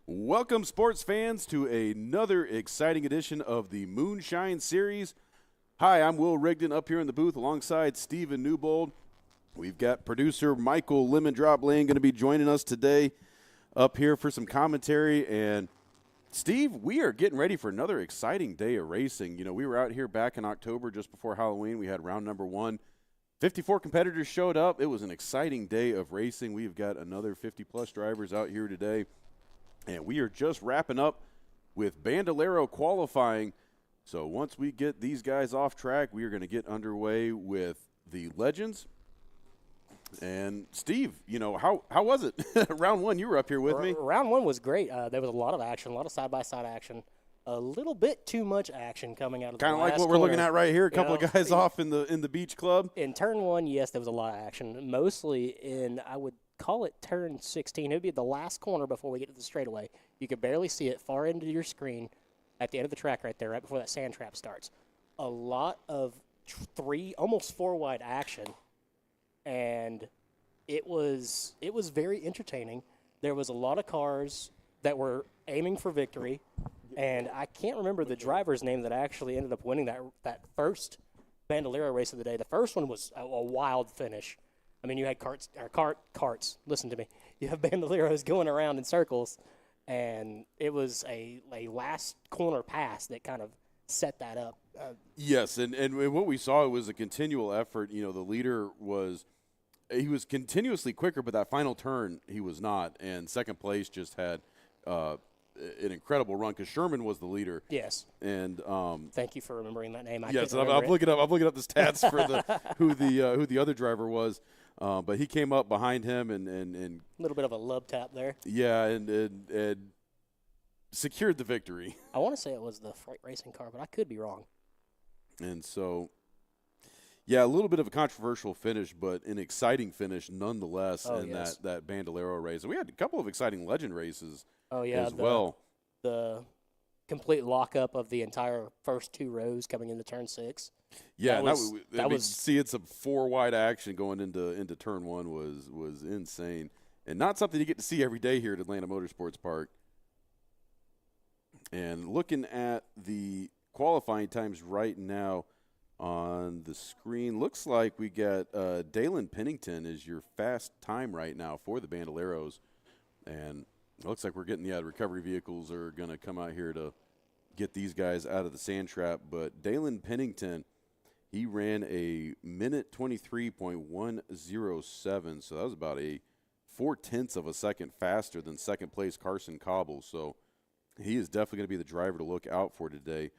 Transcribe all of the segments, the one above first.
Welcome, sports fans, to another exciting edition of the Moonshine Series. Hi, I'm Will Rigdon up here in the booth alongside Stephen Newbold. We've got producer Michael Lemon Drop Lane going to be joining us today up here for some commentary. And, Steve, we are getting ready for another exciting day of racing. You know, we were out here back in October just before Halloween. We had round number 1. 54 competitors showed up. It was an exciting day of racing. We've got another 50-plus drivers out here today. And we are just wrapping up with Bandolero Qualifying. So once we get these guys off track, we are going to get underway with the Legends. And, Steve, you know, how was it? Round 1, you were up here with me. Round 1 was great. There was a lot of action, a lot of side-by-side action. A little bit too much action coming out of the last Kind of like what corner. we're looking at right here, a couple of guys off in the beach club. In turn 1, yes, there was a lot of action, mostly in, I would call it turn 16. It would be the last corner before we get to the straightaway. You could barely see it far into your screen at the end of the track right there, right before that sand trap starts. A lot of almost 4-wide action, and it was very entertaining. There was a lot of cars that were aiming for victory, and I can't remember the driver's name that actually ended up winning that first Bandolero race of the day. The first one was a wild finish. I mean, you had carts. Listen to me. You have Bandoleros going around in circles, and it was a last corner pass that kind of set that up. Yes, and what we saw was a continual effort. You know, the leader was continuously quicker, but that final turn he was not. And second place just had an incredible run because Sherman was the leader. Yes. And thank you for remembering that name. Yes, I'm looking up the stats for who the other driver was. But he came up behind him and a little bit of a love tap there. Yeah, and secured the victory. I want to say it was the freight racing car, but I could be wrong. And so, yeah, a little bit of a controversial finish, but an exciting finish nonetheless that Bandolero race. And we had a couple of exciting legend races as well. The complete lockup of the entire first 2 rows coming into turn 6. Yeah, seeing some 4-wide action going into turn 1 was insane, and not something you get to see every day here at Atlanta Motorsports Park. And looking at the qualifying times right now on the screen, looks like we got Dalen Pennington is your fast time right now for the Bandoleros, and it looks like we're getting the recovery vehicles are going to come out here to get these guys out of the sand trap. But Dalen Pennington, he ran a minute 23.107, so that was about a 0.4 of a second faster than second place Carson Cobble. So he is definitely going to be the driver to look out for today.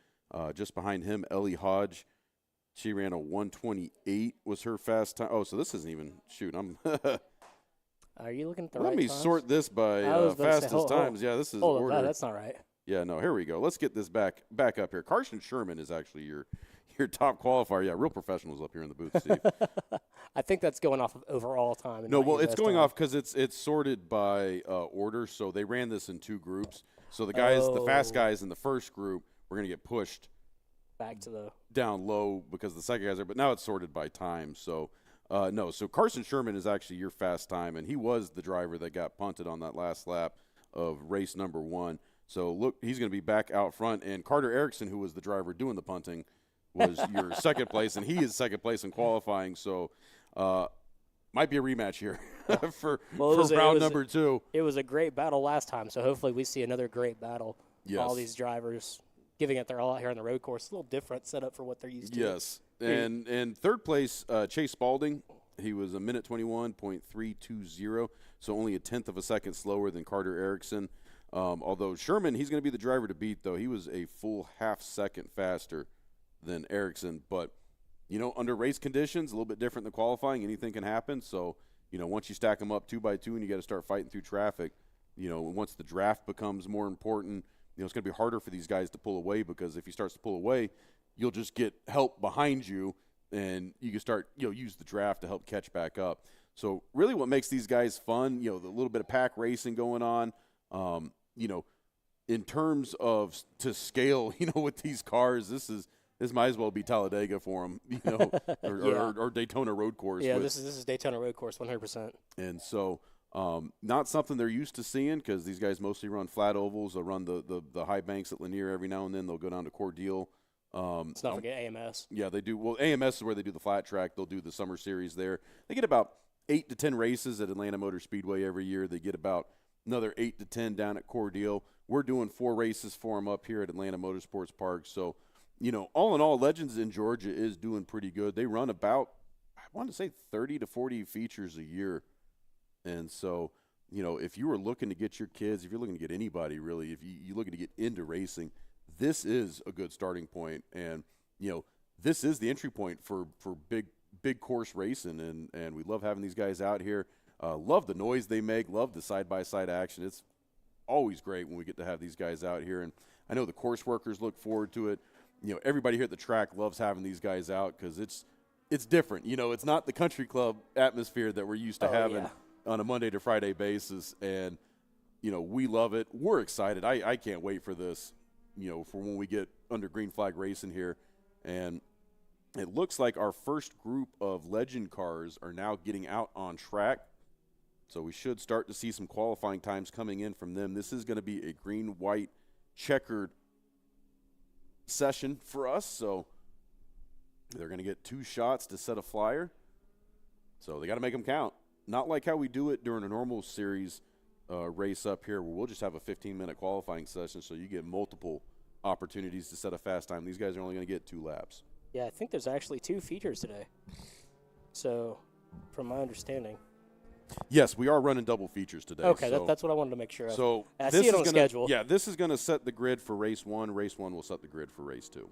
Just behind him, Ellie Hodge, she ran a 1:28 was her fast time. Oh, so this isn't even Are you looking at the right Let me times? sort this by fastest times. Yeah, this is order. That's not right. Yeah, no, here we go. Let's get this back up here. Carson Sherman is actually your top qualifier. Yeah, real professionals up here in the booth, Steve. I think that's going off of overall time. No, well, it's going off because it's sorted by order. So they ran this in 2 groups. So the fast guys in the first group were going to get pushed back to the down low because the second guys are. But now it's sorted by time. So no, so Carson Sherman is actually your fast time, and he was the driver that got punted on that last lap of race number 1. So look, he's going to be back out front, and Carter Erickson, who was the driver doing the punting, was your second place, and he is second place in qualifying. So might be a rematch here for round number 2. It was a great battle last time, so hopefully we see another great battle. Yes. All these drivers giving it their all out here on the road course. A little different setup for what they're used to. Yes, and third place, Chase Spalding. He was a minute 21.320, so only a 1/10 of a second slower than Carter Erickson. Although Sherman, he's going to be the driver to beat, though. He was a full half second faster than Erickson. But, you know, under race conditions, a little bit different than qualifying. Anything can happen. So, you know, once you stack them up 2 by 2 and you got to start fighting through traffic, you know, once the draft becomes more important, you know, it's going to be harder for these guys to pull away because if he starts to pull away, you'll just get help behind you and you can start, you know, use the draft to help catch back up. So really what makes these guys fun, you know, the little bit of pack racing going on, you know, in terms of to scale, you know, with these cars, this might as well be Talladega for them, you know, or Daytona Road Course. Yeah, this is Daytona Road Course, 100%. And so, Not something they're used to seeing because these guys mostly run flat ovals. They'll run the high banks at Lanier every now and then. They'll go down to Cordele. Let's not forget AMS. Yeah, they do. Well, AMS is where they do the flat track. They'll do the summer series there. They get about 8 to 10 races at Atlanta Motor Speedway every year. They get about another 8 to 10 down at Cordele. We're doing 4 races for them up here at Atlanta Motorsports Park. So, all in all, Legends in Georgia is doing pretty good. They run about, I want to say, 30 to 40 features a year. And so, if you were looking to get your kids, if you're looking to get anybody really, if you're looking to get into racing, this is a good starting point. And, this is the entry point for big course racing. And we love having these guys out here. Love the noise they make. Love the side-by-side action. It's always great when we get to have these guys out here. And I know the course workers look forward to it. Everybody here at the track loves having these guys out because it's different. It's not the country club atmosphere that we're used to having on a Monday to Friday basis. And, we love it. We're excited. I can't wait for this, for when we get under green flag racing here. And it looks like our first group of Legend cars are now getting out on track. So we should start to see some qualifying times coming in from them. This is going to be a green-white checkered session for us. So they're going to get 2 shots to set a flyer. So they got to make them count. Not like how we do it during a normal series race up here where we'll just have a 15-minute qualifying session so you get multiple opportunities to set a fast time. These guys are only going to get 2 laps. Yeah, I think there's actually 2 features today. So, from my understanding. Yes, we are running double features today. Okay, so, that's what I wanted to make sure of. So I see it on the schedule. Yeah, this is going to set the grid for race 1. Race 1 will set the grid for race 2.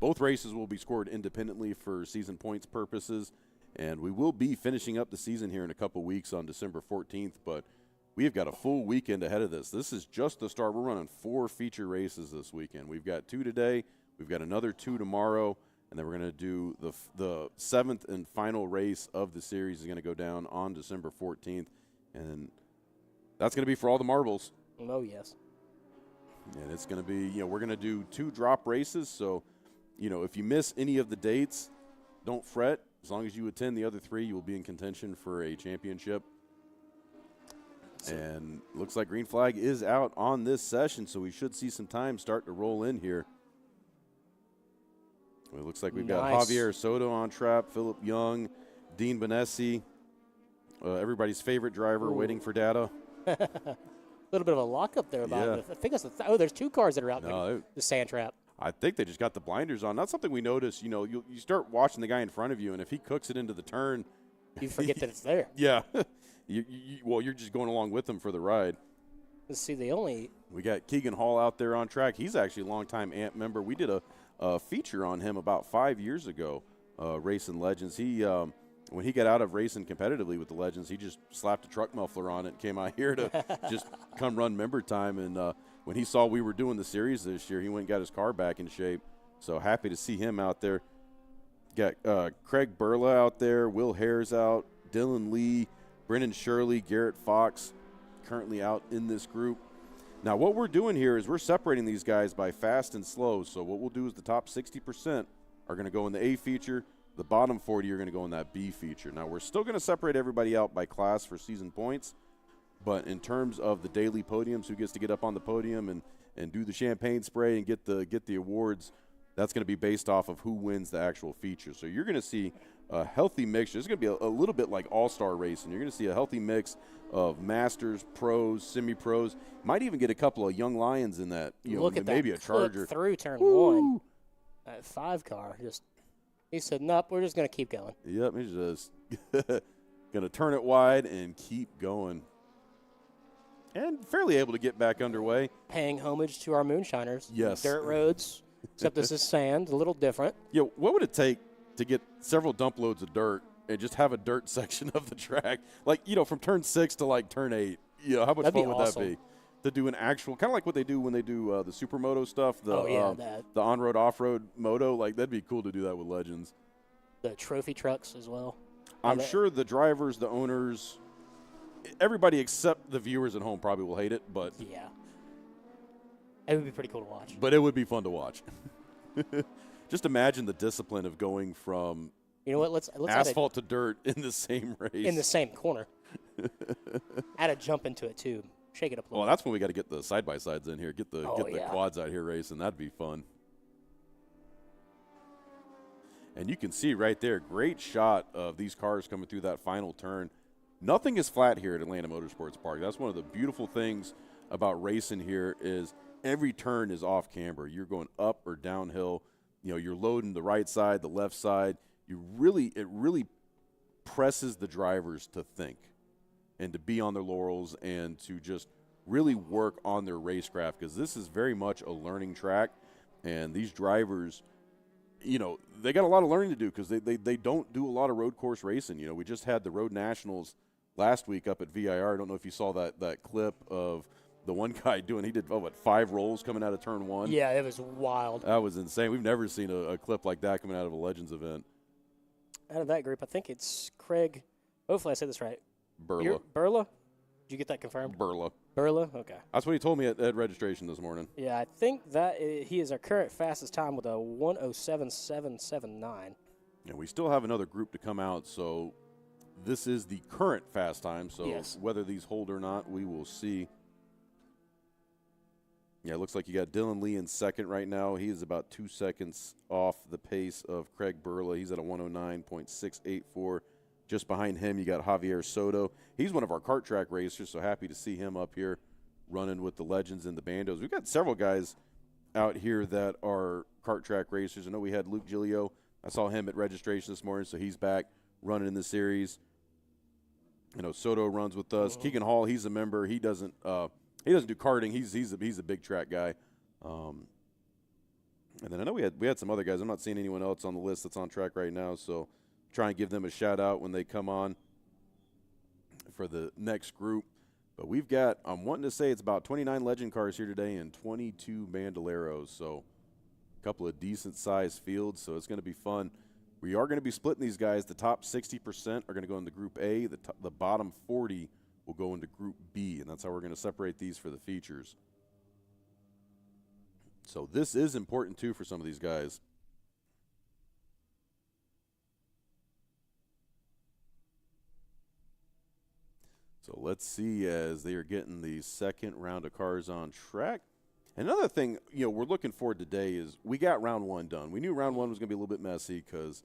Both races will be scored independently for season points purposes, and we will be finishing up the season here in a couple weeks on December 14th, but we have got a full weekend ahead of this. This is just the start. We're running 4 feature races this weekend. We've got 2 today. We've got another 2 tomorrow. And then we're going to do the 7th and final race of the series is going to go down on December 14th. And that's going to be for all the marbles. Oh, yes. And it's going to be, we're going to do 2 drop races. So, if you miss any of the dates, don't fret. As long as you attend the other 3, you will be in contention for a championship. And looks like green flag is out on this session, so we should see some time start to roll in here. It looks like we've got Javier Soto on trap, Philip Young, Dean Benessi, everybody's favorite driver waiting for data. A little bit of a lockup there about it. I think there's 2 cars that are out there. The sand trap. I think they just got the blinders on. That's something we noticed. You start watching the guy in front of you, and if he cooks it into the turn, you forget that it's there. Yeah. You're just going along with him for the ride. Let's see, we got Keegan Hall out there on track. He's actually a longtime AMP member. We did a feature on him about 5 years ago, racing Legends. He when he got out of racing competitively with the Legends, he just slapped a truck muffler on it and came out here to just come run member time. And when he saw we were doing the series this year, he went and got his car back in shape. So happy to see him out there. Got Craig Burla out there, Will Hare's out, Dylan Lee, Brennan Shirley, Garrett Fox, currently out in this group. Now, what we're doing here is we're separating these guys by fast and slow. So what we'll do is the top 60% are going to go in the A feature. The bottom 40 are going to go in that B feature. Now, we're still going to separate everybody out by class for season points. But in terms of the daily podiums, who gets to get up on the podium and do the champagne spray and get the awards, that's going to be based off of who wins the actual feature. So you're going to see a healthy mixture. It's going to be a little bit like all-star racing. You're going to see a healthy mix of masters, pros, semi-pros. Might even get a couple of young lions in that. Look at maybe that a Charger through turn 1. That 5 car he said, "Nope, we're just going to keep going." Yep, he's just going to turn it wide and keep going. And fairly able to get back underway. Paying homage to our moonshiners. Yes. Dirt roads, except this is sand, a little different. Yeah, what would it take to get several dump loads of dirt and just have a dirt section of the track? Like, from turn 6 to like turn 8. How much That'd fun would that be? To do an actual, kind of like what they do when they do the supermoto stuff, the on-road, off-road moto. Like, that'd be cool to do that with Legends. The trophy trucks as well. I'm sure the drivers, the owners, everybody except the viewers at home probably will hate it, but yeah, it would be pretty cool to watch. But it would be fun to watch. Just imagine the discipline of going from let's asphalt to dirt in the same race. In the same corner. I had to jump into it too, shake it up a little. Well, that's when we got to get the side-by-sides in here. Get the Yeah. quads out here racing. That'd be fun. And you can see right there, great shot of these cars coming through that final turn. Nothing is flat here at Atlanta Motorsports Park. That's one of the beautiful things about racing here is every turn is off camber. You're going up or downhill. You know, you're loading the right side, the left side. It really presses the drivers to think and to be on their laurels and to just really work on their racecraft, because this is very much a learning track, and these drivers, you know, they got a lot of learning to do because they don't do a lot of road course racing. You know, we just had the Road Nationals last week up at VIR. I don't know if you saw that clip of the one guy he did 5 rolls coming out of turn 1. Yeah, it was wild. That was insane. We've never seen a clip like that coming out of a Legends event. Out of that group, I think it's Craig. Hopefully I said this right. Burla. Burla? Did you get that confirmed? Burla. Burla? Okay. That's what he told me at registration this morning. Yeah, I think that he is our current fastest time with a 1:07.779. And we still have another group to come out, so this is the current fast time. So yes. Whether these hold or not, we will see. Yeah, it looks like you got Dylan Lee in second right now. He is about 2 seconds off the pace of Craig Burla. He's at a 109.684. Just behind him, you got Javier Soto. He's one of our kart track racers, so happy to see him up here running with the Legends and the Bandos. We've got several guys out here that are kart track racers. I know we had Luke Giglio. I saw him at registration this morning, so he's back running in the series. You know, Soto runs with us. Mm-hmm. Keegan Hall, he's a member. He doesn't do karting. He's a big track guy. And then I know we had some other guys. I'm not seeing anyone else on the list that's on track right now, so try and give them a shout out when they come on for the next group. But we've got, I'm wanting to say it's about 29 Legend cars here today and 22 Bandoleros, so a couple of decent sized fields, so it's going to be fun. We are going to be splitting these guys. The top 60% are going to go into Group A. The bottom 40 will go into Group B, and that's how we're going to separate these for the features. So this is important, too, for some of these guys. So let's see as they are getting the second round of cars on track. Another thing, you know, we're looking forward today is we got round 1 done. We knew round 1 was going to be a little bit messy because,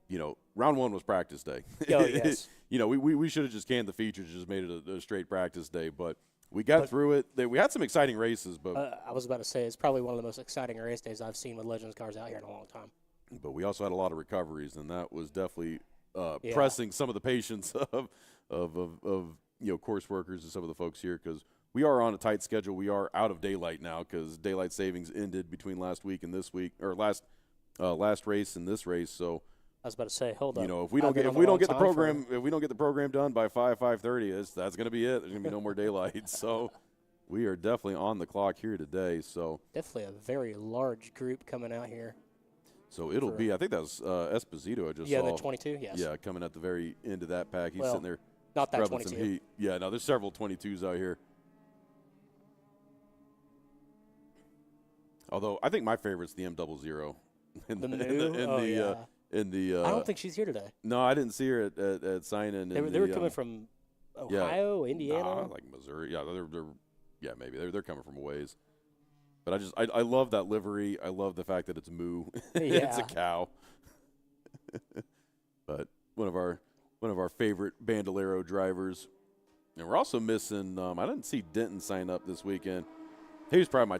you know, round 1 was practice day. Oh, yes. You know, we should have just canned the features, just made it a straight practice day. But we got through it. We had some exciting races. But I was about to say, it's probably one of the most exciting race days I've seen with Legends cars out here in a long time. But we also had a lot of recoveries, and that was definitely pressing some of the patience of you know, course workers and some of the folks here, because we are on a tight schedule. We are out of daylight now because daylight savings ended between last week and this week, or last race and this race. So I was about to say, hold on. You know, if we don't get the program done by 5:30, that's going to be it. There's going to be no more daylight. So we are definitely on the clock here today. So definitely a very large group coming out here. So it'll be, I think that was Esposito I just saw. Yeah, the 22, yes. Yeah, coming at the very end of that pack. He's sitting there. Not that some 22. heat. Yeah, no, there's several 22s out here. Although I think my favorite's the M00. The new? I don't think she's here today. No, I didn't see her at sign-in. They were coming from Ohio, Indiana. Like Missouri. Yeah, they're maybe they're coming from a ways. But I love that livery. I love the fact that it's moo. It's a cow. But one of our favorite Bandolero drivers. And we're also missing I didn't see Denton sign up this weekend. He was probably my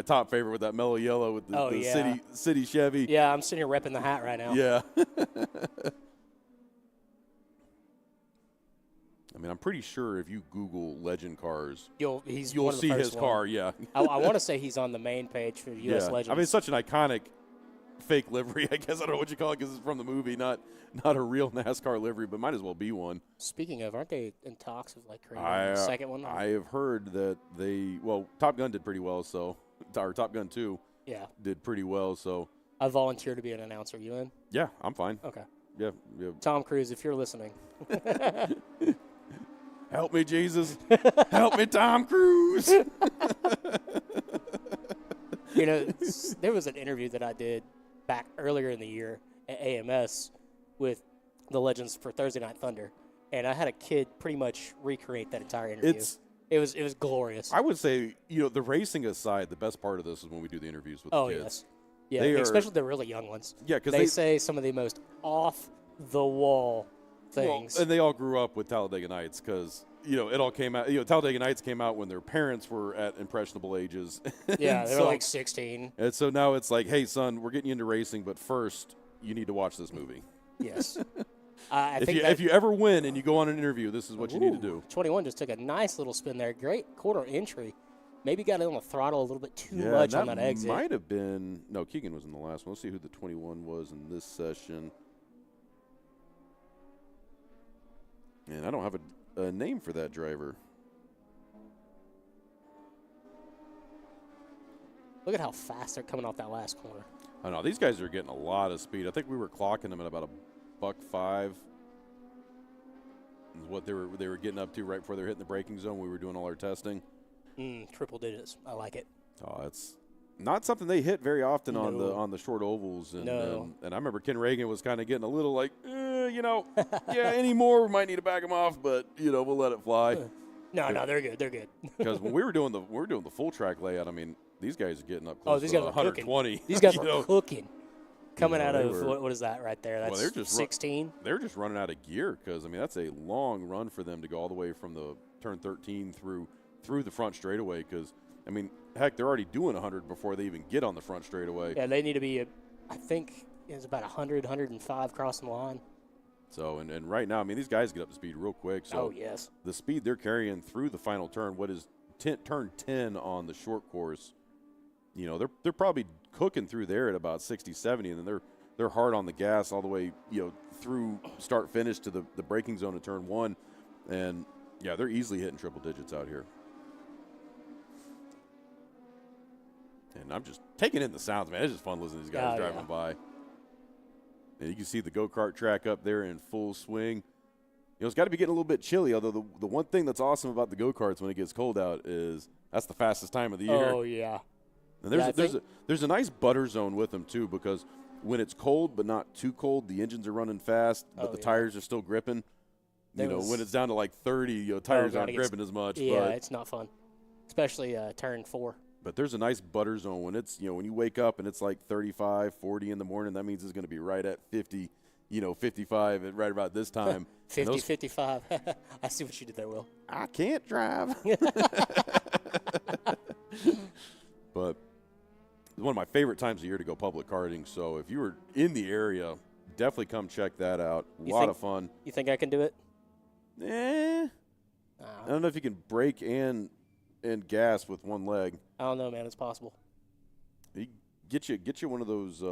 top favorite with that mellow yellow with the city Chevy. Yeah, I'm sitting here repping the hat right now. Yeah. I mean, I'm pretty sure if you Google Legend cars, you'll see his car. Yeah. I want to say he's on the main page for U.S. Legends. I mean, it's such an iconic fake livery. I guess I don't know what you call it because it's from the movie, not a real NASCAR livery, but might as well be one. Speaking of, aren't they in talks of creating a second one? I have heard that Top Gun did pretty well, or Top Gun 2 did pretty well, so. I volunteer to be an announcer. You in? Yeah, I'm fine. Okay. Yeah. Tom Cruise, if you're listening. Help me, Jesus. Help me, Tom Cruise. You know, there was an interview that I did back earlier in the year at AMS with the Legends for Thursday Night Thunder. and I had a kid pretty much recreate that entire interview. It was glorious. I would say, the racing aside, the best part of this is when we do the interviews with the kids. Yes. Yeah, especially the really young ones. Yeah, because they say some of the most off-the-wall things. Well, and they all grew up with Talladega Nights because, it all came out. Talladega Nights came out when their parents were at impressionable ages. Yeah, they were like 16. And so now it's like, hey, son, we're getting you into racing, but first you need to watch this movie. Yes. If you ever win and you go on an interview, this is what you need to do. 21 just took a nice little spin there. Great quarter entry. Maybe got it on the throttle a little bit too much on that exit. Might have been. No, Keegan was in the last one. Let's see who the 21 was in this session. And I don't have a name for that driver. Look at how fast they're coming off that last corner. I know. These guys are getting a lot of speed. I think we were clocking them at about $1.05. Is what they were getting up to right before they were hitting the braking zone. We were doing all our testing. Triple digits. I like it. Oh, it's not something they hit very often on the short ovals. And I remember Ken Reagan was kind of getting a little like, any more we might need to back them off, but we'll let it fly. No, they're good. They're good. Because when we were doing the full track layout, I mean, these guys are getting up close these to guys 120. Cooking. These guys are cooking. Coming out of what is that right there? That's they're just 16. They're just running out of gear because that's a long run for them to go all the way from the turn 13 through the front straightaway. Because heck, they're already doing 100 before they even get on the front straightaway. Yeah, they need to be. I think it's about 100, 105 crossing the line. So and right now, these guys get up to speed real quick. So yes, the speed they're carrying through the final turn, what is turn 10 on the short course. They're probably cooking through there at about 60, 70, and then they're hard on the gas all the way, through start finish to the braking zone of turn 1, and they're easily hitting triple digits out here. And I'm just taking in the sounds, man. It's just fun listening to these guys driving by. And you can see the go-kart track up there in full swing. It's got to be getting a little bit chilly, although the one thing that's awesome about the go-karts when it gets cold out is that's the fastest time of the year. Oh, yeah. And there's a nice butter zone with them, too, because when it's cold but not too cold, the engines are running fast, but the tires are still gripping. When it's down to like 30, tires aren't gripping as much. Yeah, it's not fun, especially turn 4. But there's a nice butter zone when it's, when you wake up and it's like 35, 40 in the morning, that means it's going to be right at 50, 55 at right about this time. 50, 55. I see what you did there, Will. I can't drive. But it's one of my favorite times of year to go public karting. So if you were in the area, definitely come check that out. A lot of fun. You think I can do it? I don't know if you can brake and gas with one leg. I don't know, man. It's possible. Get you one of those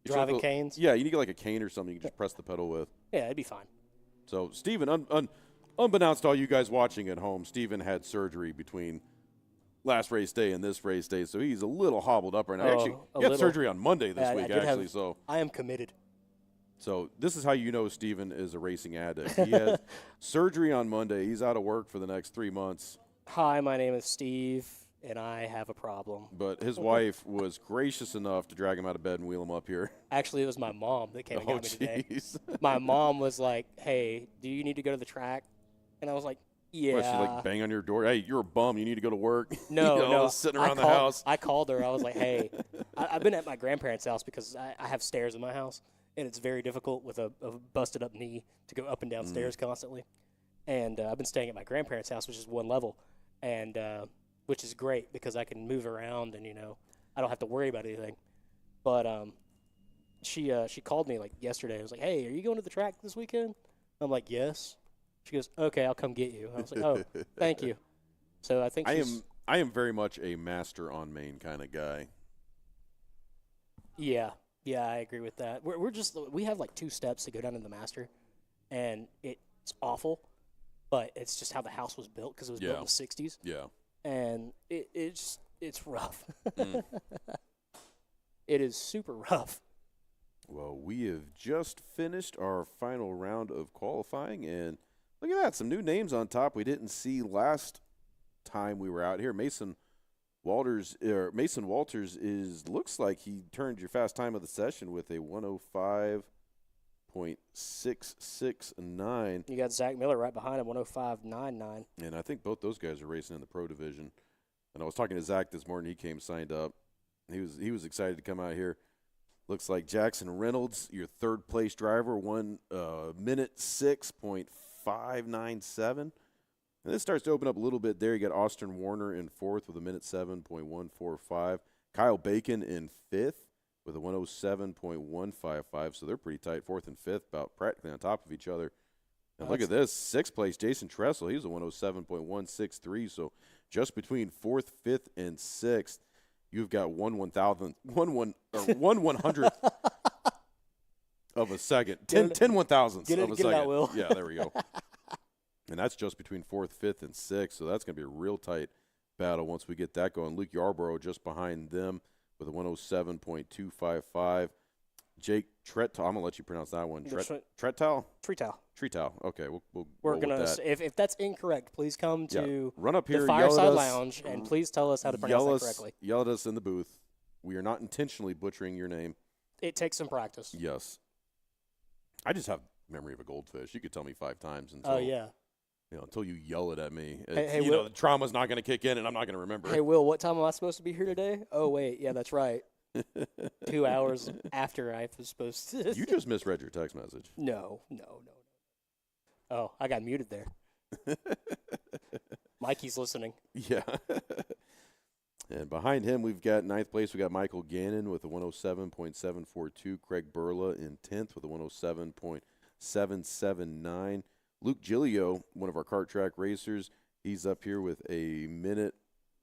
driving canes? Yeah, you need like a cane or something you can just press the pedal with. Yeah, it'd be fine. So, Steven, unbeknownst to all you guys watching at home, Steven had surgery between last race day and this race day, so he's a little hobbled up right now. Actually, he had surgery on Monday this week, actually. So I am committed. So this is how you know Steven is a racing addict. He had surgery on Monday. He's out of work for the next 3 months. Hi, my name is Steve, and I have a problem. But his wife was gracious enough to drag him out of bed and wheel him up here. Actually, it was my mom that came and got me today. My mom was like, hey, do you need to go to the track? And I was like, yeah. Well, she's like, bang on your door. Hey, you're a bum. You need to go to work. No, sitting around the house. I called her. I was like, hey, I've been at my grandparents' house because I have stairs in my house, and it's very difficult with a busted up knee to go up and down stairs constantly. And I've been staying at my grandparents' house, which is one level, and which is great because I can move around and I don't have to worry about anything. But she called me like yesterday. I was like, hey, are you going to the track this weekend? I'm like, yes. She goes, okay, I'll come get you. I was like, oh, thank you. So I think I am very much a master on main kind of guy. Yeah, I agree with that. We have like 2 steps to go down in the master, and it's awful, but it's just how the house was built because it was built in the 60s. Yeah. And it's rough. It is super rough. Well, we have just finished our final round of qualifying, and look at that, some new names on top we didn't see last time we were out here. Mason Walters looks like he turned your fast time of the session with a 105.669. You got Zach Miller right behind him, 105.99. And I think both those guys are racing in the pro division. And I was talking to Zach this morning. He came signed up. He was excited to come out here. Looks like Jackson Reynolds, your third place driver, 1 minute 6.597. And this starts to open up a little bit there. You got Austin Warner in fourth with a minute 7.145. Kyle Bacon in fifth with a 107.155. So they're pretty tight, fourth and fifth, about practically on top of each other. And look at this, sixth place, Jason Tressel. He's a 107.163. So just between fourth, fifth, and sixth, you've got one 1,000th, one hundredth of a second, 10 1,000ths of a second. Get it out, Will. Yeah, there we go. And that's just between fourth, fifth, and sixth. So that's going to be a real tight battle once we get that going. Luke Yarborough just behind them with a 107.255. Jake Tretal, I'm going to let you pronounce that one. Tretal? Tretal. Okay, we'll We're going to, if that's incorrect, please come to run up here, the Fireside Lounge, and please tell us how to pronounce that correctly. Yell at us in the booth. We are not intentionally butchering your name. It takes some practice. Yes. I just have memory of a goldfish. You could tell me 5 times until, until you yell it at me. Hey, the trauma's not going to kick in, and I'm not going to remember. Hey, Will, what time am I supposed to be here today? Oh, wait, yeah, that's right. 2 hours after I was supposed to. You just misread your text message. No. Oh, I got muted there. Mikey's listening. Yeah. And behind him, we've got ninth place. We got Michael Gannon with a 107.742. Craig Burla in 10th with a 107.779. Luke Gilio, one of our kart track racers, he's up here with a minute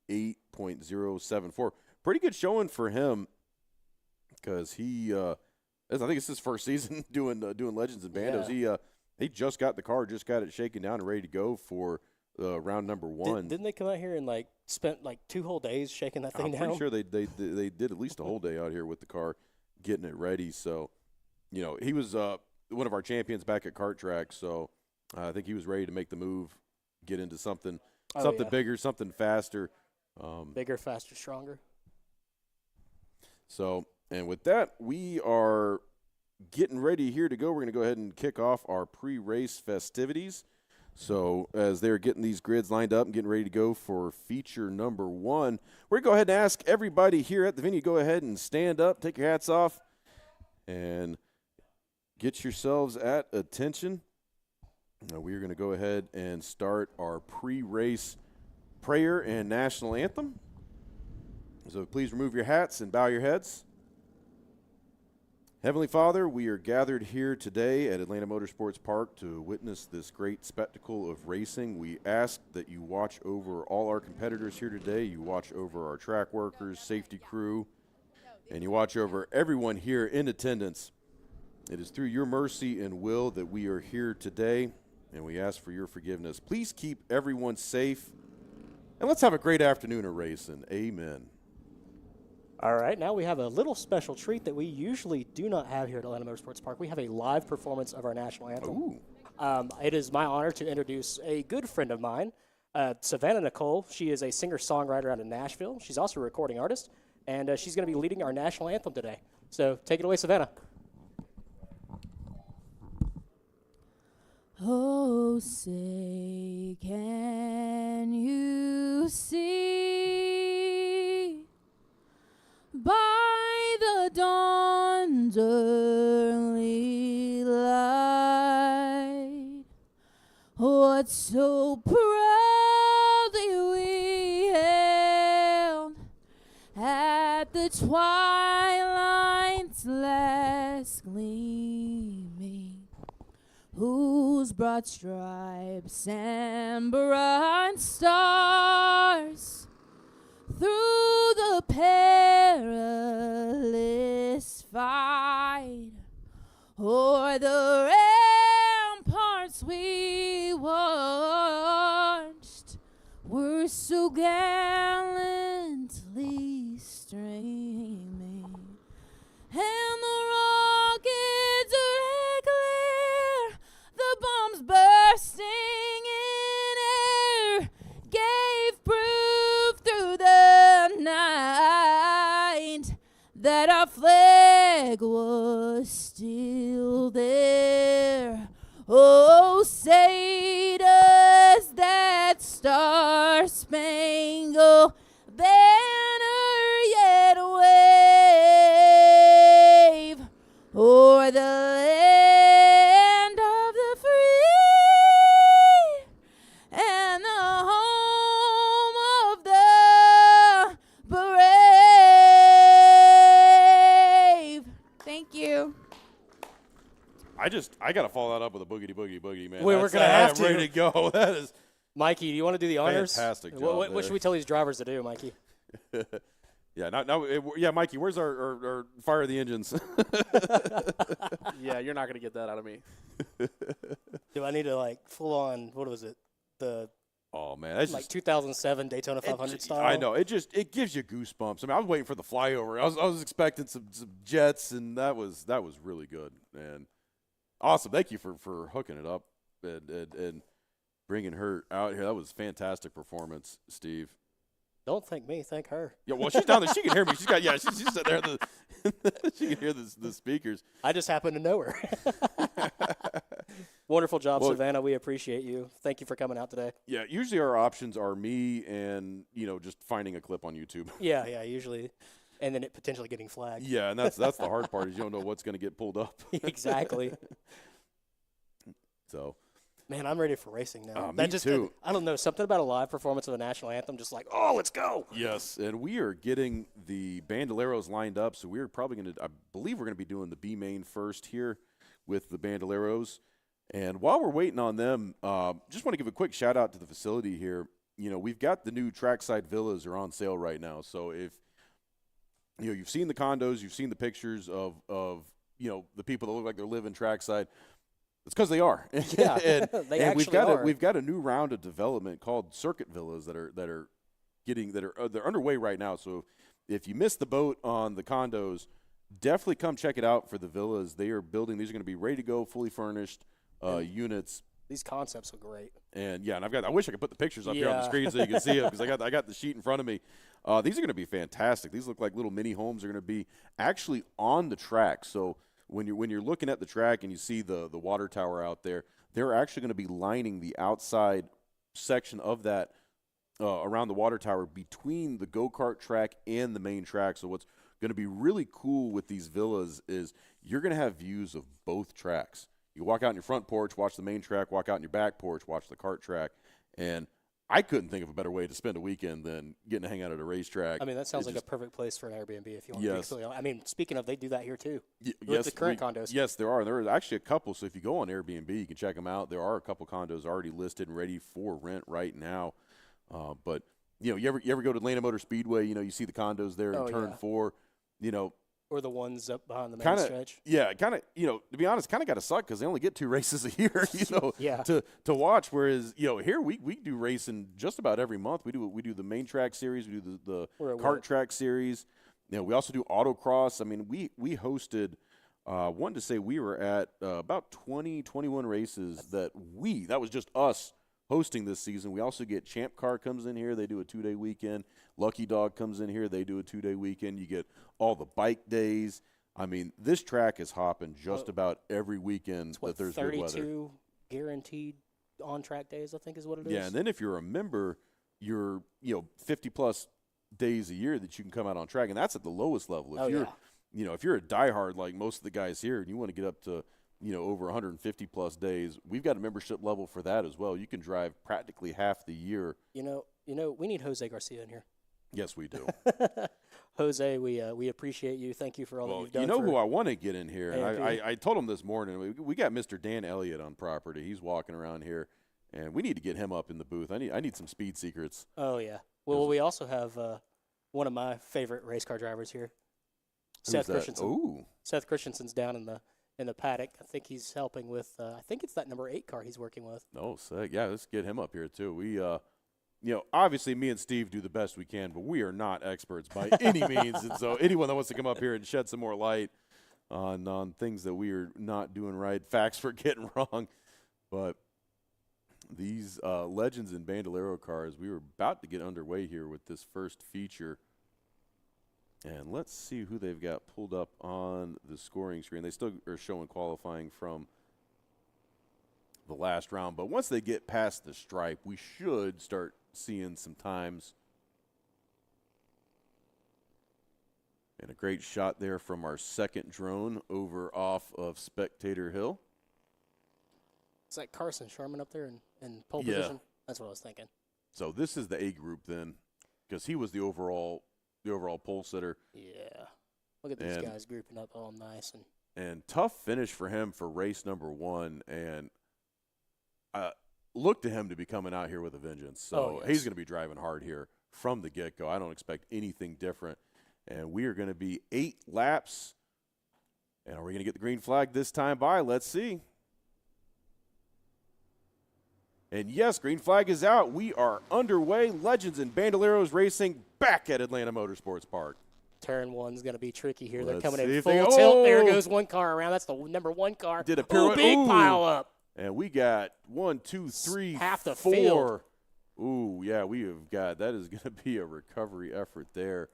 8.074. Pretty good showing for him because he, I think it's his first season doing Legends and Bandos. Yeah. He just got the car, just got it shaken down and ready to go for round number 1. Didn't they come out here and spent 2 whole days shaking that thing down? I'm pretty sure they did at least a whole day out here with the car, getting it ready. So, he was one of our champions back at Kart Track. So, I think he was ready to make the move, get into something bigger, something faster. Bigger, faster, stronger. So, and with that, we are getting ready here to go. We're going to go ahead and kick off our pre-race festivities. So, as they're getting these grids lined up and getting ready to go for feature number 1, we're going to go ahead and ask everybody here at the venue, go ahead and stand up, take your hats off, and get yourselves at attention. Now, we are going to go ahead and start our pre-race prayer and national anthem. So please remove your hats and bow your heads. Heavenly Father, we are gathered here today at Atlanta Motorsports Park to witness this great spectacle of racing. We ask that you watch over all our competitors here today. You watch over our track workers, safety crew, and you watch over everyone here in attendance. It is through your mercy and will that we are here today, and we ask for your forgiveness. Please keep everyone safe, and let's have a great afternoon of racing. Amen. All right, now we have a little special treat that we usually do not have here at Atlanta Motorsports Park. We have a live performance of our national anthem. Ooh. It is my honor to introduce a good friend of mine, Savannah Nicole. She is a singer-songwriter out of Nashville. She's also a recording artist, and she's going to be leading our national anthem today. So take it away, Savannah. Oh, say, can you see by the dawn's early light what so proudly we hailed at the twilight's last gleaming, whose broad stripes and bright stars through the perilous fight o'er the ramparts we watched were so gallantly streaming, and the rockets red glare, the bombs bursting in air, gave proof through the night that our flag was still there. Oh, say does that star-spangled banner yet wave o'er the land of the free and the home of the brave. Thank you. I gotta follow that up with a boogity boogity boogity, man. We're gonna have to. I'm ready to go. That is Mikey, do you want to do the honors? fantastic job. What should we tell these drivers to do, Mikey? Yeah, yeah, Mikey, where's our fire the engines? Yeah, you're not going to get that out of me. Do I need to like full on? What was it? The Oh man, that's like just 2007 Daytona 500 style. I know it gives you goosebumps. I mean, I was waiting for the flyover. I was expecting some jets, and that was really good and awesome. Thank you for hooking it up and bringing her out here. That was fantastic performance, Steve. Don't thank me, thank her. Yeah, well, she's down there. She can hear me. She's sitting there. She can hear the speakers. I just happen to know her. Wonderful job, Well, Savannah. We appreciate you. Thank you for coming out today. Yeah, usually our options are me and just finding a clip on YouTube. Yeah, usually, and then it potentially getting flagged. Yeah, and that's the hard part is you don't know what's going to get pulled up. Exactly. So. Man, I'm ready for racing now. Me too. I don't know, something about a live performance of a national anthem, just like, oh, let's go. Yes, and we are getting the Bandoleros lined up, so we're probably going to – I believe we're going to be doing the B main first here with the Bandoleros. And while we're waiting on them, just want to give a quick shout-out to the facility here. We've got the new trackside villas are on sale right now. So if you've seen the condos, you've seen the pictures of the people that look like they're living trackside – it's because they are. Yeah, and they actually are. We've got a new round of development called circuit villas they're underway right now. So if you missed the boat on the condos, definitely come check it out for the villas. They are building. These are going to be ready to go, fully furnished units. These concepts are great. And yeah, and I wish I could put the pictures up here on the screen so you can see them because I got the sheet in front of me. These are going to be fantastic. These look like little mini homes. Are going to be actually on the track. So when you're looking at the track and you see the water tower out there, they're actually going to be lining the outside section of that around the water tower between the go-kart track and the main track. So what's going to be really cool with these villas is you're going to have views of both tracks. You walk out in your front porch, watch the main track, walk out in your back porch, watch the kart track. And I couldn't think of a better way to spend a weekend than getting to hang out at a racetrack. I mean, that sounds like a perfect place for an Airbnb if you want Yes. to be. I mean, speaking of, they do that here too. Yes, With the current condos. Yes, there are. There are actually a couple. So if you go on Airbnb, you can check them out. There are a couple condos already listed and ready for rent right now. But you ever go to Atlanta Motor Speedway? You see the condos there in turn 4. Or the ones up behind the main Kinda, stretch. Yeah, kind of. To be honest, kind of got to suck because they only get 2 races a year. Yeah. To watch. Whereas here we do racing just about every month. We do the main track series. We do the kart track series. We also do autocross. I mean, we hosted. Wanted to say we were at about 21 races that was just us hosting this season. We also get Champ Car comes in here. They do a 2-day weekend. Lucky Dog comes in here. They do a 2-day weekend. You get all the bike days. I mean, this track is hopping just about every weekend that there's good weather. 32 guaranteed on-track days, I think is what it is. Yeah, and then if you're a member, you're 50-plus days a year that you can come out on track, and that's at the lowest level. If you're a diehard like most of the guys here and you want to get up to over 150 plus days, we've got a membership level for that as well. You can drive practically half the year. We need Jose Garcia in here. Yes, we do. Jose, we appreciate you. Thank you for all that you've done. You know who I want to get in here? And AMP. I told him this morning. We got Mr. Dan Elliott on property. He's walking around here, and we need to get him up in the booth. I need some speed secrets. Oh yeah. Well, we also have one of my favorite race car drivers here, Seth Christensen. Ooh. Seth Christensen's down in the paddock. I think he's helping with. I think it's that number 8 car he's working with. Oh, sick. Yeah, let's get him up here too. We obviously me and Steve do the best we can, but we are not experts by any means. And so anyone that wants to come up here and shed some more light on things that we are not doing right, facts we're getting wrong. But these Legends and Bandolero cars, we were about to get underway here with this first feature. And let's see who they've got pulled up on the scoring screen. They still are showing qualifying from the last round. But once they get past the stripe, we should start seeing some times. And a great shot there from our second drone over off of Spectator Hill. It's like Carson Sherman up there in pole Yeah. position. That's what I was thinking. So this is the A group then, because he was the overall pole sitter. Yeah. Look at these And- guys grouping up all nice. And tough finish for him for race number 1. And look to him to be coming out here with a vengeance. So he's going to be driving hard here from the get-go. I don't expect anything different. And we are going to be 8 laps. And are we going to get the green flag this time by? Let's see. And yes, green flag is out. We are underway. Legends and Bandoleros racing back at Atlanta Motorsports Park. Turn 1's going to be tricky here. They're Let's coming see in if full they- tilt. There oh! goes one car around. That's the number 1 car. Did a Ooh, pirouette. big Ooh. pile up. And we got 1, 2, 3, Half the 4. field. Ooh, yeah, we have got that is going to be a recovery effort there.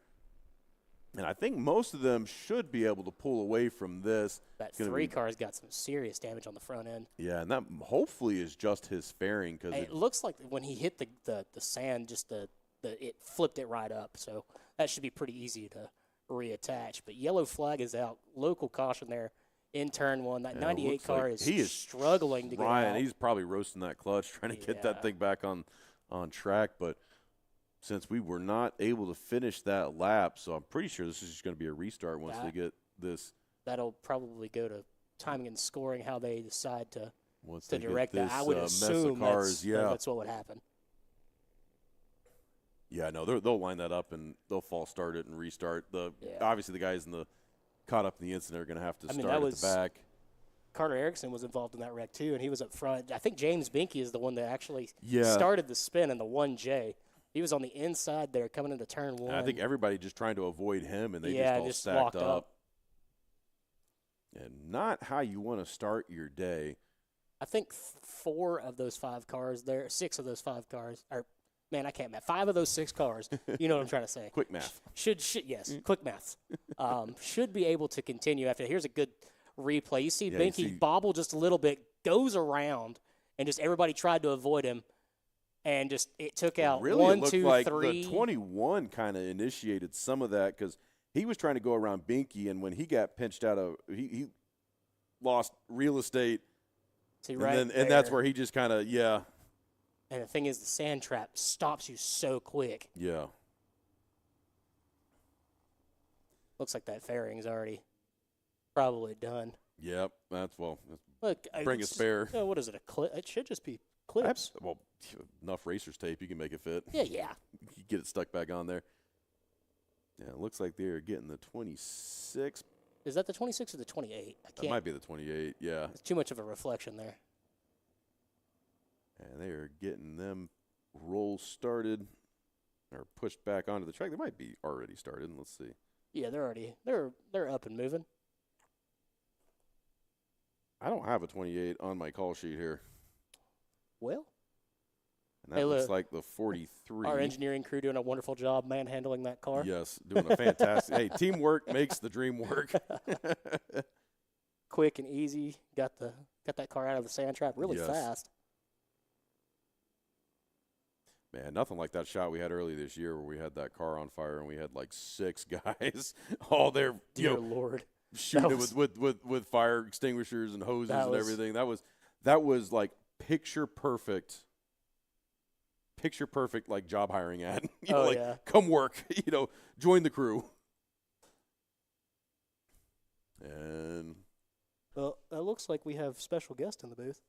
And I think most of them should be able to pull away from this. That It's gonna 3 be- car's got some serious damage on the front end. Yeah, and that hopefully is just his fairing because It looks like when he hit the sand, just it flipped it right up. So that should be pretty easy to reattach. But yellow flag is out. Local caution there in turn 1. That 98 car is struggling to get out. He's probably roasting that clutch, trying to get that Yeah. thing back on track. But since we were not able to finish that lap, so I'm pretty sure this is just going to be a restart once they get this. That'll probably go to timing and scoring, how they decide to Once they direct get that. this I would mess of assume cars, that's what would happen. Yeah, no, they'll line that up and they'll false start it and restart. Obviously the guys caught up in the incident are going to have to start at the back. Carter Erickson was involved in that wreck too, and he was up front. I think James Binky is the one that actually Yeah. started the spin in the 1J. He was on the inside there coming into turn 1. And I think everybody just trying to avoid him, and they just just all stacked walked up. And not how you want to start your day. I think 4 of those 5 cars there, 6 of those 5 cars, or man, I can't math. 5 of those 6 cars, you know what I'm trying to say. Quick math. Yes, quick maths. Should be able to continue after. Here's a good replay. You see Yeah, Binky bobble just a little bit, goes around, and just everybody tried to avoid him, and just it took out Really, 1, it looked 2, like 3. the 21 kind of initiated some of that because he was trying to go around Binky, and when he got pinched out of he lost real estate, See, and that's where he just kind of And the thing is, the sand trap stops you so quick. yeah. Looks like that fairing's already probably done. Yep, that's Look, bring a it's- spare. What is it? A clip? It should just be clips. Well, enough racer's tape, you can make it fit. Yeah. You get it stuck back on there. Yeah, it looks like they're getting the 26. Is that the 26 or the 28? I That can't. might be the 28, yeah. It's too much of a reflection there. And they are getting them rolls started or pushed back onto the track. They might be already started. Let's see. Yeah, they're up and moving. I don't have a 28 on my call sheet here. Well, And that Hey, looks look, like the 43. our engineering crew doing a wonderful job manhandling that car. Yes, doing a fantastic. Hey, teamwork makes the dream work. Quick and easy. Got that car out of the sand trap really Yes. fast. Man, nothing like that shot we had early this year where we had that car on fire and we had like 6 guys all there, Dear Lord. shooting it was- with fire extinguishers and hoses That and was- everything. That was like picture perfect like job hiring ad. Yeah. Come work, join the crew. And Well, it looks like we have special guest in the booth.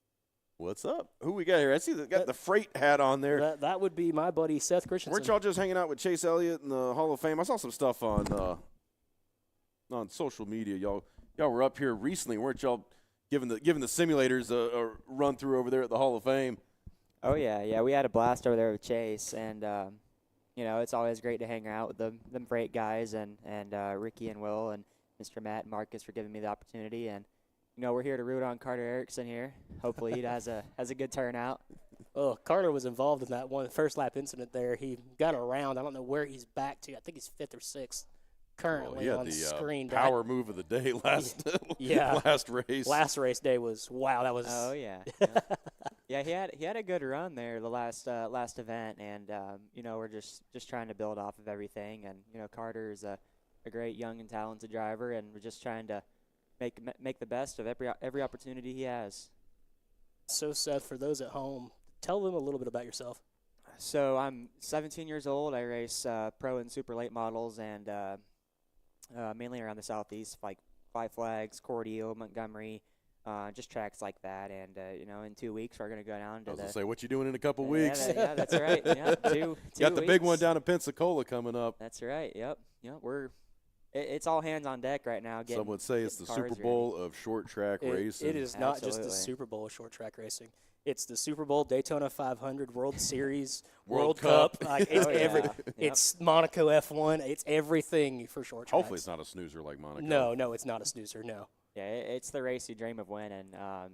what's up? Who we got here? I see they got the freight hat on there. That would be my buddy Seth Christensen. Weren't y'all just hanging out with Chase Elliott in the Hall of Fame? I saw some stuff on social media. Y'all were up here recently, weren't y'all? Giving the simulators a run through over there at the Hall of Fame. Oh yeah, we had a blast over there with Chase, and it's always great to hang out with them freight guys and Ricky and Will and Mr. Matt and Marcus for giving me the opportunity, and we're here to root on Carter Erickson here. Hopefully he has a good turnout. Oh, Carter was involved in that one first lap incident there. He got around. I don't know where he's back to. I think he's 5th or 6th currently he had on the screen. power move of the day last Yeah. last race. Last race day was wow. That was Oh yeah. Yeah, he had a good run there the last event, and you know, we're just trying to build off of everything, and you know, Carter is a great young and talented driver, and we're just trying to make the best of every opportunity he has. So, Seth, for those at home, tell them a little bit about yourself. So I'm 17 years old. I race pro and super late models, and mainly around the southeast, like Five Flags, Cordeo, Montgomery. Just tracks like that, and you know, in 2 weeks we're gonna go down to I was the. gonna say, what you doing in a couple weeks? Yeah, that's right. Yeah, two Got the big one weeks. down in Pensacola coming up. That's right. Yep. It's all hands on deck right now. Some would say it's the getting Super cars Bowl of short track racing. It is not just the Absolutely. Super Bowl of short track racing. It's the Super Bowl, Daytona 500, World Series, World World Cup. Cup. Like, it's Oh, yeah. Yep. It's Monaco F1. It's everything for short tracks. Hopefully, it's not a snoozer like Monaco. No, it's not a snoozer. No. Yeah, it's the race you dream of winning.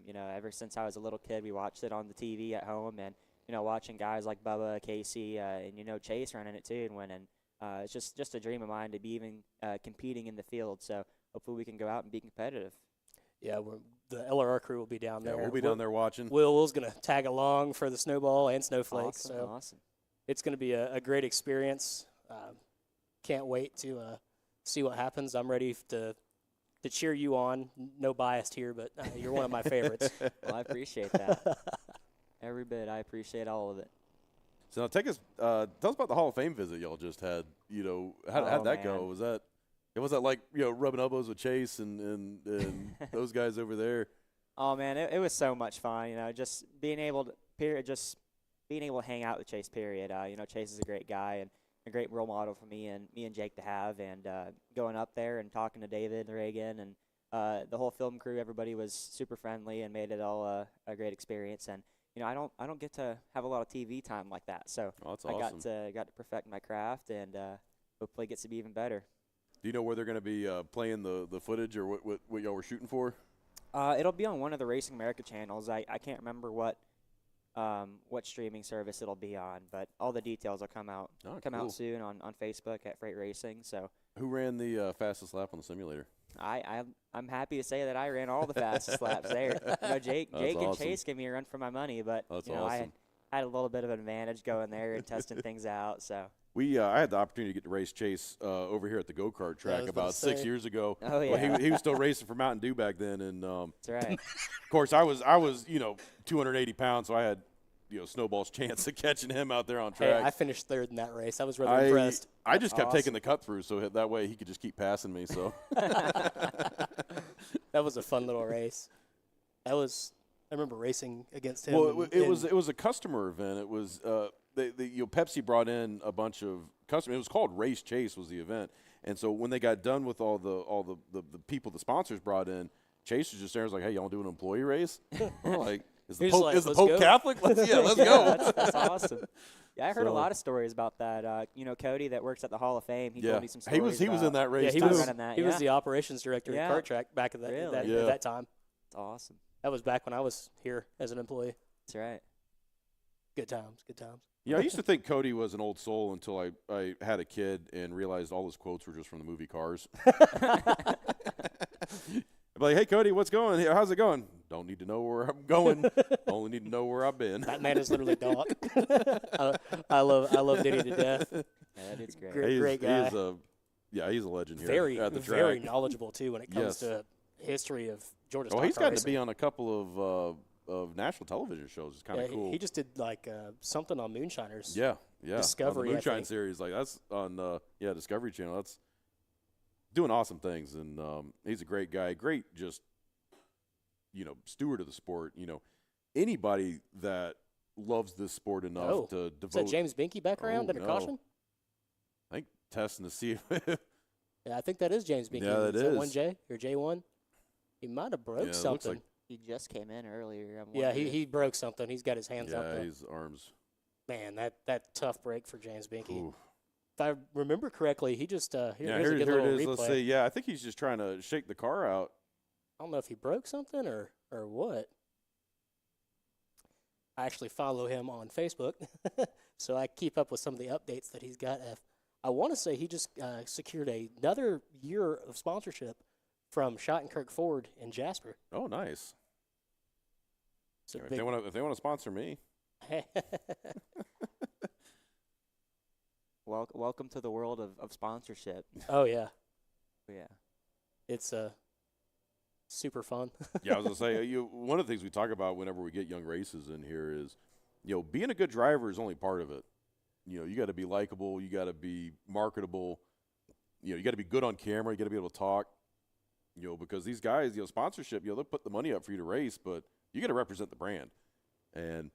You know, ever since I was a little kid, we watched it on the TV at home, and you know, watching guys like Bubba, Casey, and you know, Chase running it too and winning. It's just a dream of mine to be even competing in the field. So hopefully we can go out and be competitive. Yeah, the LRR crew will be down Yeah, there. we'll be down there watching. Will's going to tag along for the snowball and snowflakes. Awesome, So awesome. it's going to be a great experience. Can't wait to see what happens. I'm ready to cheer you on. No bias here, but you're one of my favorites. Well, I appreciate that. Every bit. I appreciate all of it. So now tell us about the Hall of Fame visit y'all just had. You know, how'd that go? man. Was that like, you know, rubbing elbows with Chase and those guys over there? Oh man, it was so much fun. You know, just being able to hang out with Chase. Period. You know, Chase is a great guy and a great role model for me and Jake to have. And going up there and talking to David and Reagan and the whole film crew, everybody was super friendly and made it all a great experience. And you know, I don't get to have a lot of TV time like that, so That's I awesome. got to perfect my craft and hopefully get to be even better. Do you know where they're going to be playing the footage or what y'all were shooting for? It'll be on one of the Racing America channels. I can't remember what streaming service it'll be on, but all the details will come out Cool. out soon on Facebook at Freight Racing. So Who ran the fastest lap on the simulator? I'm happy to say that I ran all the fastest laps there. You know, Jake and awesome. Chase give me a run for my money, but That's you know, awesome. I had a little bit of an advantage going there and testing things out. So I had the opportunity to get to race Chase over here at the go-kart track was about about to 6 say. years ago. Oh, Well, yeah. he was still racing for Mountain Dew back then, and that's right. of course I was you know 280 pounds, so I had snowball's chance of catching him out there on Hey, track. I finished third in that race. I was really impressed. I just kept awesome. taking the cut through, so that way he could just keep passing me. So That was a fun little race. I remember racing against him. well, it and- was a customer event. It was Pepsi brought in a bunch of customers. It was called Race Chase was the event, and so when they got done with all the people the sponsors brought in, Chase was just there. Was like, hey, y'all do an employee race? We're like, is the He's Pope, like, is the "Let's Pope go." Catholic? Let's Yeah, go. That's awesome. Yeah, I heard a So- lot of stories about that. You know, Cody that works at the Hall of Fame. He Yeah, told me some he stories. was in about- that race Yeah, he too. was. running that, He was yeah. the operations director Yeah. at Kart Track back at Really? at Yeah. that time. It's awesome. That was back when I was here as an employee. That's right. Good times. Good times. Yeah, I used to think Cody was an old soul until I had a kid and realized all his quotes were just from the movie Cars. I'd be like, hey, Cody, what's going? How's it going? Don't need to know where I'm going. Only need to know where I've been. That man is literally Doc. I love Diddy to death. Yeah, that dude's great. Great guy. He's a legend here Very at the track. very knowledgeable too when it comes Yes. to history of Georgia. Oh, stock he's car gotten to racing. be on a couple of national television shows. It's kind of Yeah, cool. he just did like something on Moonshiners. yeah. Discovery, on I the Moonshine think. Series, like that's on Discovery Channel. That's doing awesome things, and he's a great guy. Great, just steward of the sport. Anybody that loves this sport enough Oh, to Is devote. that James Binky back around Oh, in a no. caution? I think testing to see if Yeah, I think that is James Binky. Yeah, that is. is. 1J or J1? He might have broke Yeah, it looks something. like- He just came in earlier. I'm Yeah, wondering. he broke something. He's got his hands up. There. his arms. Man, that tough break for James Binky. Ooh. If I remember correctly, he just here's Yeah, a good here little it is. replay. Let's see. Yeah, I think he's just trying to shake the car out. I don't know if he broke something or what. I actually follow him on Facebook, so I keep up with some of the updates that he's got I want to say he just secured another year of sponsorship from Schottenkirk Ford in Jasper. Oh, nice. So If they want to sponsor me. Welcome to the world of sponsorship. Oh yeah, Yeah. it's super fun. Yeah, I was gonna say one of the things we talk about whenever we get young races in here is, being a good driver is only part of it. You got to be likable, you got to be marketable, you got to be good on camera, you got to be able to talk. Because these guys, sponsorship, they'll put the money up for you to race, but you got to represent the brand. And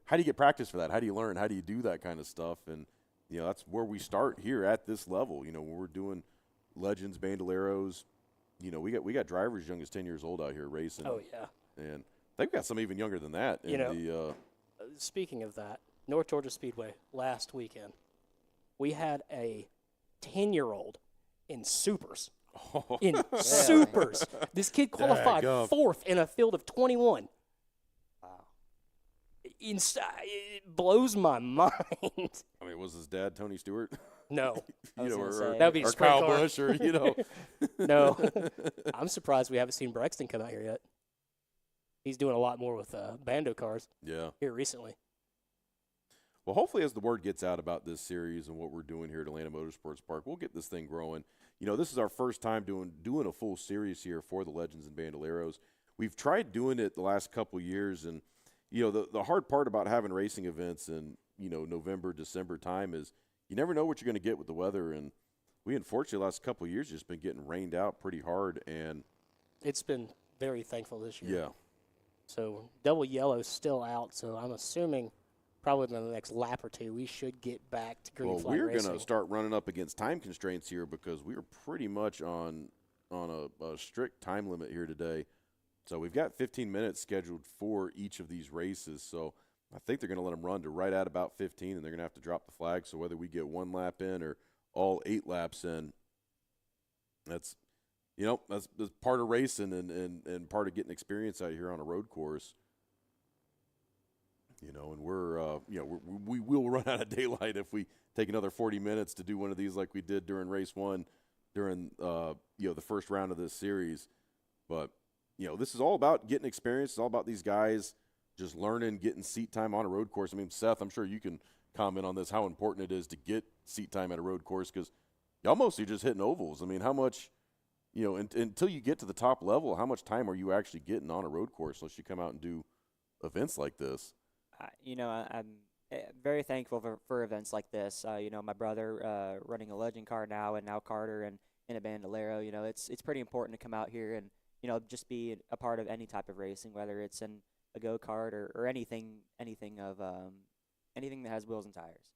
how do you get practice for that? How do you learn? How do you do that kind of stuff? And that's where we start here at this level. When we're doing Legends, Bandoleros, we got drivers as young as 10 years old out here racing. Oh yeah. And I think we got some even younger than that. Speaking of that, North Georgia Speedway last weekend, we had a 10-year-old in supers. In supers, this kid qualified Daggum. 4th in a field of 21. Wow. It blows my mind. I mean, was his dad Tony Stewart? No, I was gonna or say- That would be a or sprint Kyle car. Busch, or no. I'm surprised we haven't seen Brexton come out here yet. He's doing a lot more with Bando cars Yeah. here recently. Well, hopefully as the word gets out about this series and what we're doing here at Atlanta Motorsports Park, we'll get this thing growing. This is our first time doing a full series here for the Legends and Bandoleros. We've tried doing it the last couple years, and the hard part about having racing events in November, December time is you never know what you're going to get with the weather, and we unfortunately the last couple of years just been getting rained out pretty hard, and It's been very thankful this year. yeah. So double yellow's still out, so I'm assuming probably in the next lap or two we should get back to green Well, flag we're racing. going to start running up against time constraints here because we are pretty much on a strict time limit here today. So we've got 15 minutes scheduled for each of these races. So I think they're going to let them run to right at about 15, and they're going to have to drop the flag. So whether we get one lap in or all 8 laps in, that's part of racing and part of getting experience out here on a road course. And we will run out of daylight if we take another 40 minutes to do one of these like we did during race 1 during the first round of this series. But this is all about getting experience. It's all about these guys just learning, getting seat time on a road course. I mean, Seth, I'm sure you can comment on this, how important it is to get seat time at a road course, because y'all mostly just hitting ovals. I mean, how much until you get to the top level, how much time are you actually getting on a road course unless you come out and do events like this? I'm very thankful for events like this. My brother running a Legend car now, and now Carter and in a Bandolero. It's pretty important to come out here and just be a part of any type of racing, whether it's in a go-kart or anything that has wheels and tires.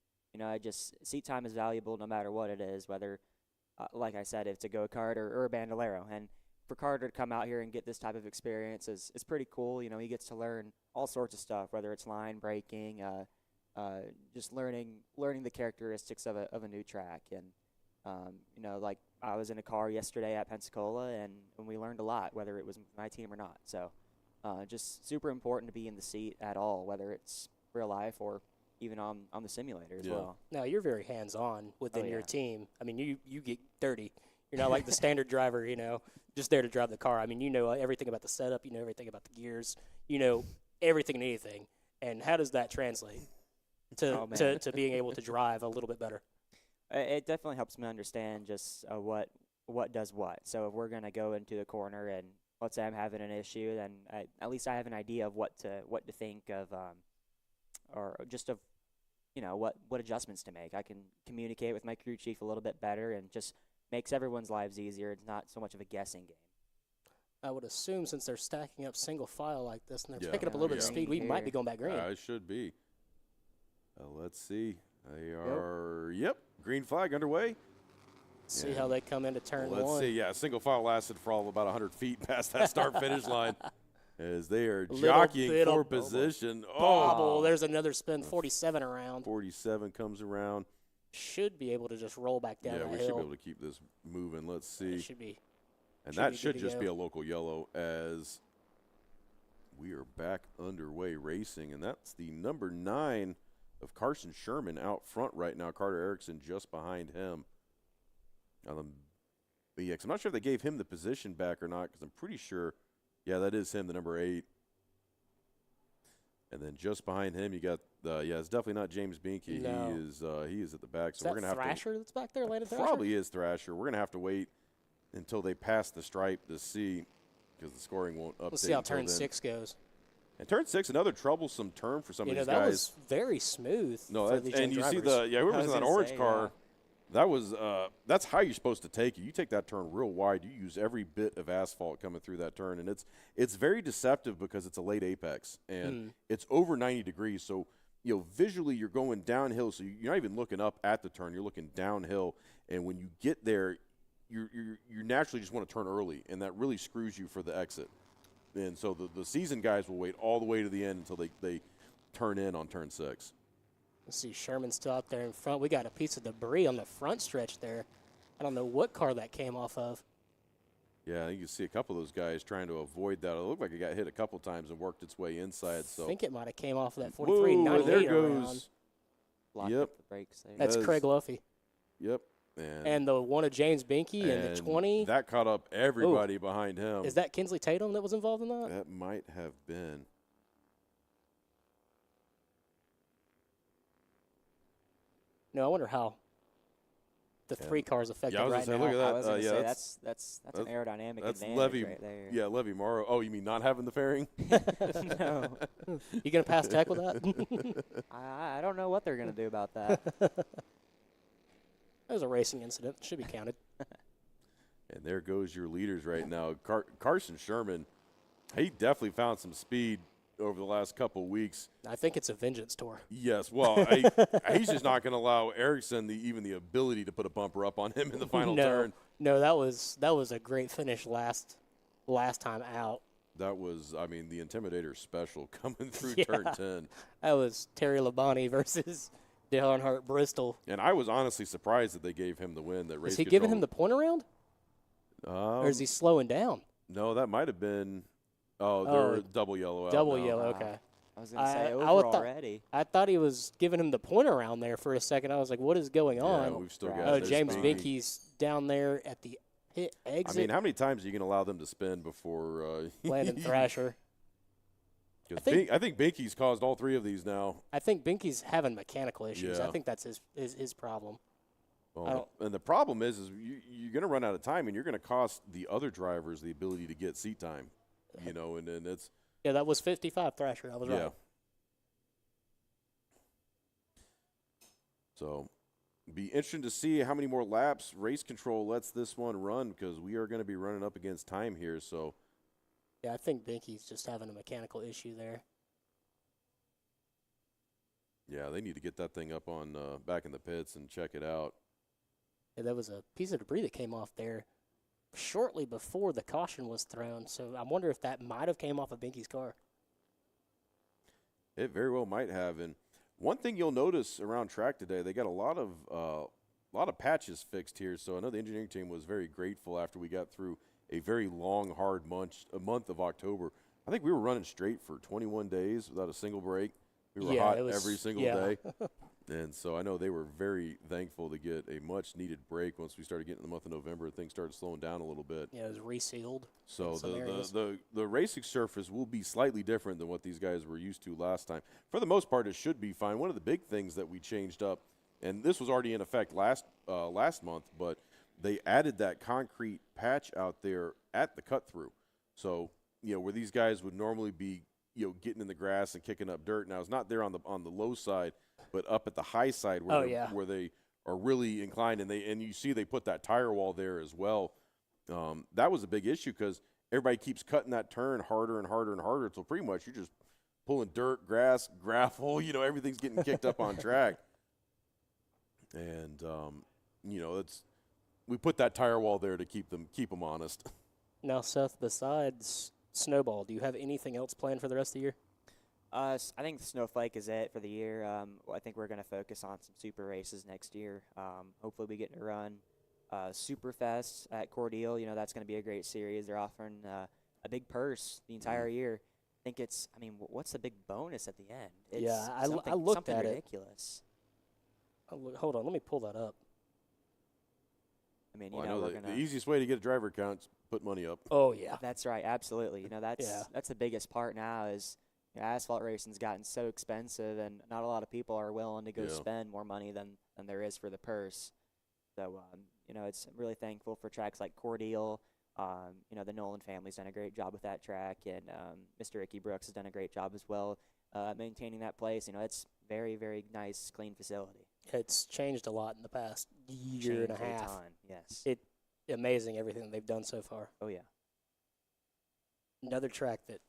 Seat time is valuable no matter what it is, whether like I said, if it's a go-kart or a Bandolero. And for Carter to come out here and get this type of experience is pretty cool. He gets to learn all sorts of stuff, whether it's line braking, just learning the characteristics of a new track. And like I was in a car yesterday at Pensacola, and we learned a lot, whether it was my team or not. So just super important to be in the seat at all, whether it's real life or even on the simulator as well. Now, you're very hands-on within your yeah. team. I mean, you get dirty. You're not like the standard driver, just there to drive the car. I mean, you know everything about the setup. You know everything about the gears. You know everything and anything. And how does that translate to being able to drive a little bit better? It definitely helps me understand just what does what. So if we're going to go into the corner and let's say I'm having an issue, then at least I have an idea of what to think of, or just of, what adjustments to make. I can communicate with my crew chief a little bit better, and just makes everyone's lives easier. It's not so much of a guessing game. I would assume since they're stacking up single file like this and they're Yeah. picking up a little bit of Yeah. speed, we might be going back green. It should be. Let's see. They are, green flag underway. See how they come into turn Let's one. see. Yeah, single file lasted for all about 100 feet past that start-finish line as they are Little jockeying bit for of position. Bobble. There's another spin. 47 around. 47 comes around. Should be able to just roll back down Yeah, the we hill. should be able to keep this moving. Let's see. It should be. And should that be should good to just go. be a local yellow as we are back underway racing. And that's the number 9 of Carson Sherman out front right now. Carter Erickson just behind him. But yeah, 'cause I'm not sure if they gave him the position back or not, because I'm pretty sure, yeah, that is him, the number 8. And then just behind him, you got it's definitely not James Binky. No. He is at the back. So Is we're that gonna have Thrasher that's back there, Landon to Thrasher? probably is Thrasher. We're gonna have to wait until they pass the stripe to see, because the scoring won't update. We'll see how until turn then. 6 goes. And turn 6, another troublesome turn for some of these that guys. was very smooth. No, for that's, these and young you see drivers. whoever's I in was that gonna orange say, car, that was that's how you're supposed to take it. You take that turn real wide. You use every bit of asphalt coming through that turn, and it's very deceptive because it's a late apex and it's over 90 degrees. So visually you're going downhill, so you're not even looking up at the turn. You're looking downhill, and when you get there, you naturally just want to turn early, and that really screws you for the exit. And so the seasoned guys will wait all the way to the end until they turn in on turn 6. Let's see, Sherman's still out there in front. We got a piece of debris on the front stretch there. I don't know what car that came off of. Yeah, you can see a couple of those guys trying to avoid that. It looked like it got hit a couple times and worked its way inside. So I think it might have came off of that Whoa, 4398 there around. goes. Locked Yep. up the brakes there. That's Does. Craig Luffy. Yep. And the one of James Binky and the 20. That caught up everybody behind him. Is that Kinsley Tatum that was involved in that? That might have been. No, I wonder how the 3 cars affected I was right gonna say, now. look at that. I was gonna yeah, say that's that's an aerodynamic that's advantage Levy. right there. Yeah, Levy Morrow. Oh, you mean not having the fairing? No, You going to pass tech with that? I don't know what they're gonna do about that. That was a racing incident. Should be counted. And there goes your leaders right now. Carson Sherman, he definitely found some speed over the last couple of weeks. I think it's a vengeance tour. Yes, well, he's just not going to allow Erickson even the ability to put a bumper up on him in the final turn. No, that was a great finish last time out. That was, the Intimidator special coming through Yeah. turn 10. That was Terry Labonte versus Dale Earnhardt Bristol. And I was honestly surprised that they gave him the win. That race Is he giving him control- the point around, or is he slowing down? No, that might have been. Oh, they're double yellow out. Double now. yellow, okay. I was gonna say I over would thought- already. I thought he was giving him the point around there for a second. I was like, what is going Yeah, on? we've still Oh, got. Oh, there's James Binky. Binky's down there at the pit exit. I mean, how many times are you going to allow them to spin before Landon Thrasher. 'cause think- I think Binky's caused all 3 of these now. I think Binky's having mechanical issues. Yeah. I think that's his problem. Well, and the problem is you're going to run out of time, and you're going to cost the other drivers the ability to get seat time. And it's Yeah, that was 55 Thrasher. I was yeah. right. So, be interesting to see how many more laps race control lets this one run, because we are going to be running up against time here. So, Yeah, I think Binky's just having a mechanical issue there. yeah, they need to get that thing up on back in the pits and check it out. Yeah, there was a piece of debris that came off there shortly before the caution was thrown. So I wonder if that might have came off of Binky's car. It very well might have. And one thing you'll notice around track today, they got a lot of patches fixed here. So I know the engineering team was very grateful after we got through a very long, hard month of October. I think we were running straight for 21 days without a single break. We were hot every single day. And so I know they were very thankful to get a much-needed break once we started getting in the month of November. Things started slowing down a little bit. Yeah, it was resealed. So in some areas. the racing surface will be slightly different than what these guys were used to last time. For the most part, it should be fine. One of the big things that we changed up, and this was already in effect last month, but they added that concrete patch out there at the cut-through. So, where these guys would normally be, getting in the grass and kicking up dirt. Now, it's not there on the low side, but up at the high side where they are really inclined, and you see they put that tire wall there as well. That was a big issue because everybody keeps cutting that turn harder and harder and harder until pretty much you're just pulling dirt, grass, gravel. Everything's getting kicked up on track. And we put that tire wall there to keep them honest. Now, Seth, besides Snowball, do you have anything else planned for the rest of the year? I think Snowflake is it for the year. I think we're going to focus on some super races next year. Hopefully we get to run Superfest at Cordele. That's going to be a great series. They're offering a big purse the entire year. think it's. I mean, what's the big bonus at the end? It's Yeah, I something, looked something at it. ridiculous. Hold on, let me pull that up. I mean, Well, you I know, know we're the gonna. easiest way to get a driver account is put money up. Oh yeah, That's right, absolutely. You know, Yeah. that's the biggest part now is asphalt racing's gotten so expensive, and not a lot of people are willing to go Yeah. spend more money than there is for the purse. So, you know, it's really thankful for tracks like Cordeal. You know, the Nolan family's done a great job with that track, and Mr. Ricky Brooks has done a great job as well maintaining that place. You know, it's very, very nice, clean facility. it's changed a lot in the past year and a Changed a half. ton, yes. Amazing everything they've done so far. Oh, yeah. Another track that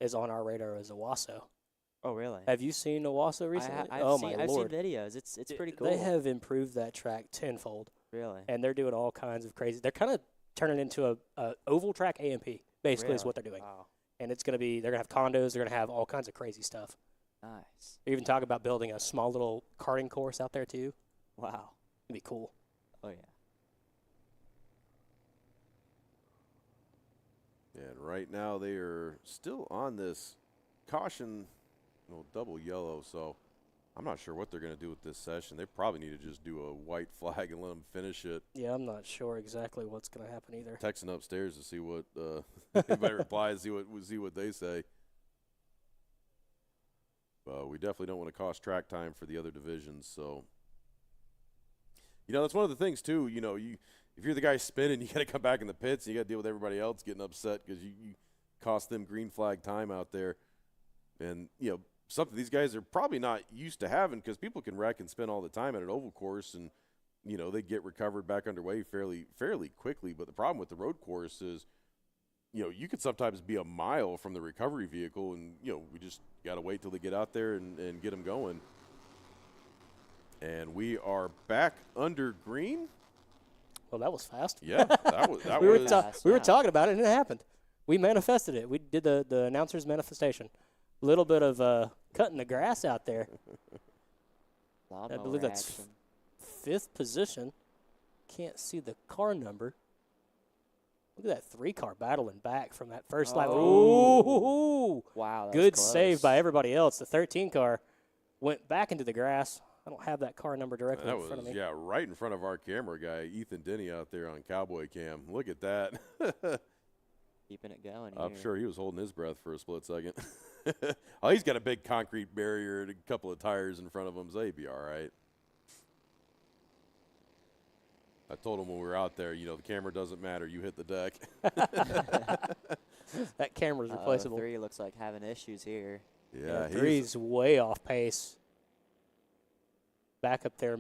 is on our radar is Owasso. Oh, really? Have you seen Owasso recently? I've oh seen, my I've seen lord! videos. It's pretty cool. They have improved that track tenfold, Really? and they're doing all kinds of crazy. They're kind of turning into a oval track AMP. Basically, is Really? what they're doing. Wow. And it's gonna be. They're gonna have condos. They're gonna have all kinds of crazy stuff. Nice. They even talk about building a small little karting course out there too. Wow. It'd be cool. Oh, yeah. And right now they are still on this caution, double yellow. So I'm not sure what they're going to do with this session. They probably need to just do a white flag and let them finish it. Yeah, I'm not sure exactly what's gonna happen either. Texting upstairs to see what anybody replies, see what they say. We definitely don't want to cost track time for the other divisions. So, that's one of the things too. If you're the guy spinning, you got to come back in the pits. And you got to deal with everybody else getting upset because you cost them green flag time out there. And something these guys are probably not used to having because people can wreck and spin all the time at an oval course, and they get recovered back underway fairly quickly. But the problem with the road course is, you could sometimes be a mile from the recovery vehicle, and we just got to wait till they get out there and get them going. And we are back under green. Well, that was fast. Yeah, that was. We were Yeah. talking about it, and it happened. We manifested it. We did the announcer's manifestation. A little bit of cutting the grass out there. Lawnmower believe that's action. 5th position. Can't see the car number. Look at that 3-car battling back from that first lap. Oh. Ooh, Wow. That good was save close. by everybody else. The 13 car went back into the grass. I don't have that car number directly That in front of was, me. right in front of our camera guy, Ethan Denny, out there on Cowboy Cam. Look at that. Keeping it going I'm here. sure he was holding his breath for a split second. Oh, he's got a big concrete barrier and a couple of tires in front of him, so he'd be all right. I told him when we were out there, the camera doesn't matter. You hit the deck. That camera's Uh-oh, replaceable. 3 looks like having issues here. Yeah, he's 3's way off pace. Back up there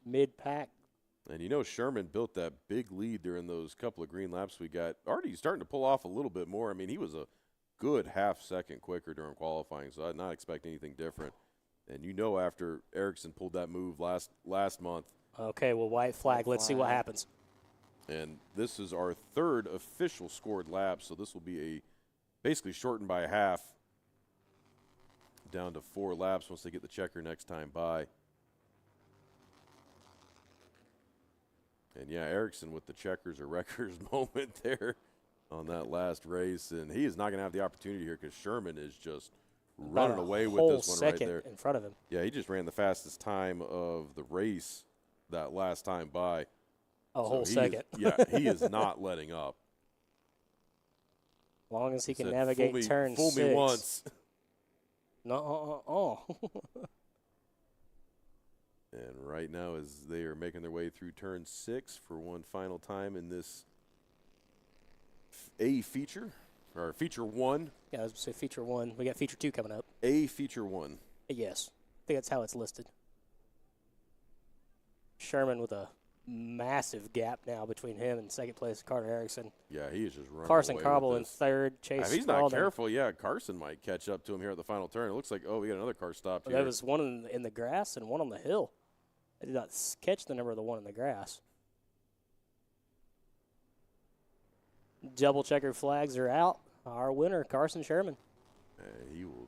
mid-pack. and Sherman built that big lead during those couple of green laps we got. Already starting to pull off a little bit more. I mean, he was a good half-second quicker during qualifying, so I'd not expect anything different. And after Erickson pulled that move last month, Okay, well, white flag. White Let's see what flag. happens. and this is our 3rd official scored lap, so this will be basically shortened by half down to 4 laps once they get the checker next time by. And yeah, Erickson with the checkers or wreckers moment there on that last race, and he is not going to have the opportunity here because Sherman is just running About a away with whole this one right second there. in front of him. Yeah, he just ran the fastest time of the race that last time by. A So whole he is- second. yeah, he is not letting up. As long as he can Said, navigate turn fool 6. me once. No, And right now, as they are making their way through turn 6 for one final time in this feature, or feature 1, Yeah, I was going to say feature 1. We got feature 2 coming up. feature 1. Yes. I think that's how it's listed. Sherman with a massive gap now between him and second place Carter Erickson. Yeah, he is just running Carson away Cobble with in this. 3rd. Chase If he's not Spalding. careful, yeah, Carson might catch up to him here at the final turn. It looks like, we got another car stopped here. There was one in the grass and one on the hill. I did not catch the number of the one in the grass. Double checker flags are out. Our winner, Carson Sherman. He will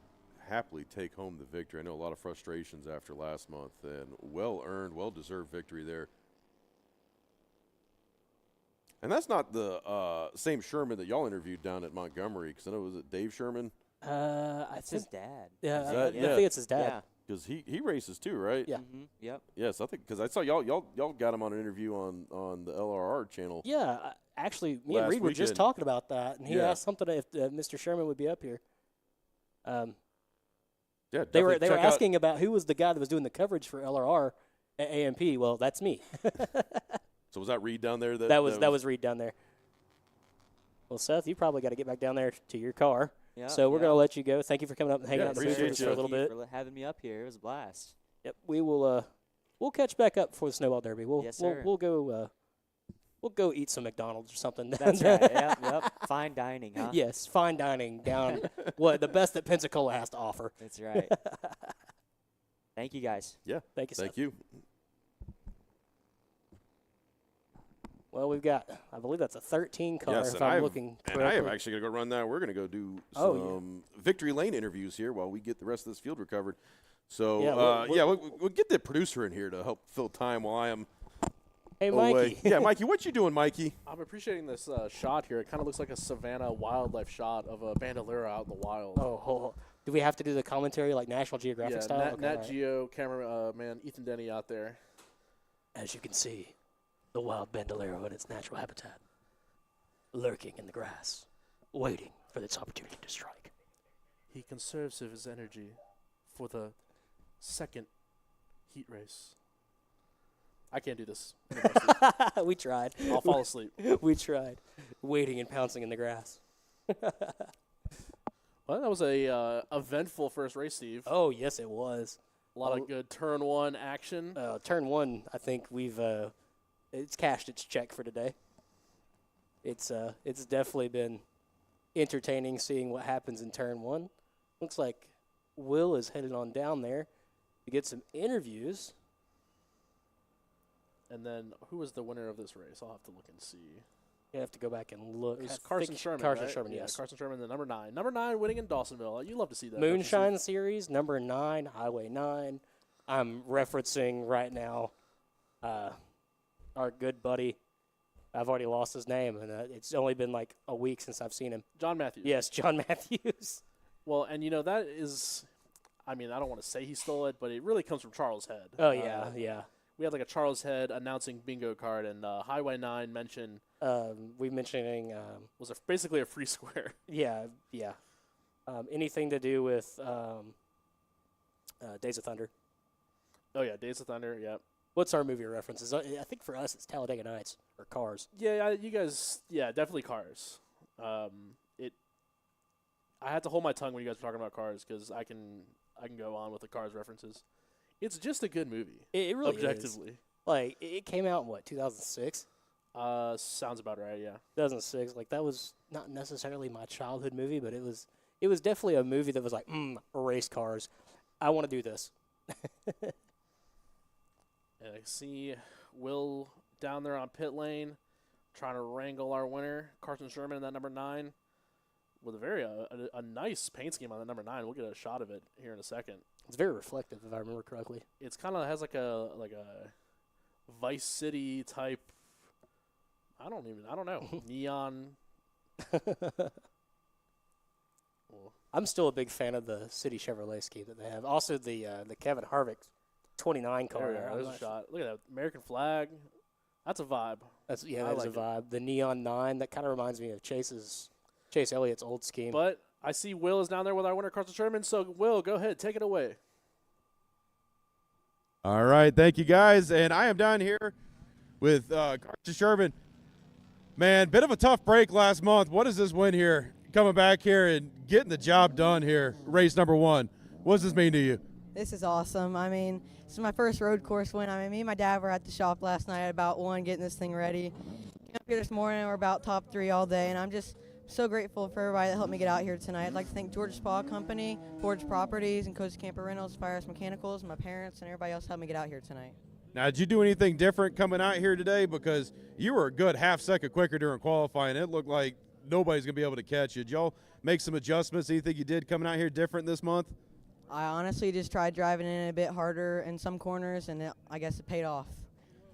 happily take home the victory. I know a lot of frustrations after last month, and well-earned, well-deserved victory there. And that's not the same Sherman that y'all interviewed down at Montgomery, because I know, was it Dave Sherman? I It's think, his dad. yeah, Is that- I yeah. think it's his dad. Because he races too, right? Yeah. Mm-hmm. Yep. Yes, I think because I saw y'all got him on an interview on the LRR channel. Yeah, actually, me and Last Reed were just weekend. talking about that, and he Yeah. asked something if Mr. Sherman would be up here. Yeah, They were definitely check out- asking about who was the guy that was doing the coverage for LRR at AMP. Well, that's me. So was that Reed down there? that was Reed down there. Well, Seth, you probably got to get back down there to your car. Yeah. So we're yeah. going to let you go. Thank you for coming up and hanging Yeah, out in the booth appreciate with us you. for a little Thank bit. you for having me up here. It was a blast. Yep, we will. We'll catch back up for the Snowball Derby. Yes, sir. We'll go. We'll go eat some McDonald's or something. That's right. Yep. Fine dining, huh? Yes, fine dining down. What the best that Pensacola has to offer. That's right. Thank you, guys. Yeah. Thank you, Seth. Thank you. Well, we've got. I believe that's a 13 car. Yes, if and I'm I have- looking And I am correctly. actually going to go run that. We're going to go do Oh, yeah. some Victory Lane interviews here while we get the rest of this field recovered. So, Yeah, we'll get the producer in here to help fill time while I am Hey, away. Mikey. Yeah, Mikey, what you doing, Mikey? I'm appreciating this shot here. It kind of looks like a savanna wildlife shot of a bandolero out in the wild. Oh, do we have to do the commentary like National Geographic yeah, style? Nat, Okay, Nat all right. Geo camera man Ethan Denny out there. As you can see, the wild bandolero in its natural habitat, lurking in the grass, waiting for its opportunity to strike. He conserves his energy for the second heat race. I can't do this. We tried. I'll fall asleep. We tried. Waiting and pouncing in the grass. Well, that was a eventful first race, Steve. Oh, yes, it was. A lot of good turn one action. Turn one, I think we've it's cashed its check for today. It's definitely been entertaining seeing what happens in turn one. Looks like Will is headed on down there to get some interviews. And then who was the winner of this race? I'll have to look and see. You have to go back and look. It was I Carson think Sherman. Carson right? Sherman, Yeah, yes. Carson Sherman, the number 9. Number 9 winning in Dawsonville. You love to see that. don't you, Moonshine Series, number 9, Highway 9. I'm referencing right now our good buddy. I've already lost his name, and it's only been like a week since I've seen him. Steve? John Matthews. Yes, John Matthews. Well, and that is, I mean, I don't want to say he stole it, but it really comes from Charles Head. Oh, yeah, yeah. We had like a Charles Head announcing bingo card, and Highway 9 mentioned We mentioning, was basically a free square. yeah. Anything to do with Days of Thunder. Oh, yeah, Days of Thunder, yeah. What's our movie references? I think for us it's Talladega Nights or Cars. Yeah, you guys, yeah, definitely Cars. I had to hold my tongue when you guys were talking about Cars because I can go on with the Cars references. It's just a good movie. It really objectively. is. Like, it came out in, 2006? Sounds about right, yeah. 2006. Like, that was not necessarily my childhood movie, but it was definitely a movie that was like, race cars. I want to do this. And I see Will down there on pit lane trying to wrangle our winner, Carson Sherman, in that number 9, with a very a nice paint scheme on that number 9. We'll get a shot of it here in a second. It's very reflective, if I remember correctly. It's kind of has like a Vice City type. I don't know neon. Well, I'm still a big fan of the City Chevrolet scheme that they have. Also, the Kevin Harvick 29 car. there we are. There's a shot. Look at that American flag. That's a vibe. That's I that's like a it. vibe. The Neon 9, that kind of reminds me of Chase Elliott's old scheme. But I see Will is down there with our winner, Carson Sherman. So Will, go ahead, take it away. All right, thank you guys. And I am down here with Carson Sherman. Man, bit of a tough break last month. What is this win here? Coming back here and getting the job done here, race number 1. What does this mean to you? This is awesome. I mean, this is my first road course win. I mean, me and my dad were at the shop last night at about 1 getting this thing ready. Came up here this morning, we're about top 3 all day, and I'm just so grateful for everybody that helped me get out here tonight. I'd like to thank Georgia Spa Company, Forge Properties, and Coast Camper Rentals, Fires Mechanicals, and my parents, and everybody else helped me get out here tonight. Now, did you do anything different coming out here today? Because you were a good half-second quicker during qualifying. It looked like nobody's going to be able to catch you. Did y'all make some adjustments? Anything you did coming out here different this month? I honestly just tried driving in a bit harder in some corners, and I guess it paid off.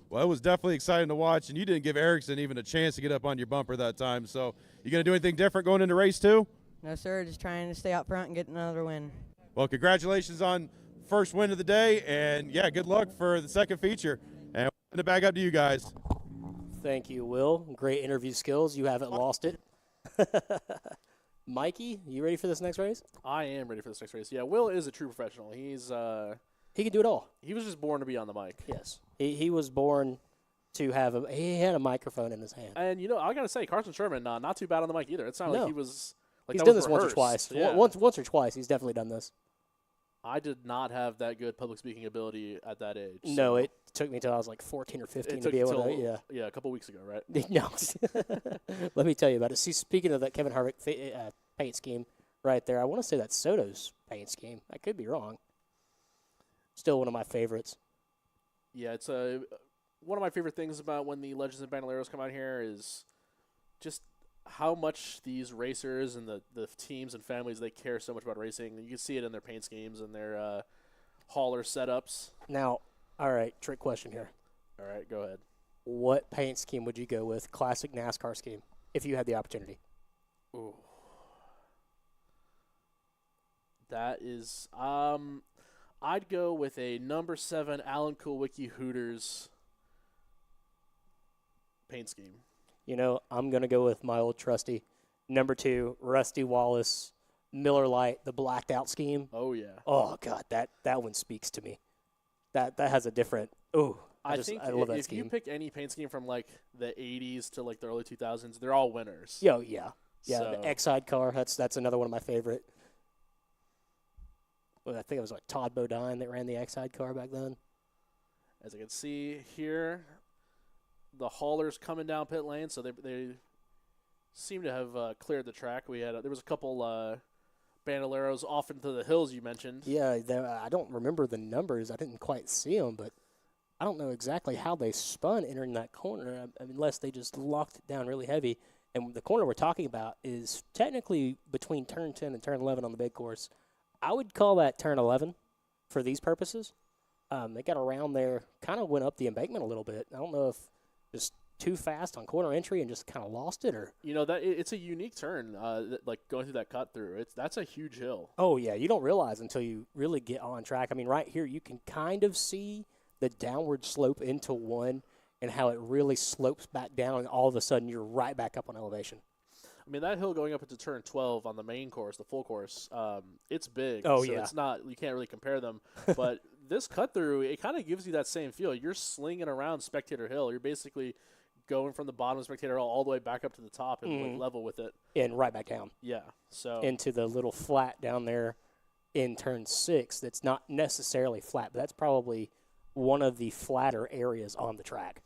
Well, it was definitely exciting to watch, and you didn't give Erickson even a chance to get up on your bumper that time. So you going to do anything different going into race 2? No, sir. Just trying to stay out front and get another win. Well, congratulations on first win of the day, and yeah, good luck for the second feature. And we'll the bag up to you guys. Thank you, Will. Great interview skills. You haven't lost it. Mikey, you ready for this next race? I am ready for this next race. Yeah, Will is a true professional. He can do it all. He was just born to be on the mic. Yes. He was born to have he had a microphone in his hand. And, I got to say, Carson Sherman, not too bad on the mic either. It's not like No. he was like He's that done was this once or rehearsed. twice. Yeah. Once or twice, he's definitely done this. I did not have that good public speaking ability at that age. No, so it took me till I was like 14 or 15 it to took be able till, to. yeah, a couple weeks ago, right? No. Let me tell you about it. See, speaking of that Kevin Harvick paint scheme right there, I want to say that's Soto's paint scheme. I could be wrong. Still one of my favorites. Yeah, it's one of my favorite things about when the Legends and Bandoleros come out here is just how much these racers and the teams and families, they care so much about racing. You can see it in their paint schemes and their hauler setups. Now, all right, trick question here. All right, go ahead. What paint scheme would you go with? Classic NASCAR scheme, if you had the opportunity. Ooh. That is, I'd go with a number 7 Alan Kulwicki Hooters paint scheme. I'm going to go with my old trusty number 2, Rusty Wallace, Miller Lite, the blacked out scheme. Oh, yeah. Oh, God, that one speaks to me. That has a different, I love that if scheme. you pick any paint scheme from, like, the 80s to, like, the early 2000s, they're all winners. Yeah, yeah. Yeah, So- the X-Side car, that's another one of my favorite. Well, I think it was like Todd Bodine that ran the X-Side car back then. As I can see here, the haulers coming down pit lane, so they seem to have cleared the track. There was a couple Bandoleros off into the hills you mentioned. Yeah, I don't remember the numbers. I didn't quite see them, but I don't know exactly how they spun entering that corner, unless they just locked it down really heavy. And the corner we're talking about is technically between turn 10 and turn 11 on the big course. I would call that turn 11 for these purposes. They got around there, kind of went up the embankment a little bit. I don't know if just too fast on corner entry and just kind of lost it, or That it's a unique turn, like going through that cut through. That's a huge hill. oh yeah, you don't realize until you really get on track. I mean, right here you can kind of see the downward slope into one and how it really slopes back down, and all of a sudden you're right back up on elevation. I mean, that hill going up into turn 12 on the main course, the full course, it's big. Oh, so yeah. It's not, you can't really compare them. But this cut through, it kind of gives you that same feel. You're slinging around Spectator Hill. You're basically going from the bottom of Spectator Hill all the way back up to the top and like, level with it. And right back down Yeah. So into the little flat down there in turn 6 that's not necessarily flat, but that's probably one of the flatter areas on the track.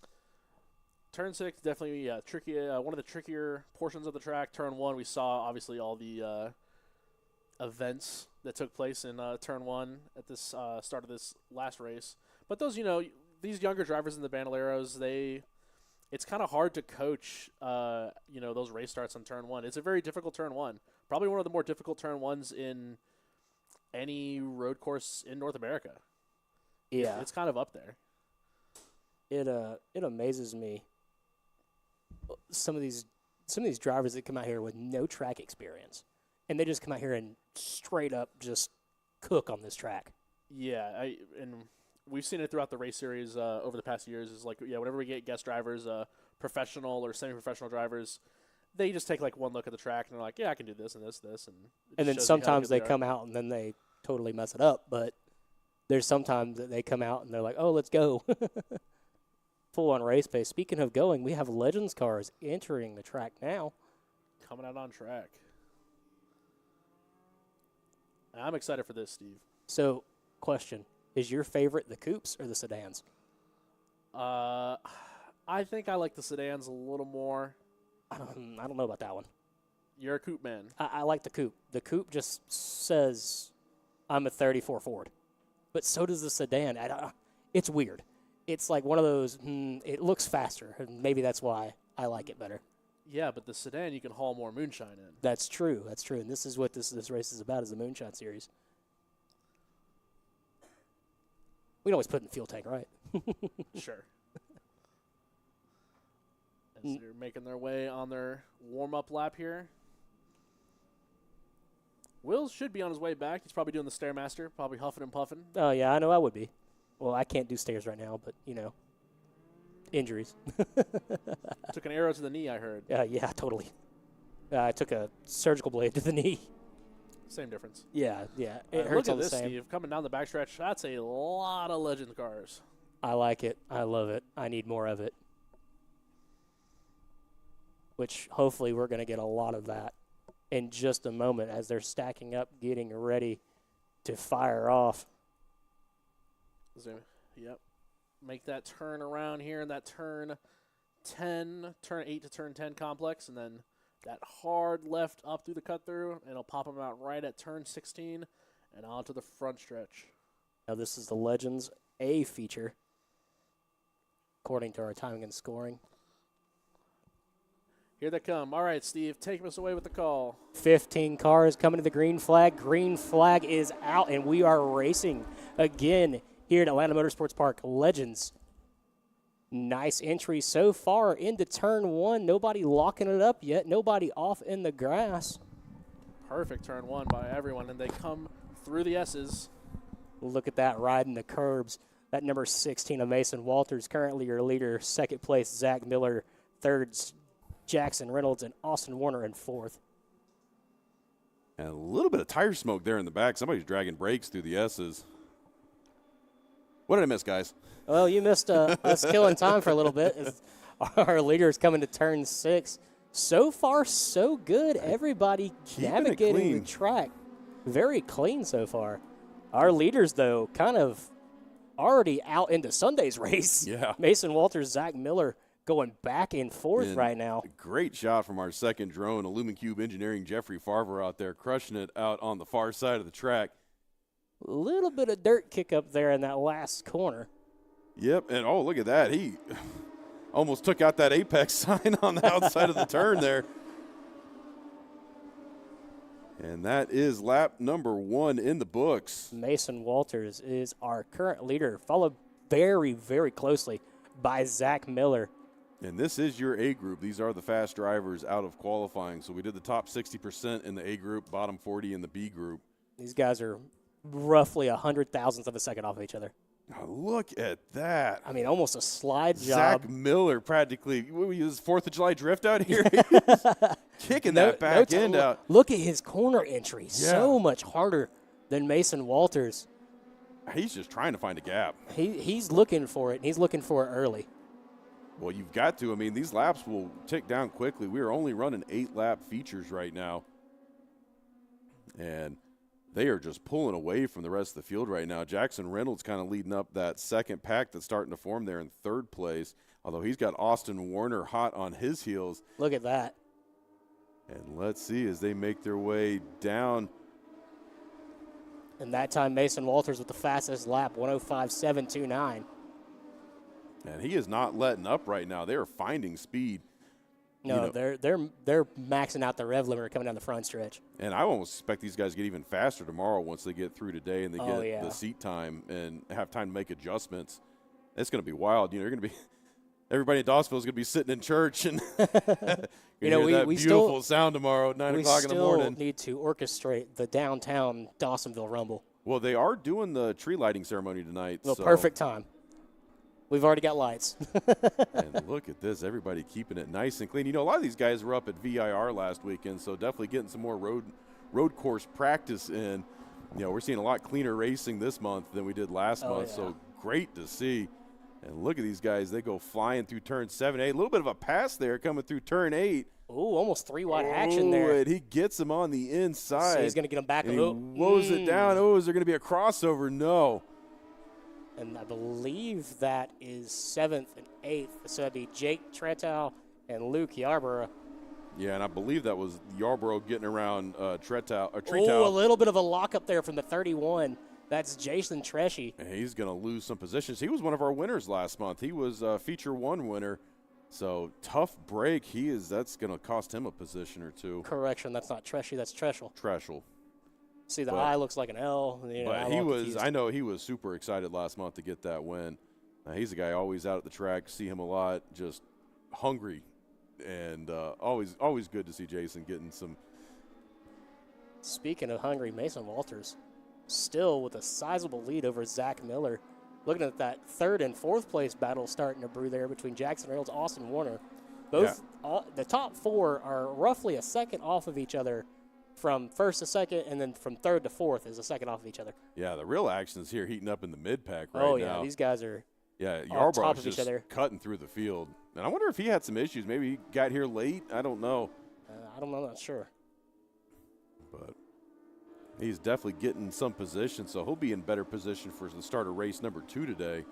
turn 6, definitely tricky. One of the trickier portions of the track. Turn 1, we saw obviously all the events that took place in turn 1 at this start of this last race. But those, these younger drivers in the Bandoleros, it's kind of hard to coach, those race starts on turn 1. It's a very difficult turn 1. Probably one of the more difficult turn 1s in any road course in North America. Yeah, It's kind of up there. it amazes me. Some of these drivers that come out here with no track experience, and they just come out here and straight up just cook on this track. Yeah, and we've seen it throughout the race series over the past years. Is like, whenever we get guest drivers, professional or semi-professional drivers, they just take like one look at the track and they're like, yeah, I can do this and this, this, and it And then just shows you how sometimes good they are. come out and then they totally mess it up. But there's sometimes that they come out and they're like, oh, let's go. Full on race pace. Speaking of going, we have Legends cars entering the track now. coming out on track. I'm excited for this, Steve. So, question. Is your favorite the coupes or the sedans? I think I like the sedans a little more. I don't know about that one. You're a coupe man. I like the coupe. The coupe just says I'm a 34 Ford. But so does the sedan. It's weird. It's like one of those, it looks faster, and maybe that's why I like it better. Yeah, but the sedan you can haul more moonshine in. That's true. That's true. And this is what this race is about, is the Moonshine Series. We can always put it in the fuel tank, right? Sure. As they're making their way on their warm-up lap here. Will should be on his way back. He's probably doing the Stairmaster, probably huffing and puffing. Oh, yeah, I know I would be. Well, I can't do stairs right now, but, injuries. Took an arrow to the knee, I heard. Yeah, totally. I took a surgical blade to the knee. Same difference. Yeah. It Look hurts at all the this, same. Steve. Coming down the backstretch, that's a lot of Legends cars. I like it. I love it. I need more of it. Which hopefully we're going to get a lot of that in just a moment as they're stacking up, getting ready to fire off. Yep. Make that turn around here in that turn 10, turn 8 to turn 10 complex, and then that hard left up through the cut through, and it'll pop them out right at turn 16 and onto the front stretch. Now this is the Legends A feature, according to our timing and scoring. Here they come. All right, Steve, take us away with the call. 15 cars coming to the green flag. Green flag is out, and we are racing again here at Atlanta Motorsports Park. Legends. Nice entry so far into turn 1. Nobody locking it up yet. Nobody off in the grass. Perfect turn 1 by everyone, and they come through the S's. Look at that, riding the curbs. That number 16 of Mason Walters, currently your leader. Second place, Zach Miller. Third, Jackson Reynolds, and Austin Warner in fourth. And a little bit of tire smoke there in the back. Somebody's dragging brakes through the S's. What did I miss, guys? Well, you missed us killing time for a little bit. As our leader is coming to turn 6. So far, so good. Everybody Keeping it navigating clean. the track. Very clean so far. Our leaders, though, kind of already out into Sunday's race. Yeah. Mason Walters, Zach Miller going back and forth And right now. a great shot from our second drone, Illumicube Engineering, Jeffrey Farver out there crushing it out on the far side of the track. A little bit of dirt kick up there in that last corner. Yep, and oh, look at that. He almost took out that apex sign on the outside of the turn there. And that is lap number 1 in the books. Mason Walters is our current leader, followed very, very closely by Zach Miller. And this is your A group. These are the fast drivers out of qualifying. So we did the top 60% in the A group, bottom 40 in the B group. These guys are roughly 100,000th of a second off each other. Now look at that. I mean, almost a slide job. Zach Miller practically, what was his 4th of July drift out here? Kicking that back end out. Look at his corner entry. Yeah. So much harder than Mason Walters. He's just trying to find a gap. He's looking for it, and he's looking for it early. Well, you've got to. I mean, these laps will tick down quickly. We are only running 8-lap features right now. And they are just pulling away from the rest of the field right now. Jackson Reynolds kind of leading up that second pack that's starting to form there in 3rd place, although he's got Austin Warner hot on his heels. Look at that. And let's see as they make their way down. And that time, Mason Walters with the fastest lap, 105.729. And he is not letting up right now. They are finding speed. No, they're maxing out the rev limiter coming down the front stretch. And I almost expect these guys to get even faster tomorrow once they get through today and they get yeah. the seat time and have time to make adjustments. It's going to be wild. You're going to be everybody in Dawsonville is going to be sitting in church and hear that beautiful sound tomorrow at 9 o'clock in the morning. We still need to orchestrate the downtown Dawsonville Rumble. Well, they are doing the tree lighting ceremony tonight. Well, so. perfect time. We've already got lights. And look at this, everybody keeping it nice and clean. A lot of these guys were up at VIR last weekend, so definitely getting some more road course practice in. We're seeing a lot cleaner racing this month than we did last month, so great to see. And look at these guys. They go flying through turn 7, 8. A little bit of a pass there coming through turn 8. Ooh, almost 3-wide action there. And he gets him on the inside. So he's going to get him back. And he woes it down. Oh, is there going to be a crossover? No. And I believe that is 7th and 8th. So that'd be Jake Tretow and Luke Yarborough. Yeah, and I believe that was Yarborough getting around Tretow. Oh, a little bit of a lockup there from the 31. That's Jason Treshy. And he's going to lose some positions. He was one of our winners last month. He was a Feature 1 winner. So tough break. That's going to cost him a position or two. Correction, that's not Treshy, that's Treschel. Treschel. See, the I looks like an L. But I know he was super excited last month to get that win. He's a guy always out at the track, see him a lot, just hungry. And always good to see Jason getting some Speaking of hungry, Mason Walters still with a sizable lead over Zach Miller. Looking at that third and fourth place battle starting to brew there between Jackson Reynolds, Austin Warner. Both the top four are roughly a second off of each other from first to second, and then from third to fourth is a second off of each other. Yeah, the real action's here heating up in the mid-pack right now. These guys are Yeah, on top Yarbrough's of each just other. cutting through the field. And I wonder if he had some issues. Maybe he got here late. I don't know. I'm not sure. But he's definitely getting some position, so he'll be in better position for the start of race number 2 today.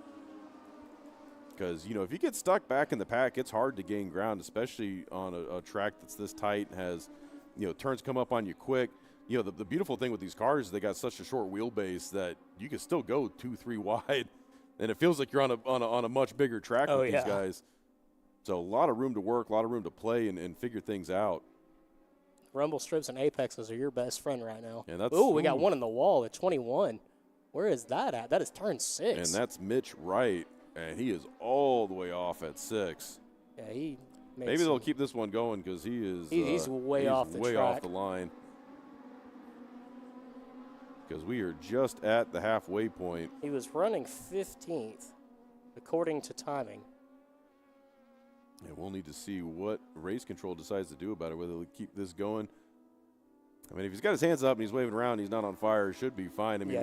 Because, if you get stuck back in the pack, it's hard to gain ground, especially on a track that's this tight and has, turns come up on you quick. The beautiful thing with these cars is they got such a short wheelbase that you can still go 2-3 wide, and it feels like you're on a much bigger track with these guys. So a lot of room to work, a lot of room to play and figure things out. Rumble strips and apexes are your best friend right now. And that's we got one in the wall at 21. Where is that at? That is turn 6. And that's Mitch Wright, and he is all the way off at 6. Yeah, he maybe they'll keep this one going because he's way off the track. off the line. Because we are just at the halfway point. He was running 15th, according to timing. And we'll need to see what race control decides to do about it, whether they'll keep this going. I mean, if he's got his hands up and he's waving around, he's not on fire, it should be fine. I mean,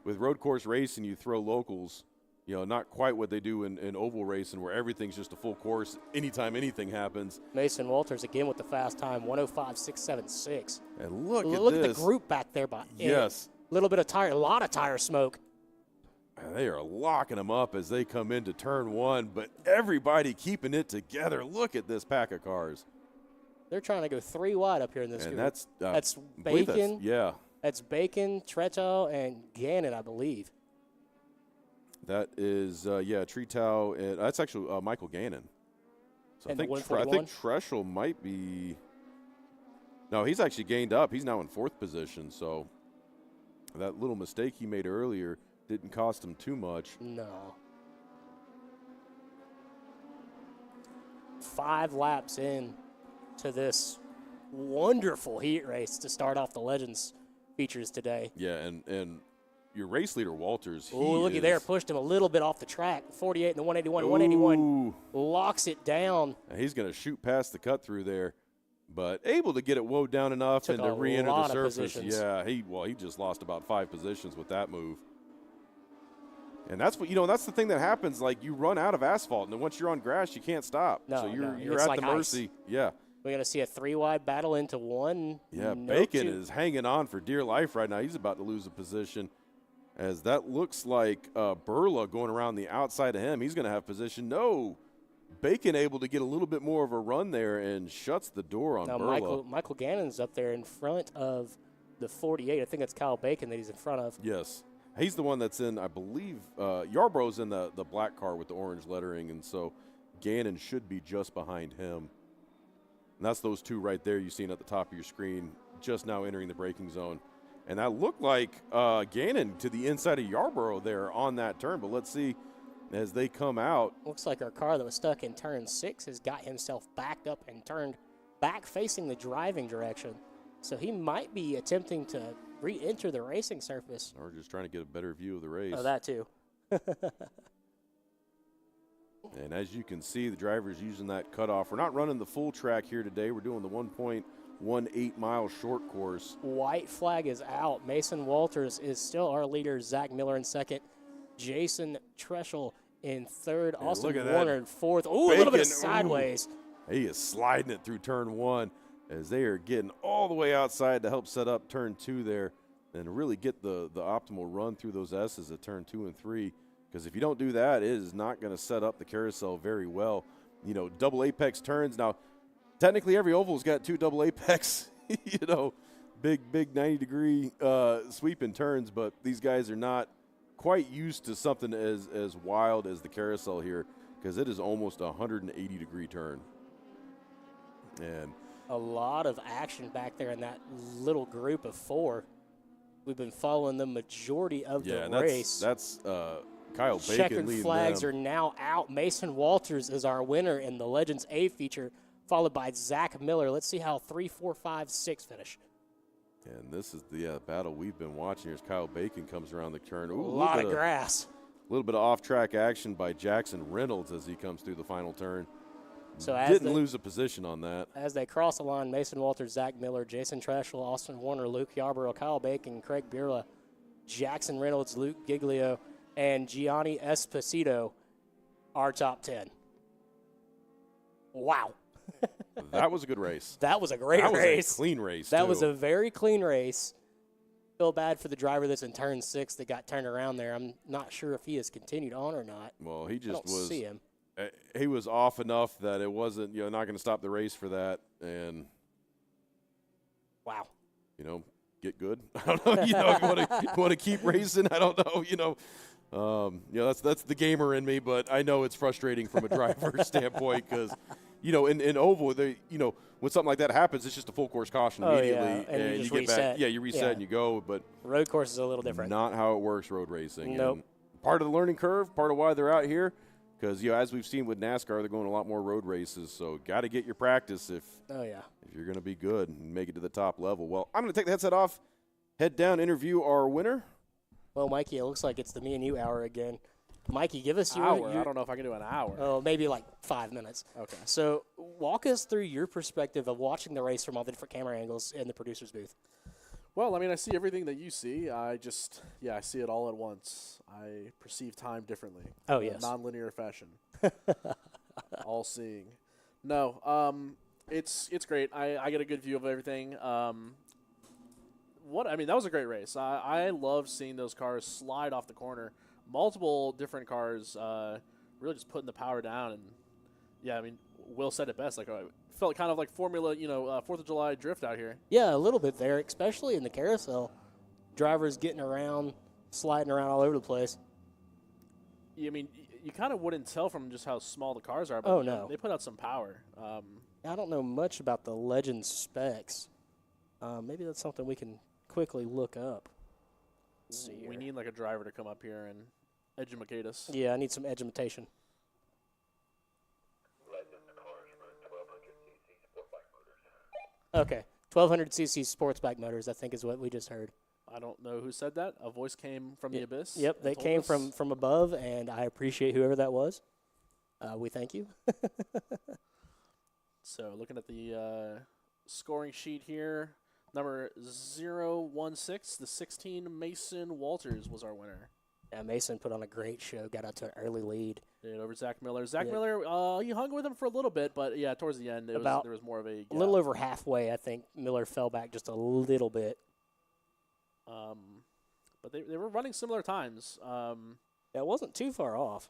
with road course racing, you throw locals, not quite what they do in oval racing where everything's just a full course anytime anything happens. Mason Walters again with the fast time, 105.676. And look at the group back there. Yes. A little bit of tire, a lot of tire smoke. And they are locking them up as they come into turn 1, but everybody keeping it together. Look at this pack of cars. They're trying to go 3 wide up here in this group. And that's Bacon. That's Bacon, Treto, and Gannon, I believe. That is, Treetow, and that's actually Michael Gannon. So I think Treschel might be. No, he's actually gained up. He's now in 4th position. So that little mistake he made earlier didn't cost him too much. No. 5 laps in to this wonderful heat race to start off the Legends features today. Yeah, and your race leader, Walters. Oh, looky there. Pushed him a little bit off the track. 48 and the 181. 181 locks it down. And he's going to shoot past the cut through there, but able to get it wound down enough and to re-enter the surface. Yeah, he just lost about 5 positions with that move. And that's what that's the thing that happens. Like, you run out of asphalt, and then once you're on grass, you can't stop. So you're at the mercy. Yeah. We're going to see a 3-wide battle into 1. Yeah, Bacon is hanging on for dear life right now. He's about to lose a position, as that looks like Burla going around the outside of him. He's going to have position. No, Bacon able to get a little bit more of a run there and shuts the door on Burla. Michael Gannon's up there in front of the 48. I think it's Kyle Bacon that he's in front of. Yes. He's the one that's in, I believe, Yarbrough's in the black car with the orange lettering, and so Gannon should be just behind him. And that's those 2 right there you've seen at the top of your screen, just now entering the braking zone. And that looked like Gannon to the inside of Yarbrough there on that turn, but let's see as they come out. Looks like our car that was stuck in turn 6 has got himself backed up and turned back facing the driving direction. So he might be attempting to re-enter the racing surface. Or just trying to get a better view of the race. Oh, that too. And as you can see, the driver's using that cutoff. We're not running the full track here today. We're doing the 1.18 mile short course. White flag is out. Mason Walters is still our leader. Zach Miller in 2nd. Jason Treschel in 3rd. Austin Warner in 4th. Oh, a little bit of sideways. Ooh. He is sliding it through turn 1 as they are getting all the way outside to help set up turn 2 there and really get the optimal run through those S's at turn 2 and 3. Because if you don't do that, it is not going to set up the carousel very well. Double apex turns. Now, technically every oval's got 2 double apex, big 90-degree sweeping turns, but these guys are not quite used to something as wild as the carousel here, because it is almost a 180-degree turn. And a lot of action back there in that little group of 4. We've been following the majority of the race. That's Kyle Bacon checkered leading flags them. are now out. Mason Walters is our winner in the Legends A feature, followed by Zach Miller. Let's see how 3, 4, 5, 6 finish. And this is the battle we've been watching as Kyle Bacon comes around the turn. Ooh, A lot of grass. A little bit of off-track action by Jackson Reynolds as he comes through the final turn. So as Didn't they, lose a position on that. as they cross the line, Mason Walters, Zach Miller, Jason Treshel, Austin Warner, Luke Yarborough, Kyle Bacon, Craig Birla, Jackson Reynolds, Luke Giglio, and Gianni Esposito are top 10. Wow. That was a good race. That was a great That was race. a clean race, That too. was a very clean race. Feel bad for the driver that's in turn 6 that got turned around there. I'm not sure if he has continued on or not. Well, he I just don't was. see him. He was off enough that it wasn't, not going to stop the race for that. And, Wow. get good. I don't know. If you want to keep racing, I don't know. That's the gamer in me, but I know it's frustrating from a driver standpoint because, in oval, when something like that happens, it's just a full course caution Oh, immediately, yeah, and you just get reset. back. Yeah, you reset Yeah. and you go, but Road course is a little different. not how it works road racing. Nope. And part of the learning curve, part of why they're out here, because as we've seen with NASCAR, they're going a lot more road races. So got to get your practice if Oh, yeah. you're going to be good and make it to the top level. Well, I'm going to take the headset off, head down, interview our winner. Well, Mikey, it looks like it's the me and you hour again. Mikey, give us your Hour. I don't know if I can do an hour. Oh, maybe like 5 minutes. Okay. So walk us through your perspective of watching the race from all the different camera angles in the producer's booth. Well, I mean, I see everything that you see. I see it all at once. I perceive time differently. Oh, in a yes. non-linear fashion. All seeing. No, it's great. I get a good view of everything. That was a great race. I love seeing those cars slide off the corner. Multiple different cars really just putting the power down. And, yeah, I mean, Will said it best. Like, felt kind of like Formula, 4th of July drift out here. Yeah, a little bit there, especially in the carousel. Drivers getting around, sliding around all over the place. I mean, you kind of wouldn't tell from just how small the cars are. But Oh, no. They put out some power. I don't know much about the Legend specs. Maybe that's something we can quickly look up. Let's see We here. need like a driver to come up here and educate us. Yeah, I need some education. Okay, 1200cc sportsback motors, I think is what we just heard. I don't know who said that. A voice came from the abyss. Yep, and they told came us. from above, and I appreciate whoever that was. We thank you. So looking at the scoring sheet here, number 016, the 16 Mason Walters was our winner. Yeah, Mason put on a great show, got out to an early lead. And over Zach Miller. Zach Yeah. Miller, he hung with him for a little bit, but yeah, towards the end, there was more of a A gap. little over halfway, I think Miller fell back just a little bit. But they were running similar times. That wasn't too far off.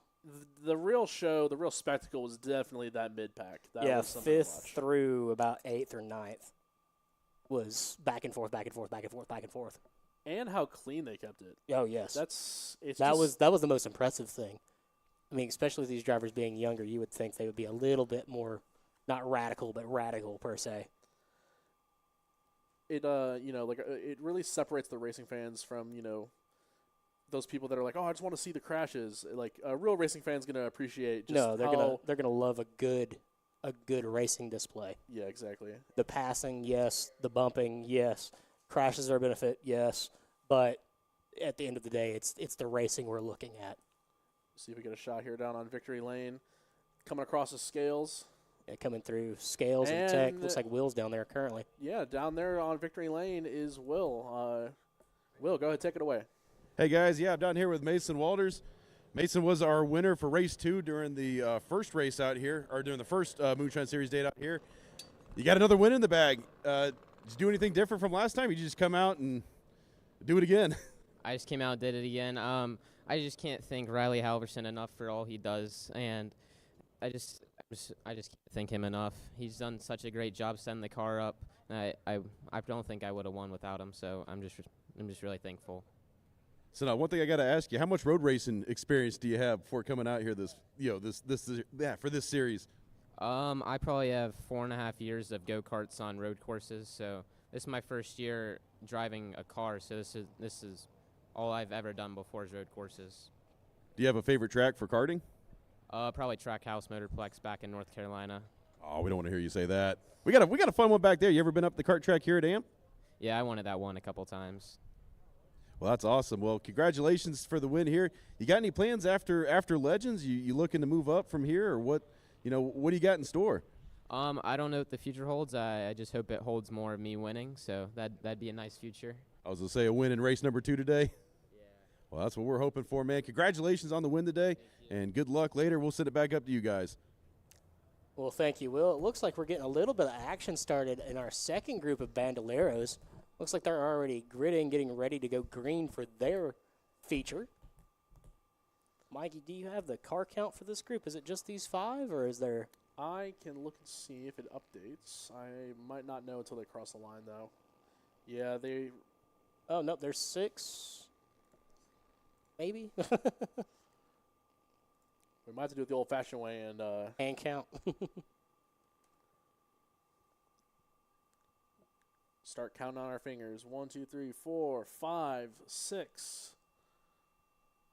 The real show, the real spectacle was definitely that mid pack. Yeah, was something to 5th watch. through about 8th or 9th was back and forth, back and forth, back and forth, back and forth. And how clean they kept it. Oh, yes. That was the most impressive thing. I mean, especially with these drivers being younger, you would think they would be a little bit more, not radical, but radical per se. it it really separates the racing fans from those people that are like, oh, I just want to see the crashes. Like a real racing fan's gonna appreciate just No, how they're gonna love a good racing display. yeah, exactly. The passing, yes. The bumping, yes. Crashes are a benefit, yes. But at the end of the day, it's the racing we're looking at. See if we get a shot here down on Victory Lane, coming across the scales. Yeah, coming through Scales and Tech. And- Looks like Will's down there currently. Yeah, down there on Victory Lane is Will. Will, go ahead, take it away. Hey guys, I'm down here with Mason Walters. Mason was our winner for race 2 during the first race out here, or during the first Moonshine Series date out here. You got another win in the bag. Did you do anything different from last time? You just come out and do it again? I just came out and did it again. I just can't thank Riley Halverson enough for all he does, and I just can't thank him enough. He's done such a great job setting the car up. And I don't think I would have won without him. So I'm just really thankful. So now, one thing I got to ask you: how much road racing experience do you have before coming out here for this series? I probably have 4.5 years of go-karts on road courses. So this is my first year driving a car. So this is all I've ever done before is road courses. Do you have a favorite track for karting? Probably Trackhouse Motorplex back in North Carolina. Oh, we don't want to hear you say that. We got a fun one back there. You ever been up the kart track here at AMP? Yeah, I wanted that one a couple times. Well, that's awesome. Well, congratulations for the win here. You got any plans after Legends? You looking to move up from here, or what? What do you got in store? I don't know what the future holds. I just hope it holds more of me winning. So that'd be a nice future. I was gonna say a win in race number 2 today. Yeah. Well, that's what we're hoping for, man. Congratulations on the win today, and good luck later. We'll send it back up to you guys. Well, thank you, Will. It looks like we're getting a little bit of action started in our second group of Bandoleros. Looks like they're already gridding, getting ready to go green for their feature. Mikey, do you have the car count for this group? Is it just these 5, or is there? I can look and see if it updates. I might not know until they cross the line, though. Yeah, they. Oh, no, there's 6. Maybe. We might have to do it the old-fashioned way and. Hand count. Start counting on our fingers. 1, 2, 3, 4, 5, 6.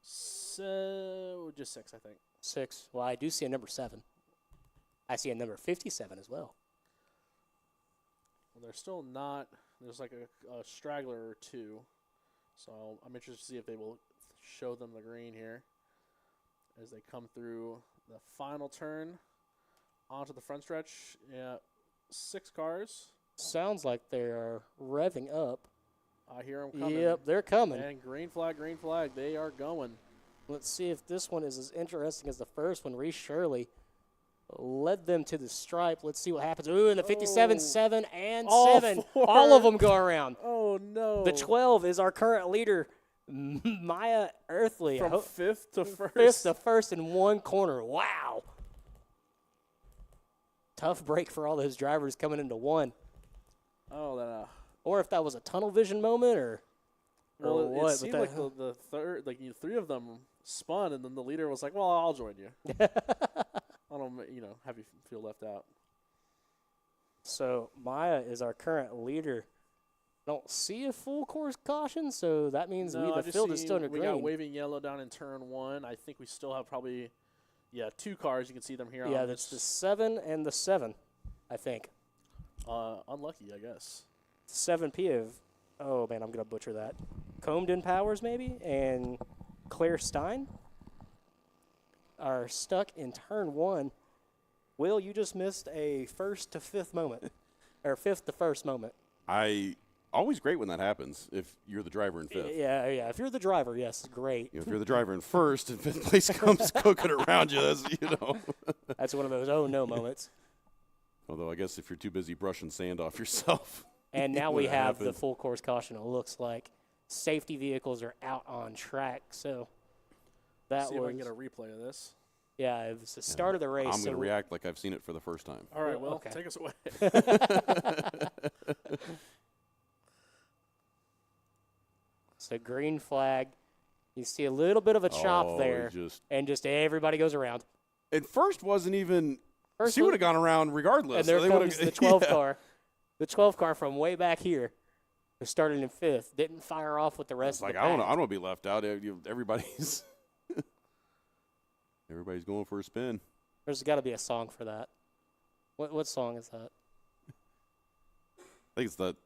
So just 6, I think. 6. Well, I do see a number 7. I see a number 57 as well. Well, they're still not. There's like a straggler or 2. So I'm interested to see if they will show them the green here as they come through the final turn onto the front stretch. Yeah, 6 cars. Sounds like they are revving up. I hear them coming. Yep, they're coming. And green flag. They are going. Let's see if this one is as interesting as the first one. Reese Shirley led them to the stripe. Let's see what happens. Ooh, and the 57, 7, and All 7. 4. All of them go around. Oh, no. The 12 is our current leader, Maya Earthly. From 5th to 1st. 5th to 1st in one corner. Wow. Tough break for all those drivers coming into one. Oh, that. Or if that was a tunnel vision moment or Well, what. it seemed like the third, like 3 of them spun, and then the leader was like, "Well, I'll join you. I don't, have you feel left out." So Maya is our current leader. Don't see a full course caution, so that means the field is still under green. We got waving yellow down in turn 1. I think we still have probably, 2 cars. You can see them here. Yeah, on that's the this. 7 and the 7, I think. Unlucky, I guess. 7P of, oh man, I'm going to butcher that. Comden Powers, maybe, and Claire Stein are stuck in turn 1. Will, you just missed a 1st to 5th moment, or 5th to 1st moment. Always great when that happens if you're the driver in 5th. Yeah. If you're the driver, yes, great. If you're the driver in 1st and 5th place comes cooking around you, that's, That's one of those oh no moments. Although I guess if you're too busy brushing sand off yourself. And now when we that have the happens. full course caution. It looks like safety vehicles are out on track. So that See if I was can get a replay of this. yeah. It was the start of the race. I'm going so to react like I've seen it for the first time. All right, Well, Will, okay. take us away. So green flag. You see a little bit of a chop Oh, there, and just everybody goes around. And first wasn't even. First She would have gone around regardless. And there So they comes would've- the 12 yeah. car. The 12 car from way back here, who started in 5th, didn't fire off with the rest It's of like the I don't pack. want to be left out. Everybody's everybody's going for a spin. There's got to be a song for that. What song is that? I think it's that.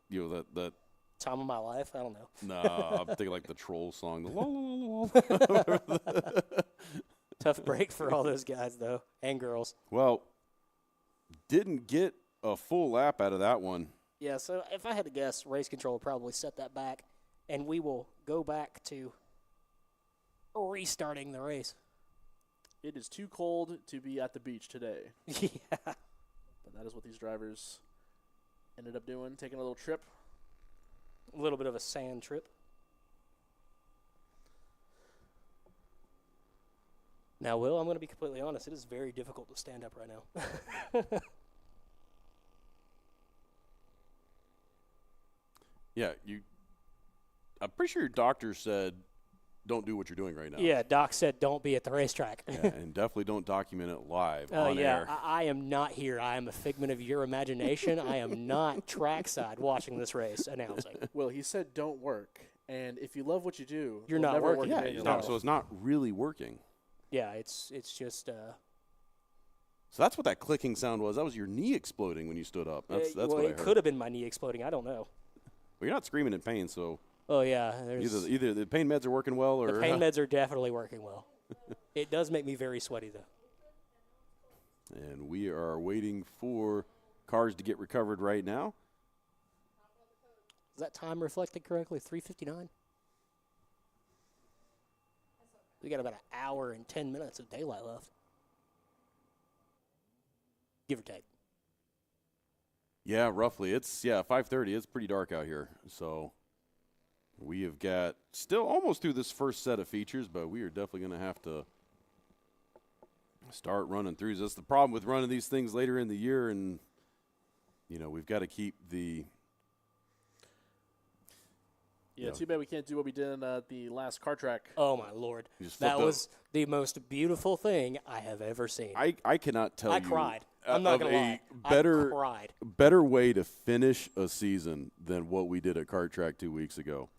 Time of My Life? I don't know. No, I'm thinking like the troll song. The la, la, la, la. Tough break for all those guys, though, and girls. Well, didn't get a full lap out of that one. Yeah, so if I had to guess, race control will probably set that back, and we will go back to restarting the race. It is too cold to be at the beach today. Yeah. But that is what these drivers ended up doing, taking a little trip. A little bit of a sand trip. Now, Will, I'm going to be completely honest. It is very difficult to stand up right now. Yeah, I'm pretty sure your doctor said don't do what you're doing right now. Yeah, Doc said don't be at the racetrack. Yeah, and definitely don't document it live Oh, on yeah, air. I am not here. I am a figment of your imagination. I am not trackside watching this race announcing. Well, he said don't work. And if you love what you do, You're you'll not never working. work a Yeah, day in you're your not. life. So it's not really working. Yeah, it's just So that's what that clicking sound was. That was your knee exploding when you stood up. That's well, what I it heard. could have been my knee exploding. I don't know. Well, you're not screaming in pain, so Oh yeah, there's either the pain meds are working well, or the pain meds are definitely working well. It does make me very sweaty though. And we are waiting for cars to get recovered right now. Is that time reflected correctly? 3:59. We got about an hour and 10 minutes of daylight left, give or take. Yeah, roughly. It's 5:30. It's pretty dark out here, so we have got still almost through this first set of features, but we are definitely going to have to start running throughs. That's the problem with running these things later in the year, and we've got to keep the. Yeah, too bad we can't do what we did at the last car track. Oh my Lord, Just that flipped was the most beautiful thing I have ever seen. I cannot tell I you. cried. I'm not of gonna lie. Better, I cried. better way to finish a season than what we did at Kart Track 2 weeks ago.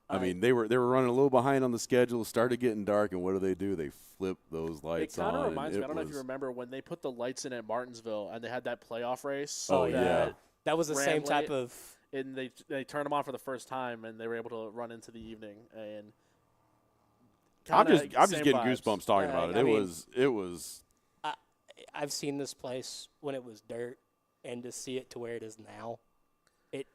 I mean, they were running a little behind on the schedule. Started getting dark, and what do? They flip those lights on. It kind of reminds me. I don't know if you was- remember when they put the lights in at Martinsville and they had that playoff race. Oh, that yeah. That was the ran same type late, of. And they turned them on for the first time, and they were able to run into the evening. And I'm kinda just same getting vibes. goosebumps talking Yeah, about it. I mean- It was. I've seen this place when it was dirt, and to see it to where it is now, it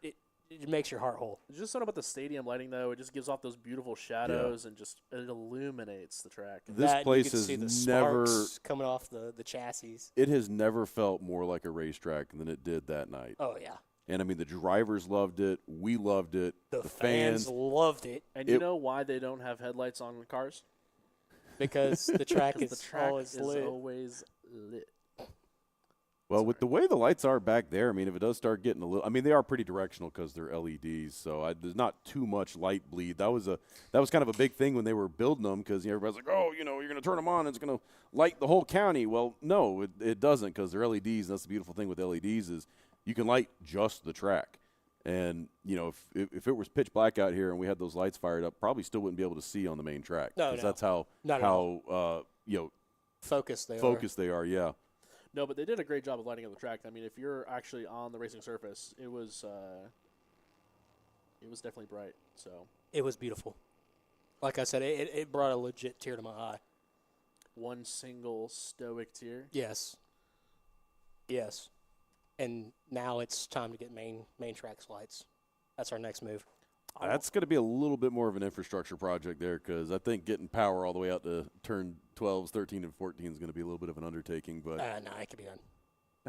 makes your heart whole. Just something about the stadium lighting, though. It just gives off those beautiful shadows and just it illuminates the track. This That, place you can has see the never. sparks coming off the chassis. It has never felt more like a racetrack than it did that night. Oh yeah, And I mean, the drivers loved it. We loved it. the fans. fans loved it And you It- know why they don't have headlights on cars? because the track 'Cause is the track always is lit. always lit. Well, with the way the lights are back there, I mean, if it does start getting a little, I mean, they are pretty directional because they're LEDs, so there's not too much light bleed. That was kind of a big thing when they were building them because everybody's like, oh, you're going to turn them on, and it's going to light the whole county. Well, no, it doesn't because they're LEDs. And that's the beautiful thing with LEDs is you can light just the track. And if it was pitch black out here and we had those lights fired up, probably still wouldn't be able to see on the main track. No, 'cause no. that's how Not at all. focused Focused they are. Yeah. No, but they did a great job of lighting up the track. I mean, if you're actually on the racing surface, it was definitely bright. So It was beautiful. Like I said, it brought a legit tear to my eye. one single stoic tear. Yes. And now it's time to get main tracks lights. That's our next move. That's going to be a little bit more of an infrastructure project there because I think getting power all the way out to turn 12s, 13, and 14 is going to be a little bit of an undertaking. But No, it can be done.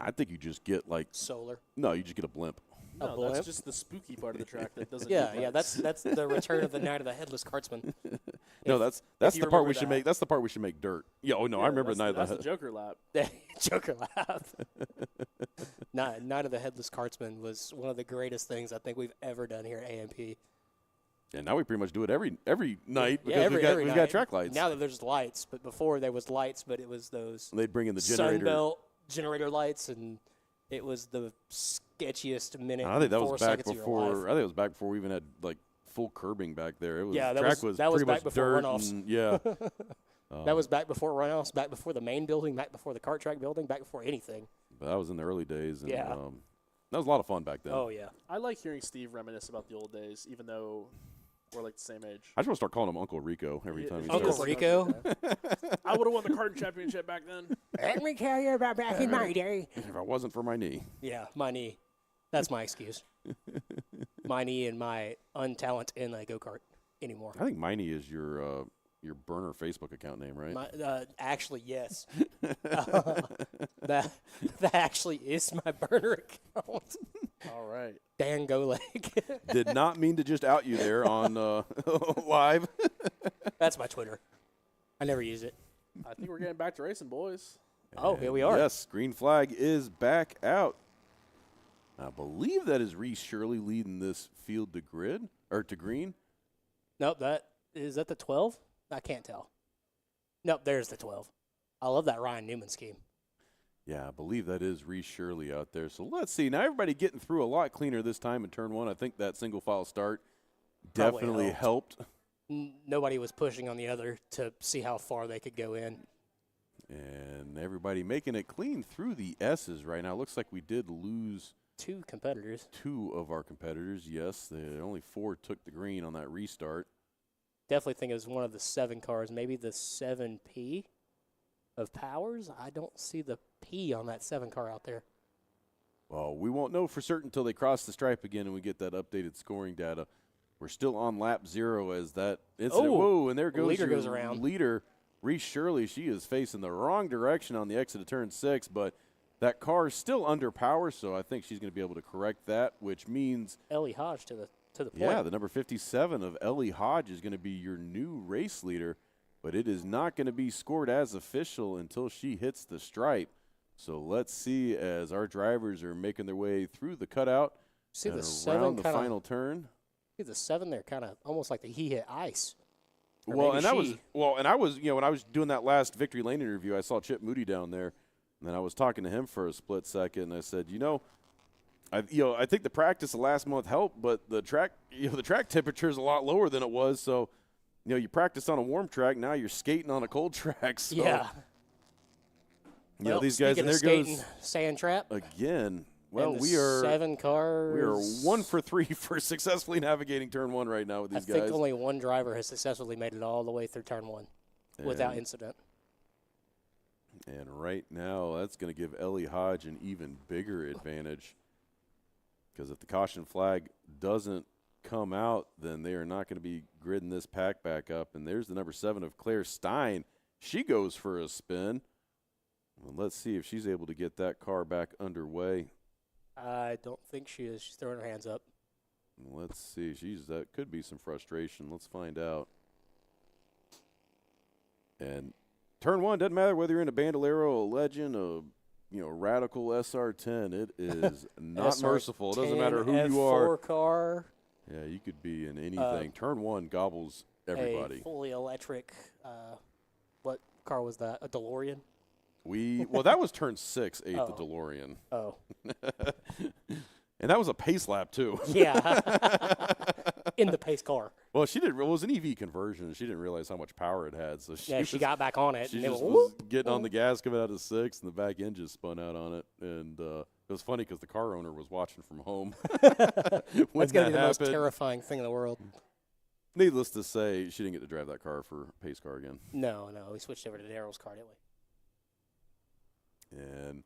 I think you just get Solar. you just get a blimp. No, blimp? that's just the spooky part of the track that doesn't. Yeah, need yeah. lights. That's the return of the Night of the Headless Cartsman. No, If- that's you the part remember we should that. make. That's the part we should make dirt. Yeah. Oh no, I remember that's, the night that's of the the. Joker lap. Joker laugh. Night of the Headless Cartsman was one of the greatest things I think we've ever done here at AMP. And now we pretty much do it every night because every we've got night. track lights. Now that there's lights, but before there was lights, but it was those They'd bring in the generator. Sunbelt generator lights, and it was the sketchiest minute. I think that and 4 was back seconds of your before. life. I think it was back before we even had like full curbing back there. It was Yeah, that track was- that was pretty back much before dirt runoffs. and, yeah. That was back before runoffs, back before the main building, back before the kart track building, back before anything. But that was in the early days. And, Yeah. that was a lot of fun back then. Oh yeah. I like hearing Steve reminisce about the old days, even though we're like the same age. I just want to start calling him Uncle Rico every Yeah, time he Uncle starts. Rico? I would have won the karting championship back then. Let me tell you about back in my day. If I wasn't for my knee. Yeah, my knee. That's my excuse. My knee and my untalent in a go-kart anymore. I think my knee is your burner Facebook account name, right? Actually, yes. That actually is my burner account. All right. Dan Goleg. Did not mean to just out you there on live. That's my Twitter. I never use it. I think we're getting back to racing, boys. Oh, here we are. Yes, green flag is back out. I believe that is Reese Shirley leading this field to grid or to green. Nope, is that the 12? I can't tell. Nope, there's the 12. I love that Ryan Newman scheme. Yeah, I believe that is Reese Shirley out there. So let's see. Now everybody getting through a lot cleaner this time in turn one. I think that single file start Probably definitely helped. Nobody was pushing on the other to see how far they could go in. And everybody making it clean through the S's right now. Looks like we did lose 2 competitors. 2 of our competitors, yes. Only 4 took the green on that restart. Definitely think it was one of the 7 cars, maybe the 7P of Powers. I don't see the P on that 7 car out there. Well, we won't know for certain until they cross the stripe again and we get that updated scoring data. We're still on lap 0 as that incident. Oh, whoa, and there goes leader your goes around. leader, Reese Shirley. She is facing the wrong direction on the exit of turn 6, but that car is still under power, so I think she's going to be able to correct that, which means Ellie Hodge to the point. yeah, the number 57 of Ellie Hodge is going to be your new race leader, but it is not going to be scored as official until she hits the stripe. So let's see as our drivers are making their way through the cutout See and the 7 around the kinda, final turn. See the 7 there, kind of almost like he hit ice. Or Well, maybe and that was she. and I was when I was doing that last Victory Lane interview, I saw Chip Moody down there, and then I was talking to him for a split second, and I said, I think the practice of last month helped, but the track temperature is a lot lower than it was. So, you practice on a warm track, now you're skating on a cold track. So, Yeah. Well, these guys, speaking and of there skating, goes sand trap. again. Well, and the we are 7 cars. We are 1 for 3 for successfully navigating turn 1 right now with these I guys. think only one driver has successfully made it all the way through turn 1 without incident. And right now, that's going to give Ellie Hodge an even bigger advantage. Because if the caution flag doesn't come out, then they are not going to be gridding this pack back up. And there's the number 7 of Claire Stein. She goes for a spin. Well, let's see if she's able to get that car back underway. I don't think she is. She's throwing her hands up. Let's see. That could be some frustration. Let's find out. And turn 1, doesn't matter whether you're in a Bandolero, a Legend, a Radical SR10. It is not merciful. It doesn't matter who you are. F4 car. Yeah, you could be in anything. Turn 1 gobbles everybody. A fully electric. What car was that? A DeLorean? That was turn 6, the Oh. DeLorean. Oh. And that was a pace lap, too. Yeah. In the pace car. Well, it was an EV conversion. She didn't realize how much power it had. So She got back on it. She and it just went, was whoop, getting on whoop. the gas coming out of 6, and the back end just spun out on it. And it was funny because the car owner was watching from home. That's going to be the most happened. terrifying thing in the world. Needless to say, she didn't get to drive that car for pace car again. No. We switched over to Daryl's car, didn't we? And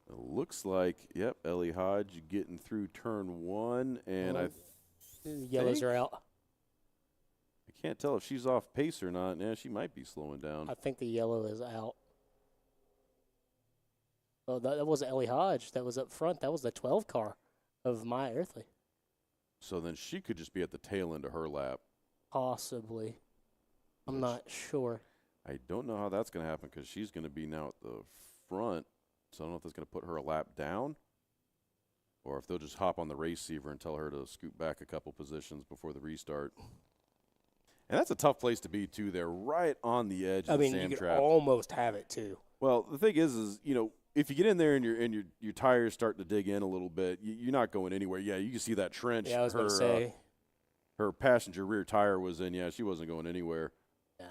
it looks like, Ellie Hodge getting through turn 1, and I Yellows are out. can't tell if she's off pace or not. Yeah, she might be slowing down. I think the yellow is out. Oh, that wasn't Ellie Hodge. That was up front. That was the 12 car of Maya Earthly. So then she could just be at the tail end of her lap. Possibly. I'm not sure. I don't know how that's going to happen because she's going to be now at the front. So I don't know if that's going to put her a lap down or if they'll just hop on the receiver and tell her to scoot back a couple positions before the restart. And that's a tough place to be, too. They're right on the edge of the you sand could trap. almost have it, too. Well, the thing is if you get in there and your tires start to dig in a little bit, you're not going anywhere. Yeah, you can see that trench. Yeah, I was going to say. Her passenger rear tire was in. Yeah, she wasn't going anywhere. Yeah.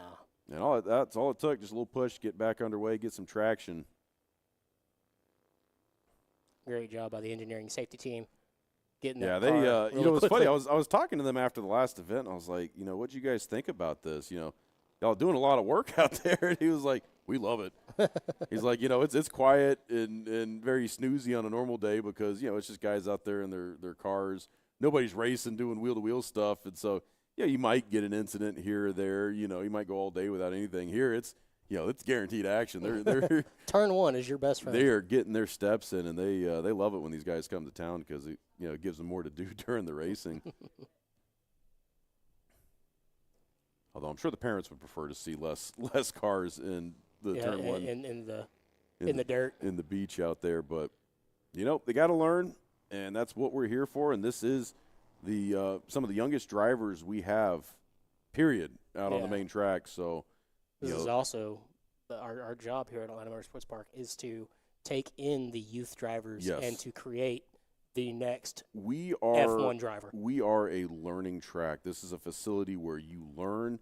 And that's all it took, just a little push, get back underway, get some traction. Great job by the engineering safety team getting that Yeah, car they really it's quickly. funny. I was talking to them after the last event, and I was like, what'd you guys think about this? Y'all doing a lot of work out there. And he was like, we love it. He's like, it's quiet and very snoozy on a normal day because, it's just guys out there in their cars. Nobody's racing, doing wheel-to-wheel stuff. And so, you might get an incident here or there. You might go all day without anything. Here, it's guaranteed action. They're Turn 1 is your best friend. they are getting their steps in, and they love it when these guys come to town because it gives them more to do during the racing. Although I'm sure the parents would prefer to see less cars in the turn 1 in the dirt. in the beach out there. But they got to learn, and that's what we're here for. And this is the some of the youngest drivers we have, period, out on the main track. So this is also our job here at Atlanta Motorsports Park is to take in the youth drivers and to create the next F1 driver. We are a learning track. This is a facility where you learn,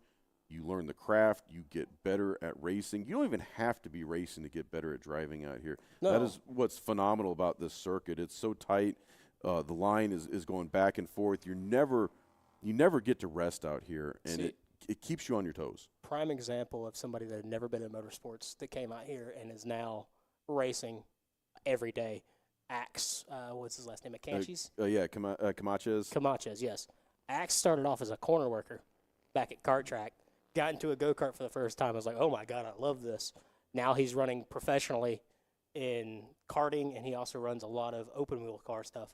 You learn the craft. You get better at racing. You don't even have to be racing to get better at driving out here. No. That is what's phenomenal about this circuit. It's so tight. The line is going back and forth. You never get to rest out here, and See, it keeps you on your toes. prime example of somebody that had never been in motorsports that came out here and is now racing every day. Axe, what's his last name? Akanchis? Camachez. Camachez, yes. Axe started off as a corner worker back at kart track. Got into a go-kart for the first time. I was like, oh, my God, I love this. Now he's running professionally in karting, and he also runs a lot of open-wheel car stuff.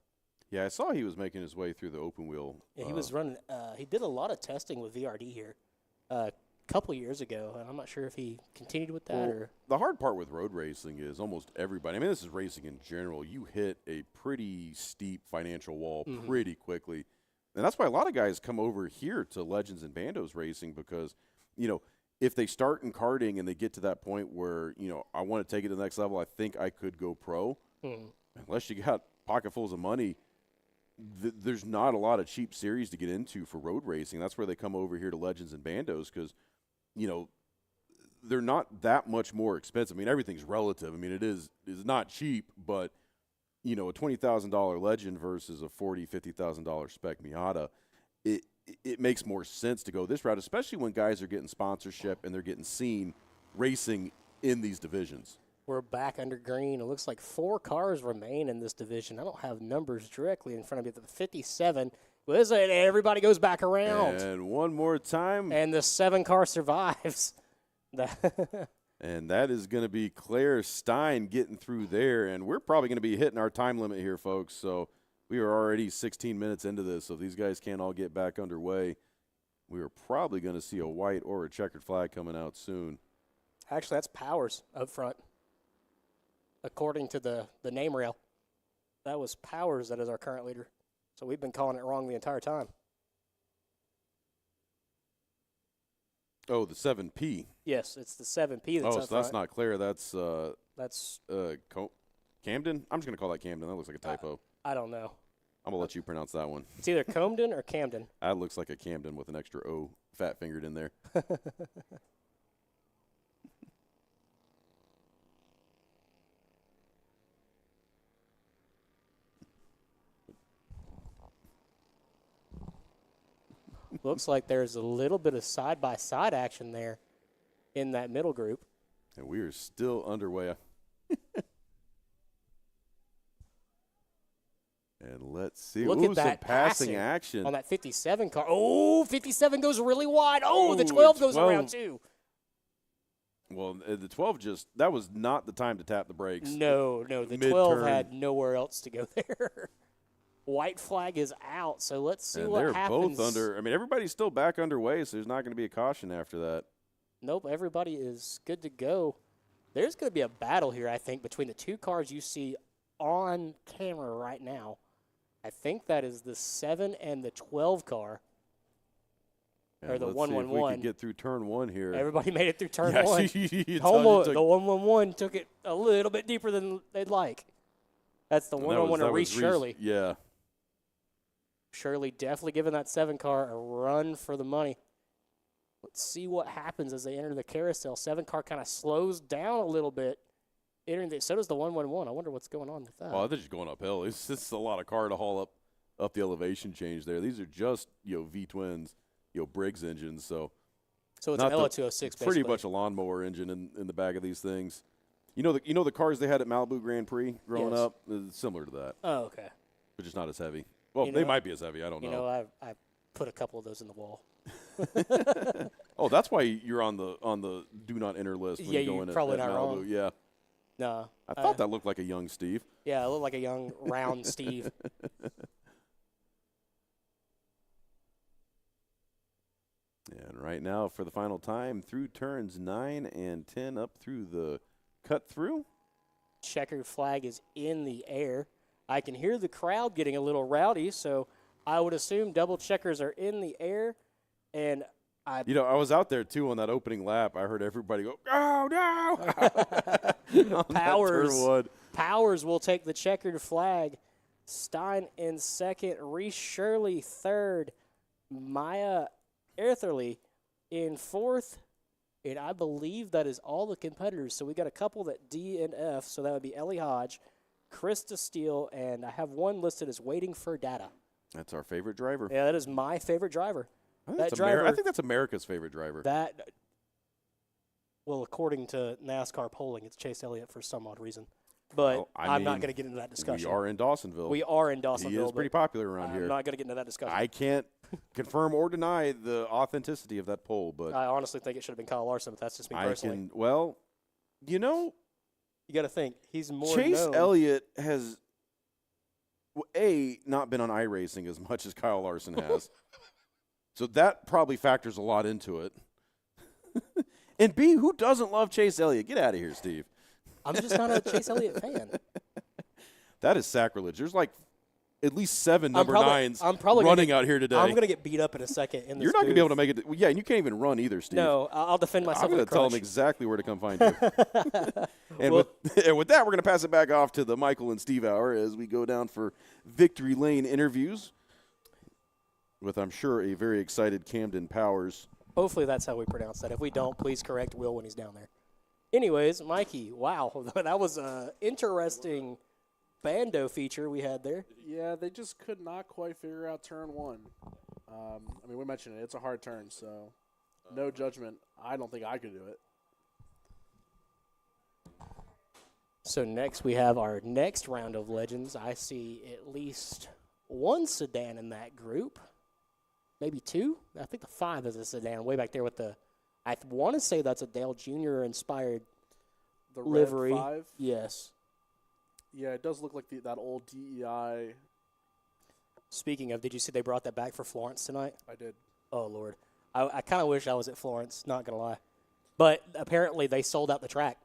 Yeah, I saw he was making his way through the open wheel. Yeah, he was running. He did a lot of testing with VRD here a couple years ago, and I'm not sure if he continued with that or. The hard part with road racing is almost everybody. I mean, this is racing in general. You hit a pretty steep financial wall pretty quickly, and that's why a lot of guys come over here to Legends and Bandos racing because, if they start in karting and they get to that point where I want to take it to the next level, I think I could go pro. Unless you got pocketfuls of money. There's not a lot of cheap series to get into for road racing. That's where they come over here to Legends and Bandos because, they're not that much more expensive. I mean, everything's relative. I mean, it's not cheap, but, a $20,000 Legend versus a $40,000, $50,000 spec Miata, it makes more sense to go this route, especially when guys are getting sponsorship and they're getting seen racing in these divisions. We're back under green. It looks like 4 cars remain in this division. I don't have numbers directly in front of me. The 57, everybody goes back around. And one more time. And the 7 car survives. And that is going to be Claire Stein getting through there. And we're probably going to be hitting our time limit here, folks. So we are already 16 minutes into this. So if these guys can't all get back underway, we are probably going to see a white or a checkered flag coming out soon. Actually, that's Powers up front. According to the name rail, that was Powers that is our current leader. So we've been calling it wrong the entire time. Oh, the 7P. Yes, it's the 7P that's up so that's front. not Claire. That's Camden. I'm just going to call that Camden. That looks like a typo. I don't know. I'm going to let you pronounce that one. It's either Comden or Camden. That looks like a Camden with an extra O fat-fingered in there. Looks like there's a little bit of side-by-side action there in that middle group. And we are still underway. And let's see. Look at that some passing action. On that 57 car. Oh, 57 goes really wide. Oh, the 12 goes around too. Well, the 12 that was not the time to tap the brakes. No, the 12 had nowhere else to go there. White flag is out, so let's see what happens. They're both under. I mean, everybody's still back underway, so there's not going to be a caution after that. Nope, everybody is good to go. There's going to be a battle here, I think, between the 2 cars you see on camera right now. I think that is the 7 and the 12 car. And or the let's 111. see if we can get through turn 1 here. Everybody made it through turn 1. The 111 took it a little bit deeper than they'd like. That's the 111 of Reese Shirley. Yeah. Shirley definitely giving that 7 car a run for the money. Let's see what happens as they enter the carousel. 7 car kind of slows down a little bit. So does the 111. I wonder what's going on with that. Well, they're just going uphill. It's just a lot of car to haul up the elevation change there. These are just V-twins, Briggs engines. So it's an LO206 basically. Pretty much a lawnmower engine in the back of these things. You know the cars they had at Malibu Grand Prix growing up? It's similar to that. Oh, okay. But just not as heavy. Well, they might be as heavy. I don't know. I put a couple of those in the wall. Oh, that's why you're on the do not enter list when you go in probably at not Malibu. wrong. Yeah. No. I thought that looked like a young Steve. Yeah, it looked like a young, round Steve. And right now, for the final time, through turns 9 and 10, up through the cut through. Checkered flag is in the air. I can hear the crowd getting a little rowdy, so I would assume double checkers are in the air. And I was out there, too, on that opening lap. I heard everybody go, oh, no! Powers will take the checkered flag. Stein in second. Reese Shirley third. Maya Eartherly In fourth, and I believe that is all the competitors. So we got a couple that D and F. So that would be Ellie Hodge, Krista Steele, and I have one listed as waiting for data. That's our favorite driver. Yeah, that is my favorite driver. I think that's America's favorite driver. Well, according to NASCAR polling, it's Chase Elliott for some odd reason. But Well, I'm not going to get into that discussion. We are in Dawsonville. We are in Dawsonville. He is pretty popular around I'm here. not going to get into that discussion. I can't confirm or deny the authenticity of that poll, but I honestly think it should have been Kyle Larson, but that's just me personally. You know, You got to think. He's more Chase known. Elliott has, not been on iRacing as much as Kyle Larson has. So that probably factors a lot into it. And B, who doesn't love Chase Elliott? Get out of here, Steve. I'm just not a Chase Elliott fan. That is sacrilege. There's like at least 7 number 9s I'm probably running out here today. I'm going to get beat up in a second in this You're not going to be able to booth. make it. Yeah, and you can't even run either, Steve. No, I'll defend myself I'm going with to a tell crutch. them exactly where to come find you. And Well- with that, we're going to pass it back off to the Michael and Steve hour as we go down for Victory Lane interviews with, I'm sure, a very excited Camden Powers. Hopefully that's how we pronounce that. If we don't, please correct Will when he's down there. Anyways, Mikey, wow, that was an interesting bando feature we had there. Yeah, they just could not quite figure out turn 1. We mentioned it. It's a hard turn, so no judgment. I don't think I could do it. So next we have our next round of legends. I see at least one sedan in that group, maybe 2. I think the 5 is a sedan way back there with the. I want to say that's a Dale Jr. inspired The livery. red 5. Yes. Yeah, it does look like that old DEI. Speaking of, did you see they brought that back for Florence tonight? I did. Oh, Lord. I kind of wish I was at Florence, not going to lie. But apparently they sold out the track.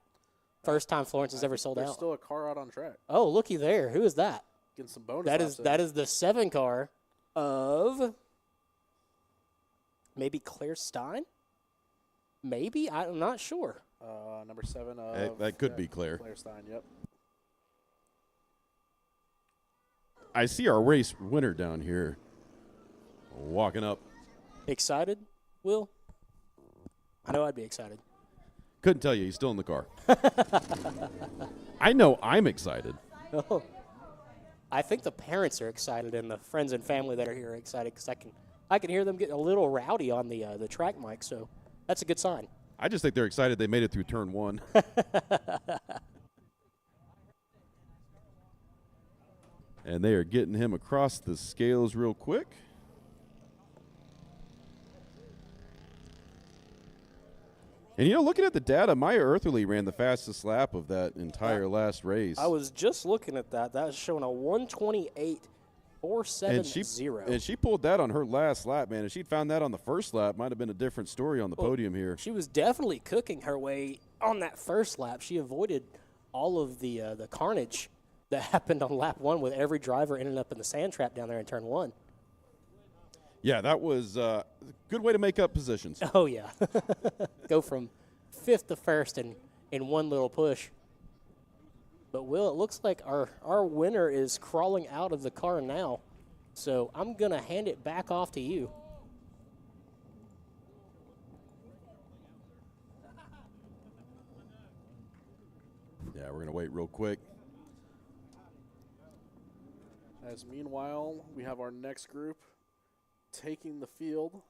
First time Florence has ever sold There's out. still a car out on track. Oh, looky there. Who is that? Getting some bonus. That is the 7 car of maybe Claire Stein? Maybe? I'm not sure. Number 7 that could be Claire. Claire Stein, yep. I see our race winner down here walking up. Excited, Will? I know I'd be excited. Couldn't tell you. He's still in the car. I know I'm excited. Oh. I think the parents are excited and the friends and family that are here are excited because I can hear them getting a little rowdy on the track mic, so that's a good sign. I just think they're excited they made it through turn 1. And they are getting him across the scales real quick. And, looking at the data, Maya Eartherly ran the fastest lap of that entire last race. I was just looking at that. That was showing a 128.470. And she pulled that on her last lap, man. If she'd found that on the first lap, might have been a different story on the podium here. She was definitely cooking her way on that first lap. She avoided all of the carnage that happened on lap 1 with every driver ending up in the sand trap down there in turn 1. Yeah, that was a good way to make up positions. Oh, yeah. Go from 5th to 1st in one little push. But, Will, it looks like our winner is crawling out of the car now. So I'm going to hand it back off to you. Yeah, we're going to wait real quick. As meanwhile, we have our next group taking the field.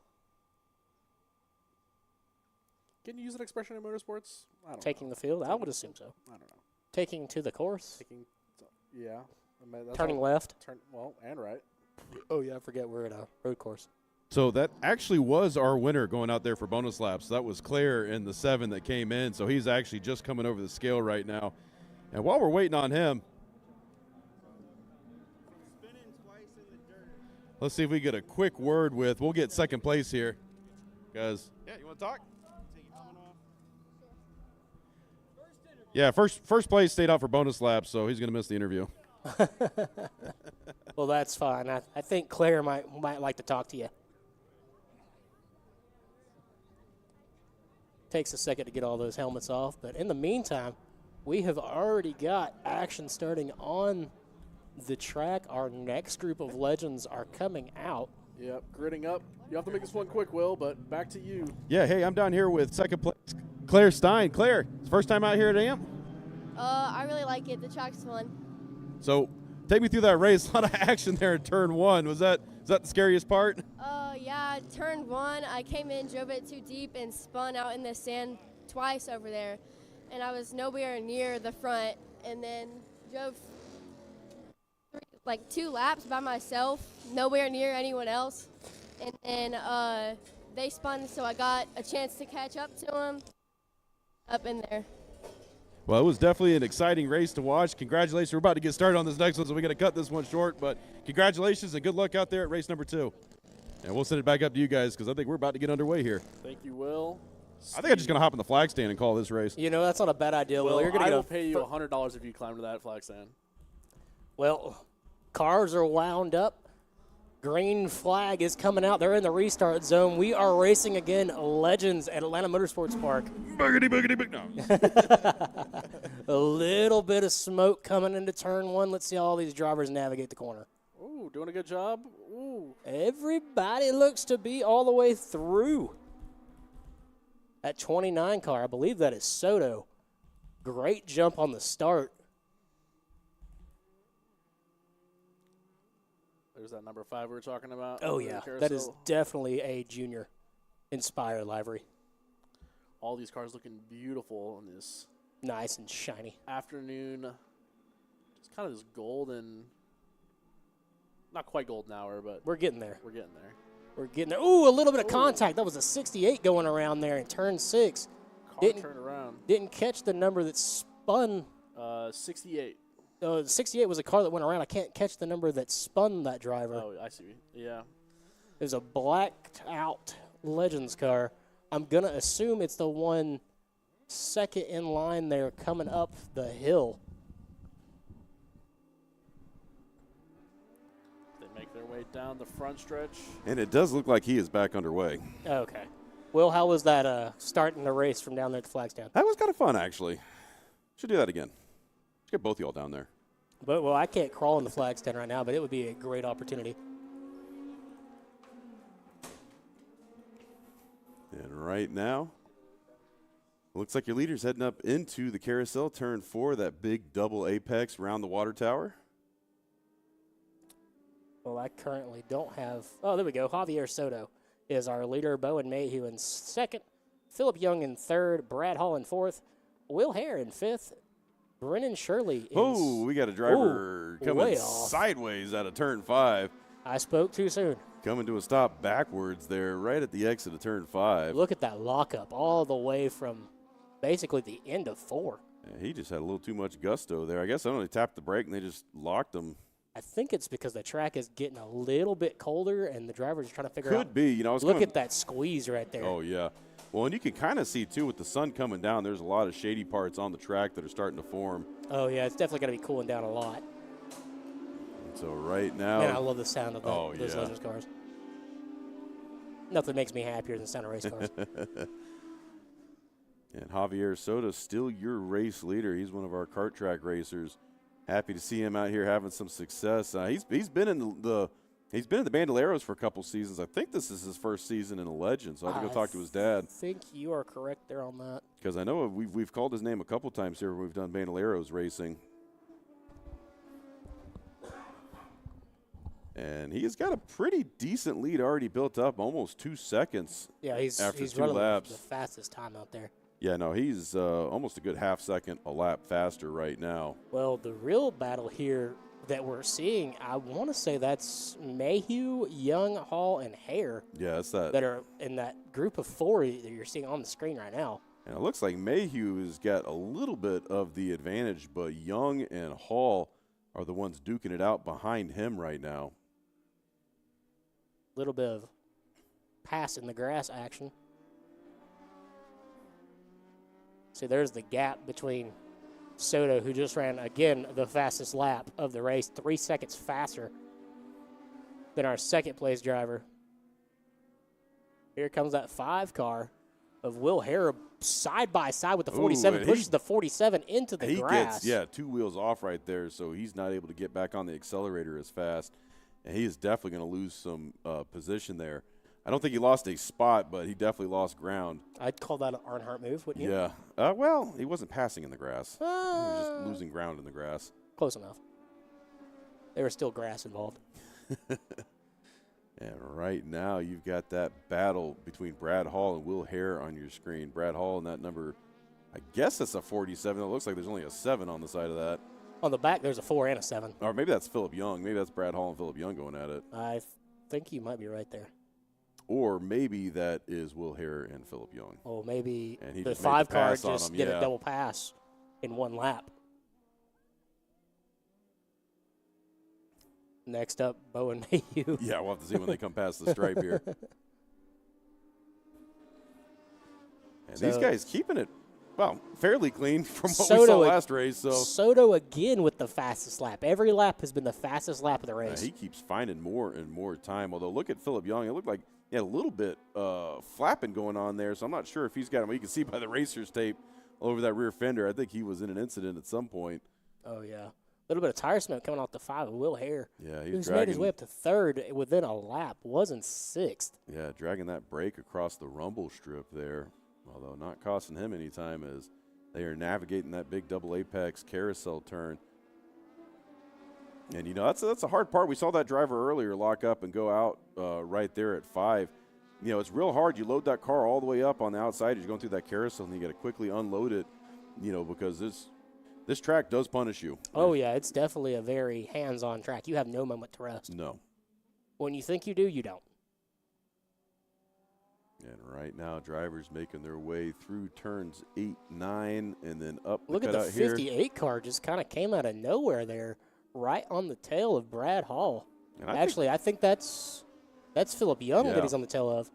Can you use an expression in motorsports? I don't Taking know. the field? I would assume so. I don't know. Taking to the course. Yeah. That's Turning all- left. Well, and right. Oh, yeah, I forget we're at a road course. So that actually was our winner going out there for bonus laps. That was Claire in the 7 that came in. So he's actually just coming over the scale right now. And while we're waiting on him, let's see if we get a quick word with. We'll get second place here. Guys, yeah, you want to talk? Yeah, first place stayed out for bonus laps, so he's going to miss the interview. Well, that's fine. I think Claire might like to talk to you. Takes a second to get all those helmets off, but in the meantime, we have already got action starting on the track. Our next group of legends are coming out. Yep, gritting up. You have to make this one quick, Will, but back to you. Yeah, hey, I'm down here with second place Claire Stein. Claire, it's first time out here at AMP? I really like it. The track's fun. So take me through that race. A lot of action there in turn one. Is that the scariest part? Yeah, turn one, I came in, drove it too deep, and spun out in the sand twice over there. And I was nowhere near the front, and then drove like 2 laps by myself, nowhere near anyone else. And then they spun, so I got a chance to catch up to them up in there. Well, it was definitely an exciting race to watch. Congratulations. We're about to get started on this next one, so we got to cut this one short. But congratulations and good luck out there at race number 2. And we'll send it back up to you guys because I think we're about to get underway here. Thank you, Will. I think I'm just going to hop in the flag stand and call this race. You know, that's not a bad idea, Will. Will, You're going I to will pay you $100 if you climb to that flag stand. Well, cars are wound up. Green flag is coming out. They're in the restart zone. We are racing again, Legends at Atlanta Motorsports Park. Boogity, boogity, boogity. No. A little bit of smoke coming into turn one. Let's see how all these drivers navigate the corner. Ooh, doing a good job. Ooh. Everybody looks to be all the way through. That 29 car, I believe that is Soto. Great jump on the start. There's that number 5 we were talking about. Oh, in the yeah. carousel. That is definitely a junior Inspire livery. All these cars looking beautiful on this Nice and shiny. afternoon. Just kind of this golden, not quite golden hour, but We're getting there. we're getting there. We're getting there. Ooh, a little bit of contact. That was a 68 going around there in turn 6. Car Didn't- turned around. Didn't catch the number that spun. 68. The 68 was a car that went around. I can't catch the number that spun that driver. Oh, I see. Yeah. It was a blacked out Legends car. I'm going to assume it's the one second in line there coming up the hill. They make their way down the front stretch. And it does look like he is back underway. Okay. Will, how was that starting the race from down there at the flag stand? That was kind of fun, actually. Should do that again. Let's get both y'all down there. But, well, I can't crawl in the flag stand right now, but it would be a great opportunity. And right now, looks like your leader's heading up into the carousel, turn 4, that big double apex around the water tower. Well, I currently don't have. Oh, there we go. Javier Soto is our leader. Bowen Mayhew in second. Philip Young in third. Brad Hall in fourth. Will Hare in fifth. Brennan Shirley is. Oh, we got a driver coming way off. sideways out of turn 5. I spoke too soon. Coming to a stop backwards there, right at the exit of turn 5. Look at that lockup all the way from basically the end of 4. Yeah, he just had a little too much gusto there. I guess I don't know, they tapped the brake and they just locked him. I think it's because the track is getting a little bit colder and the drivers are trying to figure out. Could be, you know. I was Look coming- at that squeeze right there. Oh, yeah. Well, and you can kind of see, too, with the sun coming down, there's a lot of shady parts on the track that are starting to form. Oh, yeah, it's definitely going to be cooling down a lot. And so right now. Man, I love the sound of that, Oh, those yeah. Legends cars. Nothing makes me happier than the sound of race cars. And Javier Soto, still your race leader. He's one of our kart track racers. Happy to see him out here having some success. He's been in the Bandoleros for a couple seasons. I think this is his first season in a Legend, so I have to go talk to his dad. I think you are correct there on that. Because I know we've called his name a couple times here when we've done Bandoleros racing. And he has got a pretty decent lead already built up, almost 2 seconds. Yeah, he's after 2 running laps. the fastest time out there. Yeah, no, he's almost a good half second a lap faster right now. Well, the real battle here that we're seeing, I want to say that's Mayhew, Young, Hall, and Hare Yeah, that's that. that are in that group of 4 that you're seeing on the screen right now. And it looks like Mayhew has got a little bit of the advantage, but Young and Hall are the ones duking it out behind him right now. Little bit of pass in the grass action. See, there's the gap between Soto, who just ran, again, the fastest lap of the race, 3 seconds faster than our second-place driver. Here comes that 5 car of Will Hare side by side with the 47, and pushes the 47 into the grass. Gets 2 wheels off right there, so he's not able to get back on the accelerator as fast. And he is definitely going to lose some position there. I don't think he lost a spot, but he definitely lost ground. I'd call that an Earnhardt move, wouldn't you? Yeah. Well, he wasn't passing in the grass. He was just losing ground in the grass. Close enough. There was still grass involved. And right now you've got that battle between Brad Hall and Will Hare on your screen. Brad Hall and that number, I guess it's a 47. It looks like there's only a 7 on the side of that. On the back, there's a 4 and a 7. Or maybe that's Phillip Young. Maybe that's Brad Hall and Phillip Young going at it. I think you might be right there. Or maybe that is Will Hare and Phillip Young. Oh, maybe And he the just made the 5 car pass on just him, did yeah. a double pass in one lap. Next up, Bowen Mayhew. Yeah, we'll have to see when they come past the stripe here. And these So- guys keeping it, well, fairly clean from what we Soto saw ag- last race. So Soto again with the fastest lap. Every lap has been the fastest lap of the race. he keeps finding more and more time. Although look at Phillip Young, it looked like he had a little bit flapping going on there. So I'm not sure if he's got him. You can see by the racer's tape over that rear fender. I think he was in an incident at some point. Oh, yeah. A little bit of tire smoke coming off the 5 of Will Hare. Yeah, he Who's was made dragging. his way up to 3rd within a lap. Was in 6th. Yeah, dragging that brake across the rumble strip there. Although not costing him any time as they are navigating that big double apex carousel turn. And, you know, that's a hard part. We saw that driver earlier lock up and go out right there at 5. You know, it's real hard. You load that car all the way up on the outside as you're going through that carousel, and you got to quickly unload it, you know, because this track does punish you. Oh, yeah. It's definitely a very hands-on track. You have no moment to rest. No. When you think you do, you don't. And right now, drivers making their way through turns 8, 9, and then up Look the at the cutout here. 58 car just kind of came out of nowhere there, right on the tail of Brad Hall. And I think that's Phillip Young Yeah. that he's on the tail of.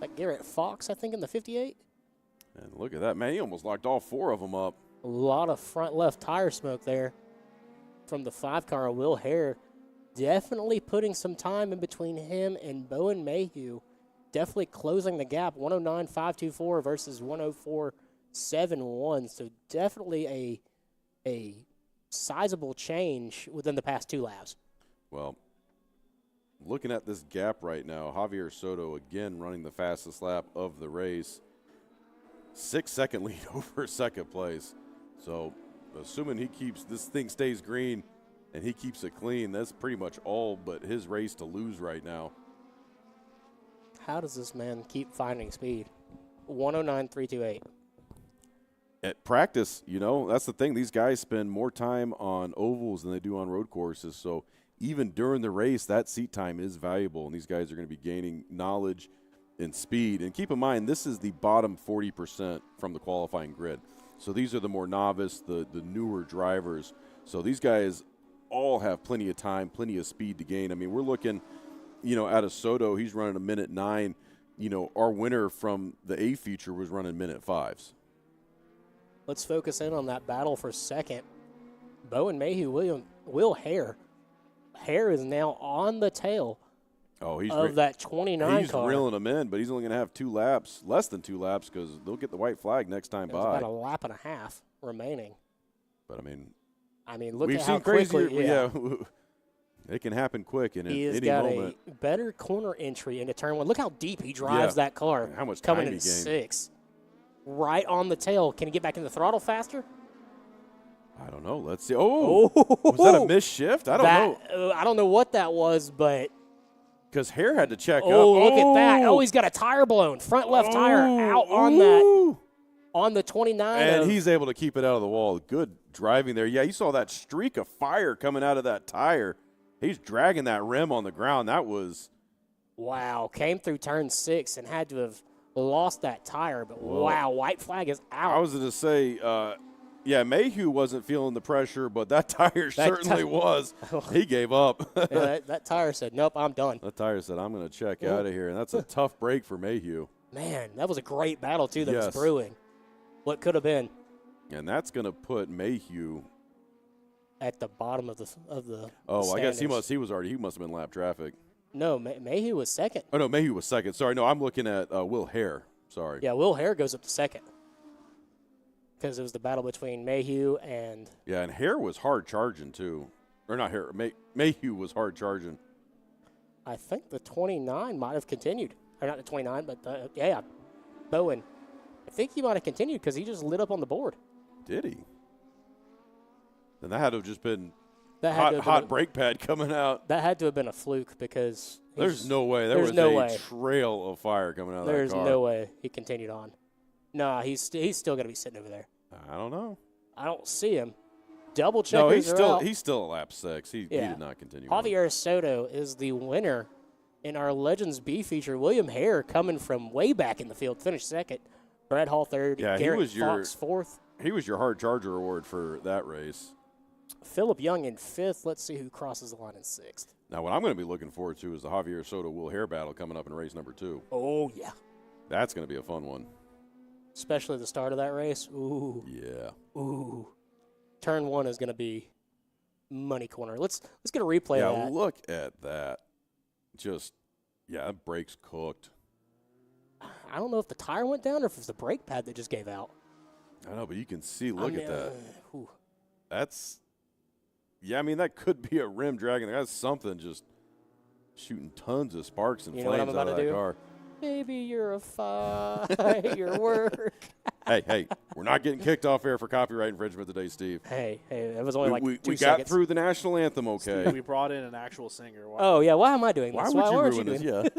Like Garrett Fox, I think, in the 58. And look at that, man. He almost locked all 4 of them up. A lot of front left tire smoke there from the 5 car of Will Hare. Definitely putting some time in between him and Bowen Mayhew. Definitely closing the gap, 109.524 versus 104.71. So definitely a sizable change within the past 2 laps. Well, looking at this gap right now, Javier Soto again running the fastest lap of the race. 6-second lead over second place. So assuming he keeps this thing stays green and he keeps it clean, that's pretty much all but his race to lose right now. How does this man keep finding speed? 109.328. At practice, you know, that's the thing. These guys spend more time on ovals than they do on road courses. So even during the race, that seat time is valuable, and these guys are going to be gaining knowledge and speed. And keep in mind, this is the bottom 40% from the qualifying grid. So these are the more novice, the newer drivers. So these guys all have plenty of time, plenty of speed to gain. I mean, we're looking, you know, out of Soto, he's running a minute 9. You know, our winner from the A feature was running minute 5s. Let's focus in on that battle for second. Bowen Mayhew, Will Hare. Hare is now on the tail of that 29 he's car. reeling them in, but he's only going to have 2 laps, less than 2 laps, because they'll get the white flag next time There's by. about a lap and a half remaining. But, I mean, look we've at seen how quickly. crazier. Yeah, it can happen quick in He has any got moment. a better corner entry into turn 1. Look how deep he drives that car. How much coming time in he gained. 6. Right on the tail. Can he get back in the throttle faster? I don't know. Let's see. Oh, was that a missed shift? I don't know. I don't know what that was, but Because Hare had to check up. look at that. Oh, he's got a tire blown. Front left tire out on that, on the 29. And he's able to keep it out of the wall. Good driving there. Yeah, you saw that streak of fire coming out of that tire. He's dragging that rim on the ground. That was. Wow, came through turn 6 and had to have lost that tire. But wow, white flag is out. I was going to say, yeah, Mayhew wasn't feeling the pressure, but that tire certainly was. He gave up. Yeah, that tire said, nope, I'm done. That tire said, I'm going to check out of here. And that's a tough break for Mayhew. Man, that was a great battle, too, that was Yes. brewing. What could have been And that's going to put Mayhew. at the bottom of the Oh, I guess he standings. must have been lap traffic. No, Mayhew was second. Oh, no, Mayhew was second. Sorry, no, I'm looking at Will Hare. Sorry. Yeah, Will Hare goes up to second because it was the battle between Mayhew and Yeah, and Hare was hard charging, too. or not Harris. Mayhew was hard charging. I think the 29 might have continued. Or not the 29, but yeah, Bowen. I think he might have continued because he just lit up on the board. Did he? Then that had to have just been That hot brake pad coming out. That had to have been a fluke because There's no way. There there's was no a way. trail of fire coming out of that there's car. no way he continued on. Nah, he's still going to be sitting over there. I don't know. I don't see him. Double checkers No, are he's still at lap 6. He did not continue. on. Javier Soto is the winner in our Legends B feature. William Hare coming from way back in the field, finished second. Brad Hall third. Yeah, Garrett he was Fox fourth. He was your hard charger award for that race. Philip Young in fifth. Let's see who crosses the line in sixth. Now, what I'm going to be looking forward to is the Javier Soto Will Hare battle coming up in race number 2. Oh, yeah. That's going to be a fun one. Especially the start of that race. Ooh. Yeah. Ooh. Turn 1 is going to be money corner. Let's get a replay of Yeah, that. look at that. That brake's cooked. I don't know if the tire went down or if it's the brake pad that just gave out. I know, but you can see, look at that. Ooh. That could be a rim dragging. That's something just shooting tons of sparks and You know what I'm flames out about of to that do? car. Maybe you're a firework. Hey, we're not getting kicked off air for copyright infringement today, Steve. Hey, it was only like we 2 got seconds. through the national anthem, okay? We brought in an actual singer. Why- Oh, yeah, why am I doing Why this? would you aren't ruin this? doing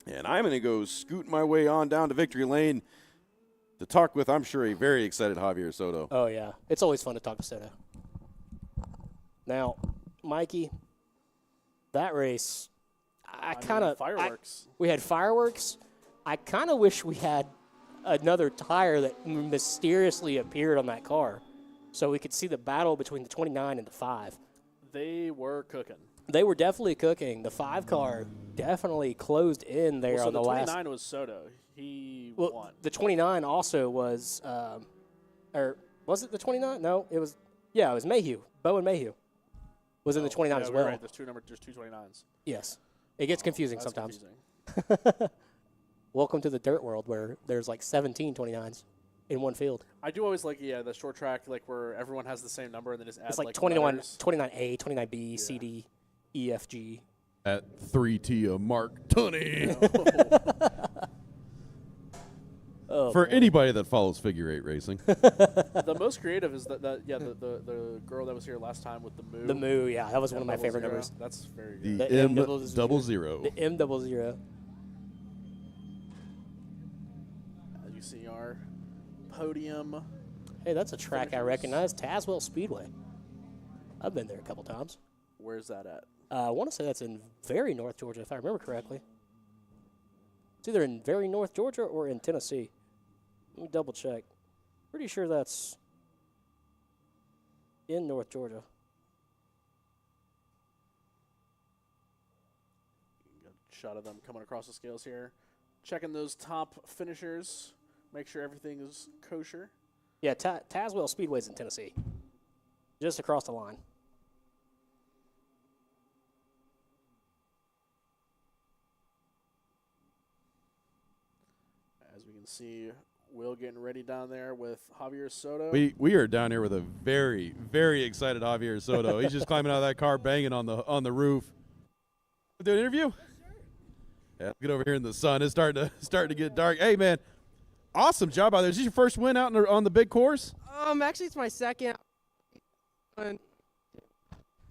Yeah. And I'm going to go scoot my way on down to victory lane to talk with, I'm sure, a very excited Javier Soto. Oh, yeah. It's always fun to talk to Soto. Now, Mikey, that race, I kind of – fireworks. we had fireworks. I kind of wish we had another tire that mysteriously appeared on that car so we could see the battle between the 29 and the 5. They were cooking. They were definitely cooking. The 5 car definitely closed in there So on the last. 29 was Soto. He Well, won. the 29 also was, or was it the 29? No, it was. Yeah, it was Mayhew. Bowen Mayhew was in the 29 as we're well. Right. There's two 29s. Yes, it gets confusing That's sometimes. confusing. Welcome to the dirt world where there's like 17 29s in one field. I do always like the short track where everyone has the same number and then just add It's like like 29, letters. 29A, 29B, C, D, E, F, G. At 3T of Mark Tunney. Oh, For boy. anybody that follows figure 8 racing. The most creative is the girl that was here last time with the moo. The Moo, yeah, that was one of my double favorite zero. numbers. That's very good. The The M M double zero. The M00. As you see our podium. Hey, that's a track I Finishers. recognize, Tazewell Speedway. I've been there a couple times. Where's that at? I want to say that's in very North Georgia, if I remember correctly. It's either in very North Georgia or in Tennessee. Let me double check. Pretty sure that's in North Georgia. Got a shot of them coming across the scales here. Checking those top finishers. Make sure everything is kosher. Yeah, Tazewell Speedway's in Tennessee. Just across the line. As we can see, Will getting ready down there with Javier Soto. We are down here with a very, very excited Javier Soto. He's just climbing out of that car, banging on the roof. Do an interview? Yeah, get over here in the sun. It's starting to get dark. Hey, man, awesome job out there. Is this your first win out on the big course? Actually, it's my second.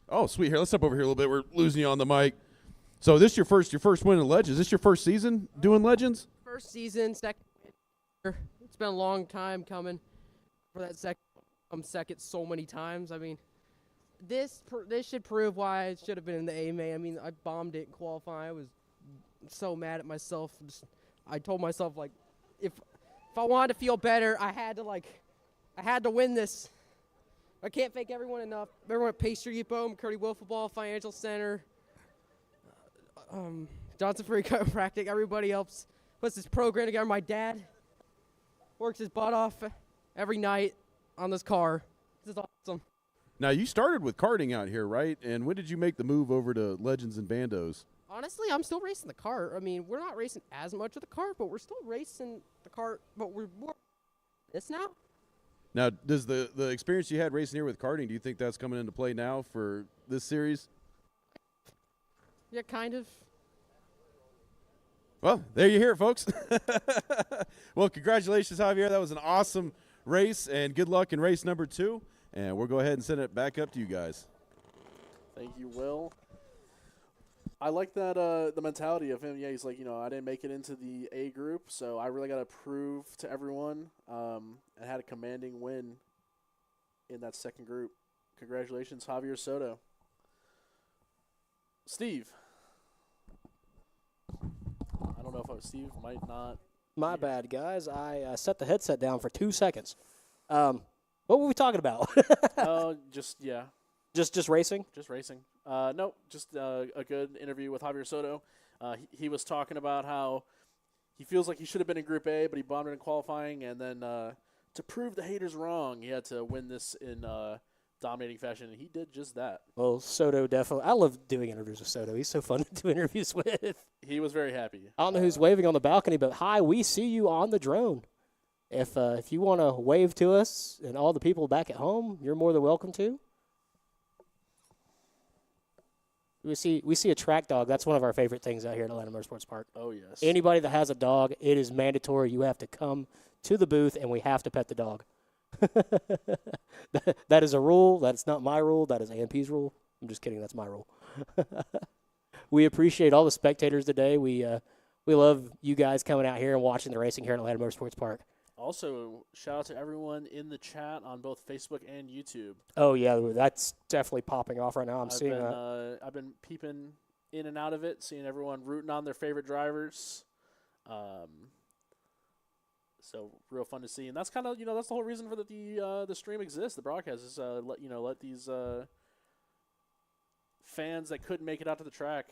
Oh, sweet. Here, let's step over here a little bit. We're losing you on the mic. So this your first win in Legends. Is this your first season doing Legends? First season, second. It's been a long time coming for that second. I'm second so many times. I mean, this should prove why I should have been in the AMA. I mean, I bombed it in qualifying. I was so mad at myself. I told myself if I wanted to feel better, I had to win this. I can't thank everyone enough. Everyone at Pastry Depot, McCurdy Wiffle Financial Center, Johnson Free Chiropractic, everybody else puts this program together. My dad works his butt off every night on this car. This is awesome. Now, you started with karting out here, right? And when did you make the move over to Legends and Bandos? Honestly, I'm still racing the car. I mean, we're not racing as much of the car, but we're still racing the car. But we're more this now. Now, does the experience you had racing here with karting, do you think that's coming into play now for this series? Yeah, kind of. Well, there you hear it, folks. Well, congratulations, Javier. That was an awesome race, and good luck in race number 2. And we'll go ahead and send it back up to you guys. Thank you, Will. I like that the mentality of him. Yeah, he's like, I didn't make it into the A group, so I really got to prove to everyone. And had a commanding win in that second group. Congratulations, Javier Soto. Steve. I don't know if Steve might not. My bad, guys. I set the headset down for 2 seconds. What were we talking about? Just racing? Just racing. No, just a good interview with Javier Soto. He was talking about how he feels like he should have been in Group A, but he bombed it in qualifying, and then to prove the haters wrong, he had to win this in dominating fashion, and he did just that. Well, Soto definitely. I love doing interviews with Soto. He's so fun to do interviews with. He was very happy. I don't know who's waving on the balcony, but hi, we see you on the drone. If you want to wave to us and all the people back at home, you're more than welcome to. We see a track dog. That's one of our favorite things out here at Atlanta Motorsports Park. Oh, yes. Anybody that has a dog, it is mandatory. You have to come to the booth, and we have to pet the dog. That is a rule. That's not my rule. That is AMP's rule. I'm just kidding. That's my rule. We appreciate all the spectators today. We love you guys coming out here and watching the racing here at Atlanta Motorsports Park. Also, shout out to everyone in the chat on both Facebook and YouTube. Oh, yeah, that's definitely popping off right now. I'm seeing that. I've been peeping in and out of it, seeing everyone rooting on their favorite drivers. So real fun to see, and that's kind of that's the whole reason for the stream exists. The broadcast is let these fans that couldn't make it out to the track.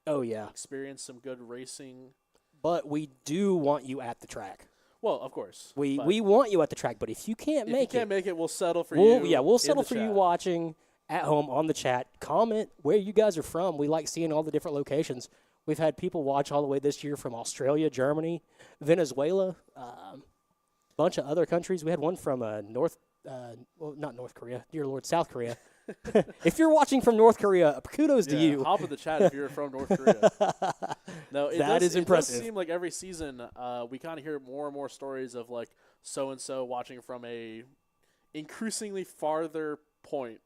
Oh yeah, experience some good racing. But we do want you at the track. Well, of course. We want you at the track, but if you can't make it, we'll settle for you. Yeah, we'll settle for you watching at home on the chat. Comment where you guys are from. We like seeing all the different locations. We've had people watch all the way this year from Australia, Germany, Venezuela, bunch of other countries. We had one from not North Korea, dear Lord, South Korea. If you're watching from North Korea, kudos to you. Hop in the chat if you're from North Korea. No, that is impressive. It does seem like every season we kind of hear more and more stories of like so-and-so watching from a increasingly farther point.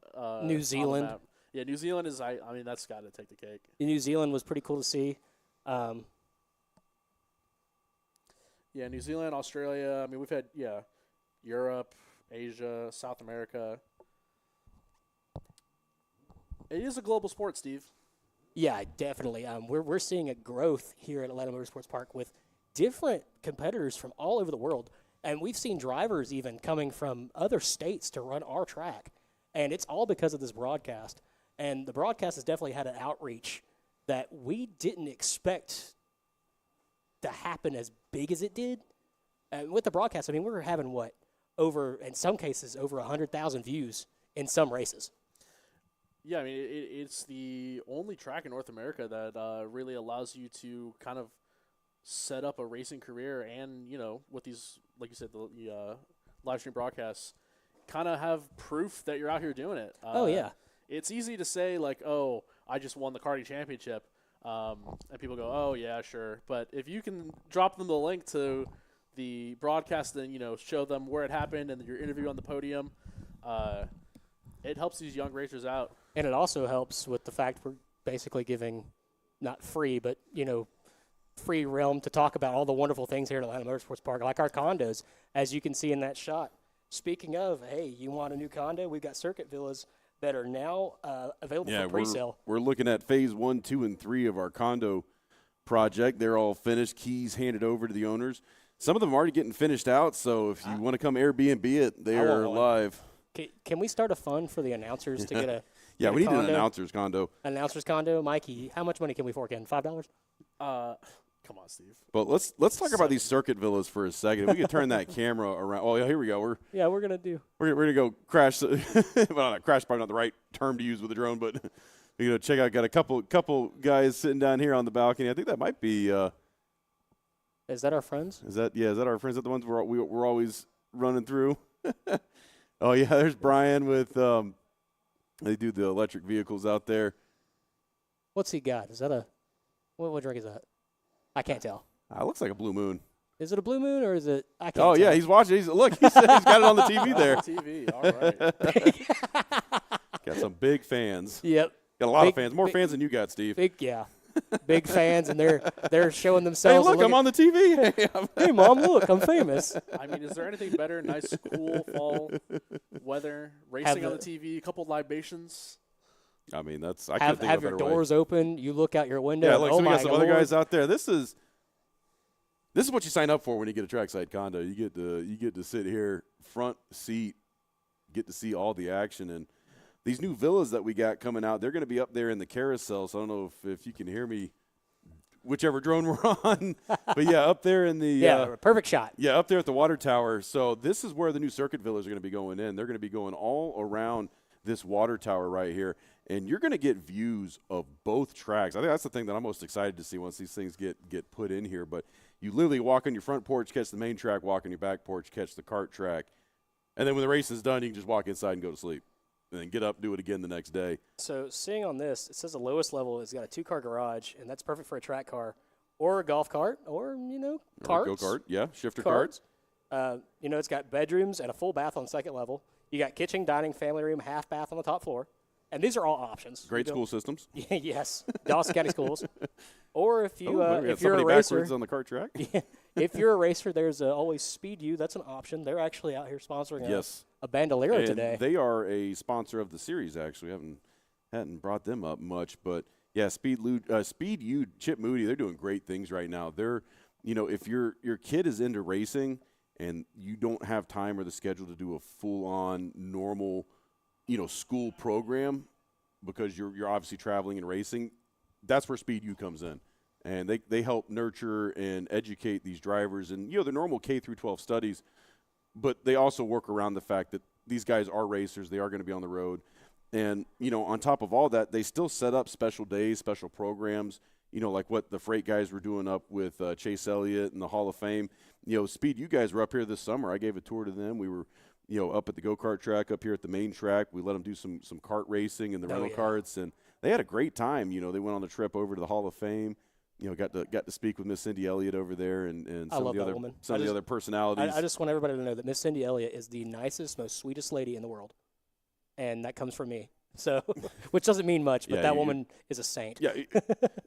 New Zealand. Yeah, New Zealand is, I mean, that's got to take the cake. New Zealand was pretty cool to see. Yeah, New Zealand, Australia. I mean, we've had, Europe, Asia, South America. It is a global sport, Steve. Yeah, definitely. We're seeing a growth here at Atlanta Motorsports Park with different competitors from all over the world. And we've seen drivers even coming from other states to run our track. And it's all because of this broadcast. And the broadcast has definitely had an outreach that we didn't expect to happen as big as it did. And with the broadcast, I mean, we're having in some cases, over 100,000 views in some races. Yeah, I mean, it's the only track in North America that really allows you to kind of set up a racing career and, with these, like you said, the live stream broadcasts, kind of have proof that you're out here doing it. Oh, yeah. It's easy to say, like, oh, I just won the karting championship, and people go, oh, yeah, sure. But if you can drop them the link to the broadcast and, show them where it happened and your interview on the podium, it helps these young racers out. And it also helps with the fact we're basically giving, not free, but, free realm to talk about all the wonderful things here at Atlanta Motorsports Park, like our condos, as you can see in that shot. Speaking of, hey, you want a new condo? We've got circuit villas that are now available for pre-sale. We're looking at phase 1, 2, and 3 of our condo project. They're all finished, keys handed over to the owners. Some of them are already getting finished out, so if you want to come Airbnb it, they are live. Can we start a fund for the announcers to get a Yeah, we need an announcer's condo. Announcer's condo. Mikey, how much money can we fork in? $5? Come on, Steve. But let's talk about these circuit villas for a second. If we could turn that camera around. Oh, yeah, here we go. We're gonna go crash. Well, not crash, probably not the right term to use with a drone, but check out. Got a couple guys sitting down here on the balcony. I think that might be. Is that our friends? Is that our friends? That the ones we're always running through? Oh, yeah, there's Brian with they do the electric vehicles out there. What's he got? Is that a what drink is that? I can't tell. Looks like a Blue Moon. Is it a Blue Moon or is it? I can't Oh, tell. yeah, he's watching. He's got it on the TV there. TV. All right. Got some big fans. Yep. Got a lot of Big- fans. More big- fans than you got, Steve. Big fans, and they're showing Hey, themselves. look, I'm on the TV. Hey, Mom, look, I'm famous. I mean, is there anything better? Nice, cool fall weather, racing on the the- TV, a couple libations. I mean, I couldn't Have think of a your better way. doors open. You look out your window. Yeah, and, look, oh so we my got some other Lord. guys out there. This is what you sign up for when you get a trackside condo. You get to sit here front seat, get to see all the action, and these new villas that we got coming out. They're going to be up there in the carousel. So I don't know if you can hear me, whichever drone we're on. But yeah, up there in the perfect shot. Yeah, up there at the water tower. So this is where the new circuit villas are going to be going in. They're going to be going all around this water tower right here. And you're going to get views of both tracks. I think that's the thing that I'm most excited to see once these things get put in here. But you literally walk on your front porch, catch the main track, walk on your back porch, catch the kart track. And then when the race is done, you can just walk inside and go to sleep. And then get up, do it again the next day. So seeing on this, it says the lowest level has got a 2-car garage, and that's perfect for a track car or a golf cart or, carts. Go-kart, yeah, shifter cart. Carts. It's got bedrooms and a full bath on the second level. You got kitchen, dining, family room, half bath on the top floor. And these are all options. Great school systems. Yes, Dawson County Schools. Or if you we got if you're a somebody racer, backwards on the kart track. if you're a racer, there's always Speed U. That's an option. They're actually out here sponsoring Yes. a Bandolero And today. they are a sponsor of the series. Actually, hadn't brought them up much, but yeah, Speed U, Chip Moody, they're doing great things right now. They're, if your kid is into racing and you don't have time or the schedule to do a full-on normal, school program because you're obviously traveling and racing, that's where Speed U comes in. And they help nurture and educate these drivers and, the normal K through 12 studies, but they also work around the fact that these guys are racers. They are going to be on the road. And, on top of all that, they still set up special days, special programs, like what the Freight guys were doing up with Chase Elliott and the Hall of Fame. Speed, you guys were up here this summer. I gave a tour to them. We were, up at the go-kart track up here at the main track. We let them do some kart racing and the rental karts, and they had a great time. They went on the trip over to the Hall of Fame. Got to speak with Miss Cindy Elliott over there and some of the other personalities. I just want everybody to know that Miss Cindy Elliott is the nicest, most sweetest lady in the world, and that comes from me. So, which doesn't mean much, but that woman is a saint. Yeah.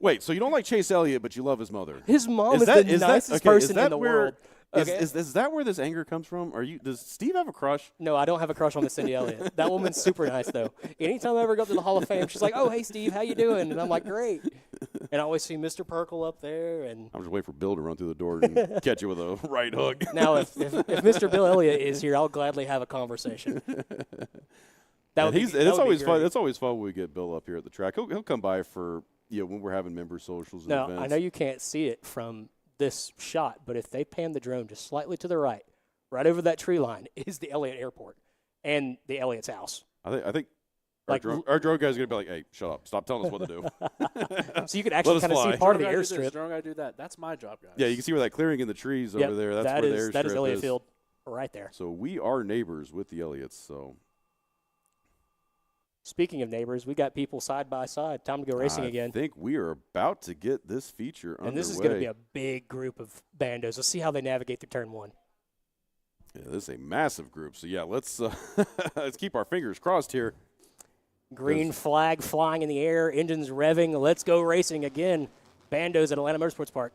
Wait, so you don't like Chase Elliott, but you love his mother? His mom is the nicest person in the world. Okay. Is that where this anger comes from? Does Steve have a crush? No, I don't have a crush on Miss Cindy Elliott. That woman's super nice, though. Anytime I ever go up to the Hall of Fame, she's like, "Oh, hey, Steve, how you doing?" And I'm like, "Great." And I always see Mr. Perkle up there. And I'm just waiting for Bill to run through the door and catch you with a right hook. Now, if Mr. Bill Elliott is here, I'll gladly have a conversation. It's always fun. It's always fun when we get Bill up here at the track. He'll come by for when we're having member socials and now, events. I know you can't see it from this shot, but if they pan the drone just slightly to the right over that tree line, is the Elliott Airport and the Elliott's house. I think our drone guy's gonna be like, "Hey, shut up! Stop telling us what to do." So you could actually kind of see part of the airstrip. Drone guy do that. That's my job, guys. Yeah, you can see where that clearing in the trees over there. That's where the airstrip is. That is Elliott Field, right there. So we are neighbors with the Elliots. So. Speaking of neighbors, we got people side by side. Time to go racing again. I think we are about to get this feature underway. And this is going to be a big group of bandos. Let's see how they navigate through turn one. Yeah, this is a massive group. So, yeah, let's keep our fingers crossed here. Green flag flying in the air, engines revving. Let's go racing again. Bandos at Atlanta Motorsports Park.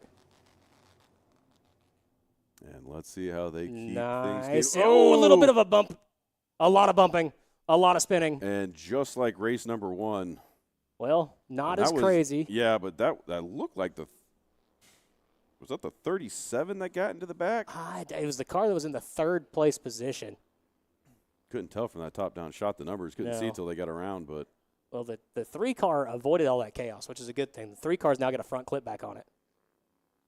And let's see how they keep things going. Oh, a little bit of a bump. A lot of bumping. A lot of spinning. And just like race number one. Well, not as crazy. Yeah, but that looked like was that the 37 that got into the back? It was the car that was in the third place position. Couldn't tell from that top-down shot the numbers. Couldn't see until they got around. But well, the 3-car avoided all that chaos, which is a good thing. The 3 cars now get a front clip back on it.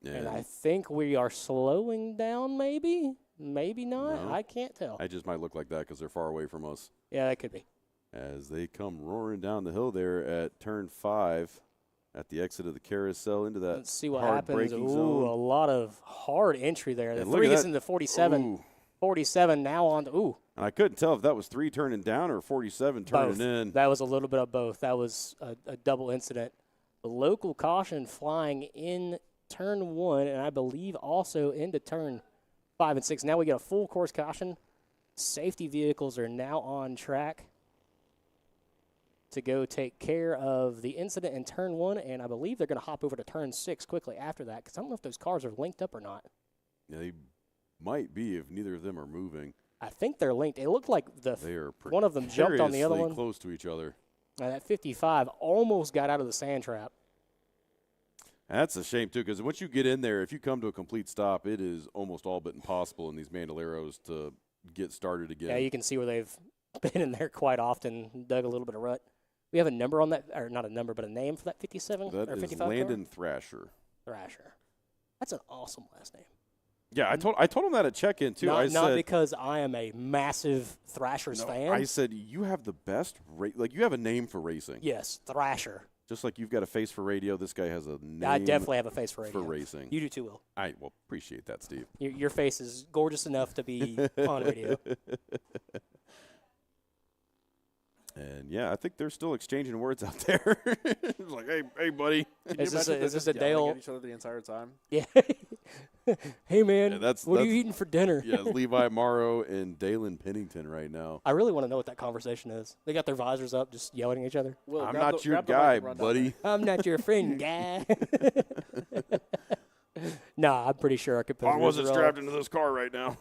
Yeah. And I think we are slowing down maybe. Maybe not. No. I can't tell. I just might look like that because they're far away from us. Yeah, that could be. As they come roaring down the hill there at turn 5 at the exit of the carousel into that. Let's see what hard happens. braking Ooh, zone. A lot of hard entry there. The And 3 gets into 47. Ooh. 47 now on to, ooh, And I couldn't tell if that was 3 turning down or 47 turning both. in. That was a little bit of both. That was a double incident. The local caution flying in turn 1, and I believe also into turn 5 and 6. Now we get a full course caution. Safety vehicles are now on track to go take care of the incident in turn 1, and I believe they're going to hop over to turn 6 quickly after that, because I don't know if those cars are linked up or not. Yeah, they might be if neither of them are moving. I think they're linked. It looked like They are one of them jumped on the other precariously one. close to each other. And that 55 almost got out of the sand trap. That's a shame, too, because once you get in there, if you come to a complete stop, it is almost all but impossible in these Bandoleros to get started again. Yeah, you can see where they've been in there quite often, dug a little bit of rut. We have a number on that, or not a number, but a name for that 57 That or is 55 Landon Thrasher. Thrasher. That's an awesome last name. Yeah, I told him that at check-in, too. Not said, because I am a massive Thrashers fan. I said, you have the best you have a name for racing. Yes, Thrasher. Just like you've got a face for radio, this guy has a name I definitely have a face for radio. for racing. You do too, Will. I appreciate that, Steve. Your face is gorgeous enough to be on radio. And, yeah, I think they're still exchanging words out there. It's like, hey, buddy. Is this a yelling Dale? at each other the entire time? Yeah. Hey, man, Yeah, what are you eating for dinner? Yeah, Levi Morrow and Dalen Pennington right now. I really want to know what that conversation is. They got their visors up, just yelling at each other. Will, I'm grab not the- your grab the mic guy, and run down buddy. I'm not your friend, guy. Nah, I'm pretty sure I could put I wasn't strapped into this car right now.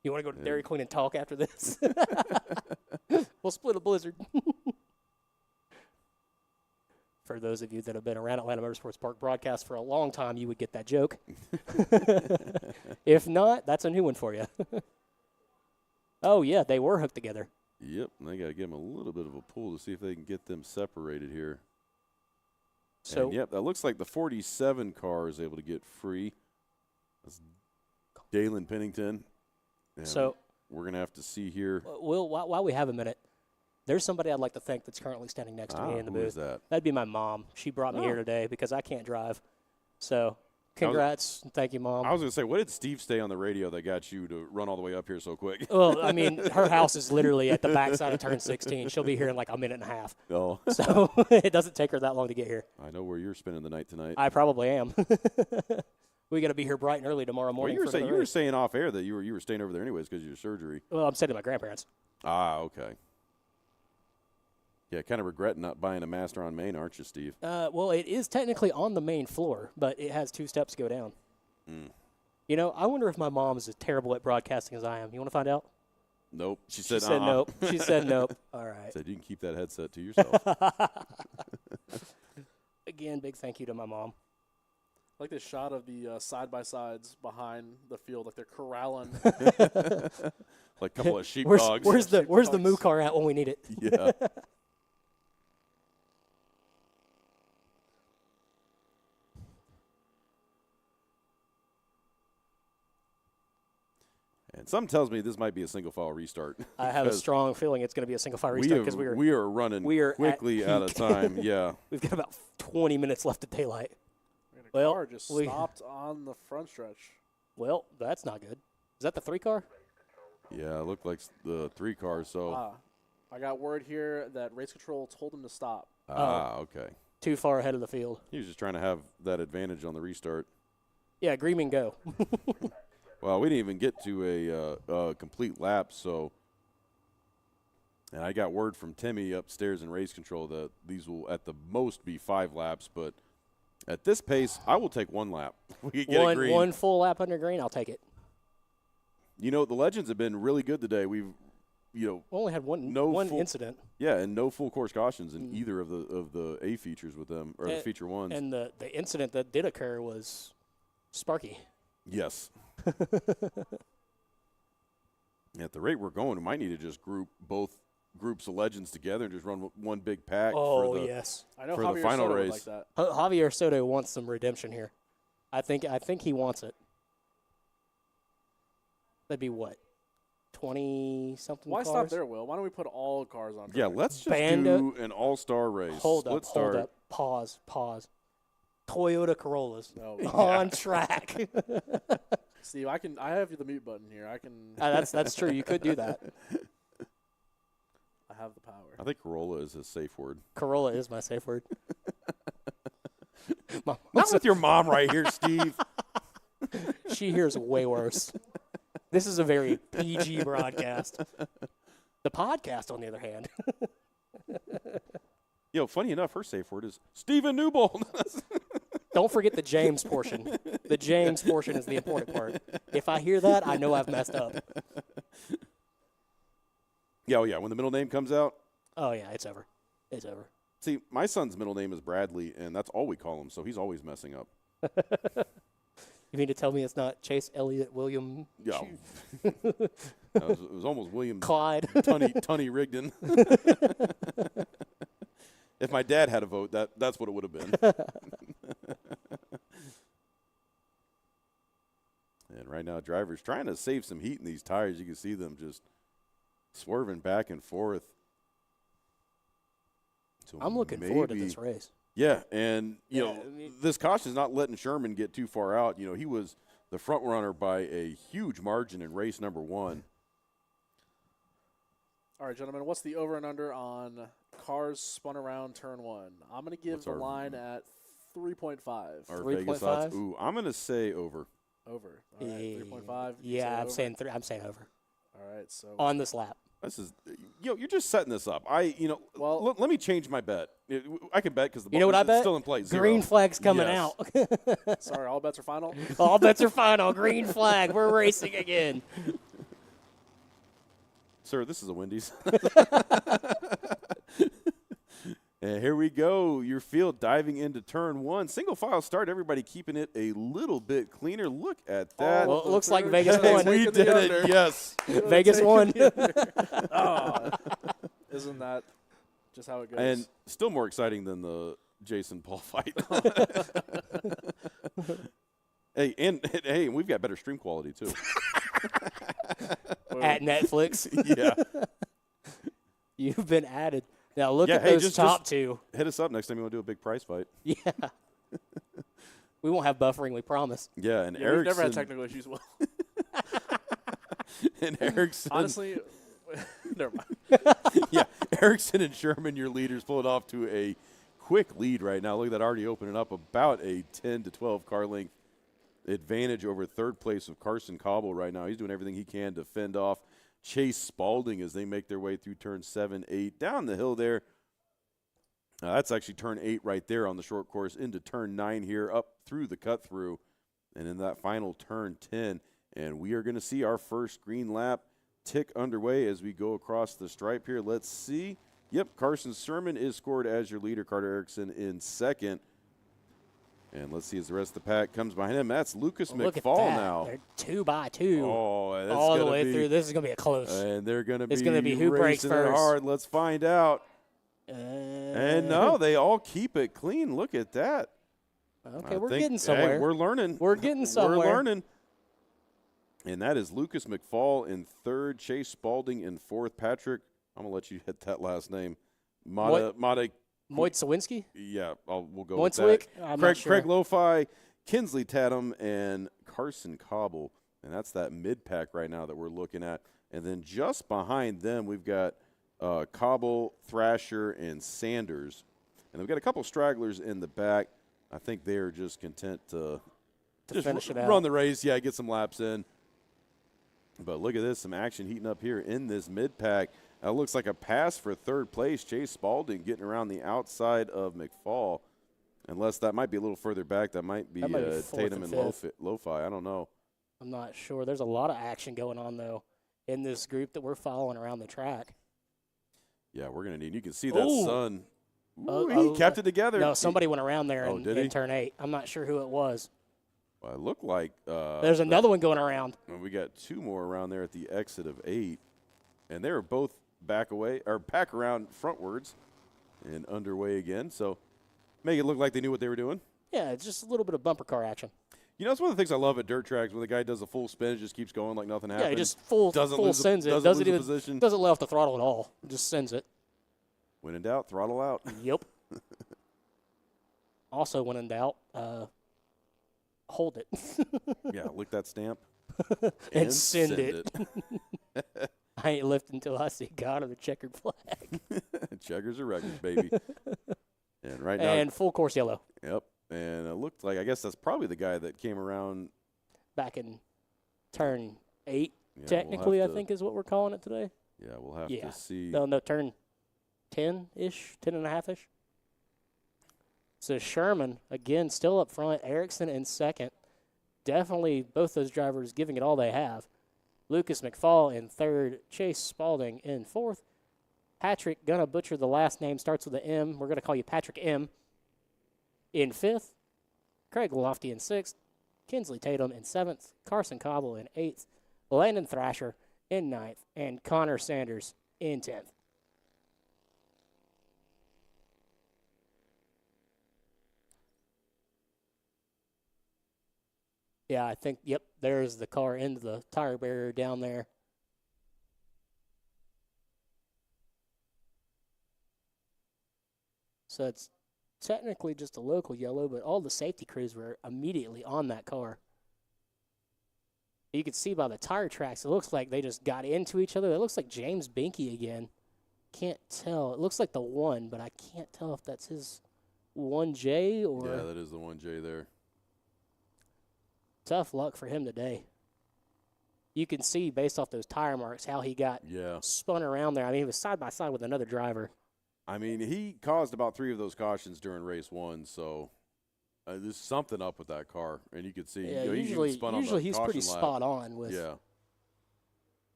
You want to go to Dairy Queen and talk after this? We'll split a blizzard. For those of you that have been around Atlanta Motorsports Park broadcast for a long time, you would get that joke. If not, that's a new one for you. Oh, yeah, they were hooked together. Yep, and they got to give them a little bit of a pull to see if they can get them separated here. So, And, yep, that looks like the 47 car is able to get free. That's Dalen Pennington. And So- we're going to have to see here. Will, while we have a minute, there's somebody I'd like to thank that's currently standing next to me in the Who is booth. that? That'd be my mom. She brought me here today because I can't drive. So, congrats. Thank you, Mom. I was going to say, what did Steve say on the radio that got you to run all the way up here so quick? Well, I mean, her house is literally at the backside of turn 16. She'll be here in like a minute and a half. Oh, So it doesn't take her that long to get here. I know where you're spending the night tonight. I probably am. We got to be here bright and early tomorrow Well, morning. you were for saying the you were race. saying off air that you were staying over there anyways because of your surgery. Well, I'm staying at my grandparents. Ah, okay. Yeah, kind of regretting not buying a Master on Main, aren't you, Steve? Well, it is technically on the main floor, but it has 2 steps to go down. Mm. You know, I wonder if my mom is as terrible at broadcasting as I am. You want to find out? Nope. She said nope. She said nope. All I right. said you can keep that headset to yourself. Again, big thank you to my mom. I like this shot of the side-by-sides behind the field, like they're corralling. Like a couple of sheepdogs. Where's the Sheepdogs. moo car at when we need it? Yeah. And something tells me this might be a single file restart. I have a because strong feeling it's going to be a single fire restart because we are running we are at quickly out of peak. time. Yeah. we've got about 20 minutes left of daylight. And a Well, car just we- stopped on the front stretch. Well, that's not good. Is that the 3 car? Yeah, it looked like the 3 cars. So, I got word here that race control told him to stop. okay. Too far ahead of the field. He was just trying to have that advantage on the restart. Yeah, Greenman go. Well, we didn't even get to a complete lap, so. And I got word from Timmy upstairs in race control that these will at the most be 5 laps, but at this pace, I will take 1 lap. We can get it green. One full lap under green, I'll take it. You know, the Legends have been really good today. We've, We only had one full- incident. Yeah, and no full course cautions in either of the A features with them, or the feature ones. And the incident that did occur was Sparky. Yes. At the rate we're going, we might need to just group both groups of Legends together and just run one big pack Oh, for the yes. I know for the Javier final Soto would race. like that. Javier Soto wants some redemption here. I think he wants it. That'd be what? 20-something Why cars? stop there, Will? Why don't we put all cars on track? Yeah, let's just Bando- do an all-star race. Hold Let's up, start. hold up. Pause. Toyota Corollas Oh, on track. Steve, I have the mute button here. I can. That's true. You could do that. I have the power. I think Corolla is his safe word. Corolla is my safe word. Not with your mom right here, Steve. She hears way worse. This is a very PG broadcast. The podcast, on the other hand. Funny enough, her safe word is Steven Newbold. Don't forget the James portion. The James portion is the important part. If I hear that, I know I've messed up. Yeah, when the middle name comes out. Oh, yeah, it's over. It's over. See, my son's middle name is Bradley, and that's all we call him, so he's always messing up. You mean to tell me it's not Chase Elliott William? Yeah. It was almost William Clyde. Tunny Rigdon. If my dad had a vote, that's what it would have been. And right now, drivers trying to save some heat in these tires. You can see them just swerving back and forth. So I'm looking forward to this race. Yeah, and Yeah, this caution is not letting Sherman get too far out. He was the front runner by a huge margin in race number 1. All right, gentlemen, what's the over and under on cars spun around turn 1? I'm going to give the line at 3.5. Our 3.5? Vegas odds. Ooh, I'm going to say over. Over. All right, 3.5. Yeah, I'm saying over. All right, so On this lap. This is, you're just setting this up. Well, let me change my bet. I can bet because the You know what I it's bet? still in play. Zero. Green flag's coming Yes. out. sorry, all bets are final. All bets are final. Green flag. We're racing again. Sir, this is a Wendy's. And here we go. Your field diving into turn 1. Single file start. Everybody keeping it a little bit cleaner. Look at that. Well, it looks like Vegas Hey, won. we did it. Yes. Vegas won. Oh, isn't that just how it goes? And still more exciting than the Jason Paul fight. Hey, we've got better stream quality too. At Netflix. Yeah. You've been added. Now look Yeah, at hey, those just top two. Hit us up next time you want to do a big prize fight. Yeah. We won't have buffering, we promise. Yeah, and we've Erickson. never had technical issues. Well, And Erickson. honestly, never mind. Yeah, Erickson and Sherman, your leaders, pulling off to a quick lead right now. Look at that, already opening up about a 10 to 12 car length advantage over third place of Carson Cobble right now. He's doing everything he can to fend off Chase Spalding as they make their way through turn 7, 8. Down the hill there. That's actually turn 8 right there on the short course into turn 9 here, up through the cut through, and in that final turn 10. And we are going to see our first green lap tick underway as we go across the stripe here. Let's see. Yep, Carson Sherman is scored as your leader. Carter Erickson in second. And let's see as the rest of the pack comes behind him. That's Lucas Look at McFall that. now. They're 2 by 2. Oh, that's all the gonna way be, through. This is going to be a close. And they're going to be, It's gonna be who breaks racing it first. hard. Let's find out. And no, they all keep it clean. Look at that. Okay, I we're think- getting somewhere. Hey, we're learning. We're getting somewhere. We're learning. And that is Lucas McFall in third, Chase Spalding in fourth. Patrick, I'm going to let you hit that last name. Mata, Moit Sawinski? yeah, we'll go Moitzwick? with that. I'm not sure. Craig Lo-Fi, Kinsley Tatum, and Carson Cobble. And that's that mid-pack right now that we're looking at. And then just behind them, we've got Cobble, Thrasher, and Sanders. And we've got a couple stragglers in the back. I think they're just content to just finish it out. run the race, get some laps in. But look at this, some action heating up here in this mid-pack. It looks like a pass for third place. Chase Spalding getting around the outside of McFall. Unless that might be a little further back. That might be, fourth Tatum and and fifth. Lo-Fi. I don't know. I'm not sure. There's a lot of action going on, though, in this group that we're following around the track. Yeah, we're going to need. You can see that Ooh. sun. Ooh, he kept it together. No, somebody went around there did in he? turn 8. I'm not sure who it was. Well, it looked like. There's another one going around. We got two more around there at the exit of 8. And they were both back around frontwards and underway again. So make it look like they knew what they were doing. Yeah, it's just a little bit of bumper car action. You know, it's one of the things I love at dirt tracks when the guy does a full spin, it just keeps going like nothing happened. Yeah, he just full sends it. Doesn't lose even the position. doesn't let off the throttle at all. Just sends it. When in doubt, throttle out. Yep. Also, when in doubt, hold it Yeah, lick that stamp and send it. I ain't lifting until I see God or the checkered flag. Checkers or records, baby. And right now, And full course yellow. Yep. And it looked like, I guess that's probably the guy that came around. Back in turn 8, Yeah, technically, we'll have I think is what we're calling it today. Yeah, we'll have Yeah. to see. No, turn 10-ish, 10 and a half-ish. So Sherman, again, still up front. Erickson in second. Definitely both those drivers giving it all they have. Lucas McFall in third. Chase Spalding in fourth. Patrick, gonna butcher the last name, starts with an M. We're gonna call you Patrick M. in fifth. Craig Lofty in sixth. Kinsley Tatum in seventh. Carson Cobble in eighth. Landon Thrasher in ninth. And Connor Sanders in 10th. Yeah, I think, yep, there's the car into the tire barrier down there. So it's technically just a local yellow, but all the safety crews were immediately on that car. You can see by the tire tracks, it looks like they just got into each other. It looks like James Binky again. Can't tell. It looks like the 1, but I can't tell if that's his 1J or... Yeah, that is the 1J there. Tough luck for him today. You can see, based off those tire marks, how he got spun around there. I mean, he was side by side with another driver. I mean, he caused about 3 of those cautions during race 1, so there's something up with that car. And you could see, Yeah, he usually spun on the he's pretty caution lap. spot on with. Yeah.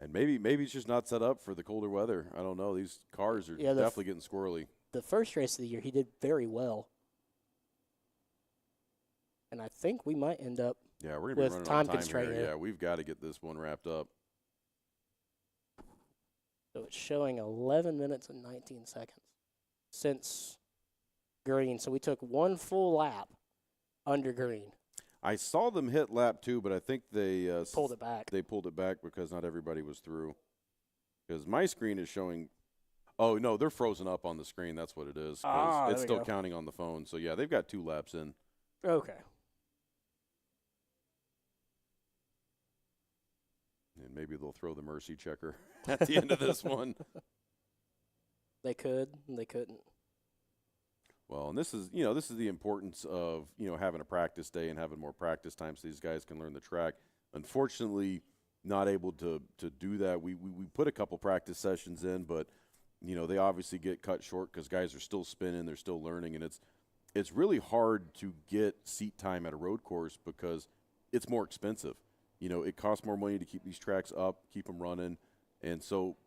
And maybe he's just not set up for the colder weather. I don't know. These cars are definitely getting squirrely. The first race of the year, he did very well. And I think we might end up we're gonna be with running time on time constraint here. here. Yeah, we've got to get this one wrapped up. So it's showing 11 minutes and 19 seconds since green. So we took one full lap under green. I saw them hit lap 2, but I think they pulled it back. They pulled it back because not everybody was through. Because my screen is showing. Oh no, they're frozen up on the screen. That's what it is. 'Cause it's still counting on the phone. So yeah, they've got 2 laps in. Okay. And maybe they'll throw the mercy checker at the end of this one. They could, and they couldn't. Well, and this is the importance of, having a practice day and having more practice time so these guys can learn the track. Unfortunately, not able to do that. We put a couple practice sessions in, but, they obviously get cut short because guys are still spinning, they're still learning, and it's really hard to get seat time at a road course because it's more expensive. It costs more money to keep these tracks up, keep them running. And so,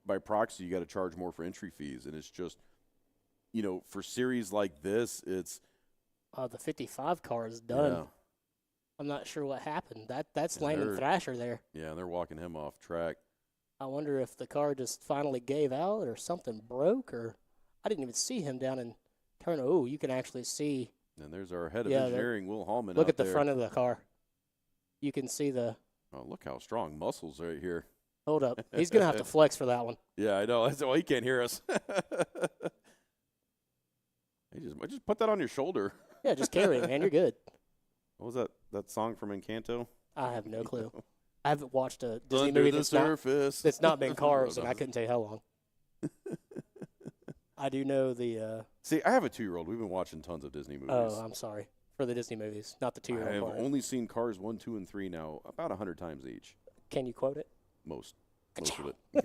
by proxy, you got to charge more for entry fees. And it's just, for series like this, it's. The 55 car is done. Yeah. I'm not sure what happened. That's Landon Thrasher there. Yeah, and they're walking him off track. I wonder if the car just finally gave out or something broke, or I didn't even see him down in turn. Oh, you can actually see. And there's our head of engineering, Will Hallman. Look out at the there. front of the car. You can see the. Oh, look how strong muscles right here. Hold up. He's going to have to flex for that one. Yeah, I know. Well, he can't hear us. Just put that on your shoulder. Yeah, just carry it, man. You're good. What was that song from Encanto? I have no clue. I haven't watched a Disney Under movie the that's not been Cars, and I couldn't tell you how long. I do know the. See, I have a 2-year-old. We've been watching tons of Disney movies. Oh, I'm sorry. For the Disney movies, not the 2-year-old I have part. only seen Cars 1, 2, and 3 now about 100 times each. Can you quote it? Most of it.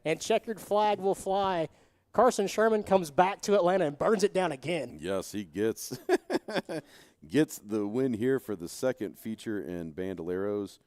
And checkered flag will fly. Carson Sherman comes back to Atlanta and burns it down again. Yes, he gets the win here for the second feature in Bandoleros.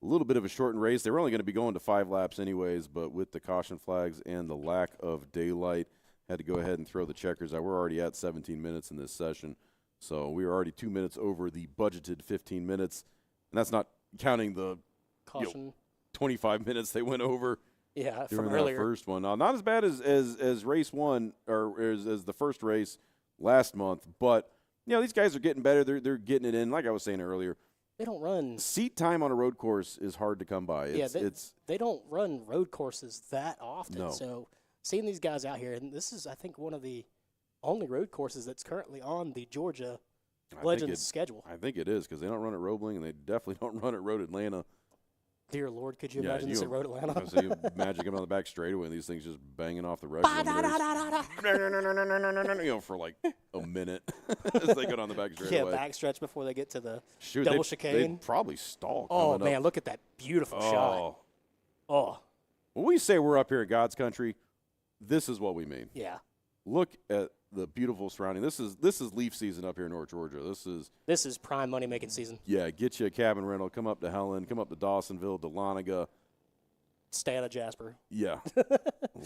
A little bit of a shortened race. They were only going to be going to 5 laps anyways, but with the caution flags and the lack of daylight, had to go ahead and throw the checkers out. We're already at 17 minutes in this session, so we were already 2 minutes over the budgeted 15 minutes, and that's not counting the Caution. 25 minutes they went over. Yeah, during from that earlier. first one. Not as bad as race 1 or as the first race last month, but these guys are getting better. They're getting it in. Like I was saying earlier, They don't run. seat time on a road course is hard to come by. They don't run road courses that often. No. So seeing these guys out here, and this is, I think, one of the only road courses that's currently on the Georgia I think Legends schedule. I think it is because they don't run at Roebling and they definitely don't run at Road Atlanta. Dear Lord, could you Yeah, imagine this at Road Atlanta? So you imagine coming on the back straightaway and these things just banging off the rush for like a minute as they get on the back straightaway. Yeah, backstretch before they get to the Shoot, double they'd chicane. probably stall. Oh, coming man, up. look at that beautiful shot. Oh, When we say we're up here at God's country, this is what we mean. yeah. Look at the beautiful surrounding. This is leaf season up here in North Georgia. This is prime money-making season. Yeah, get you a cabin rental. Come up to Helen. Come up to Dawsonville, Dahlonega. Stay out of Jasper. Yeah.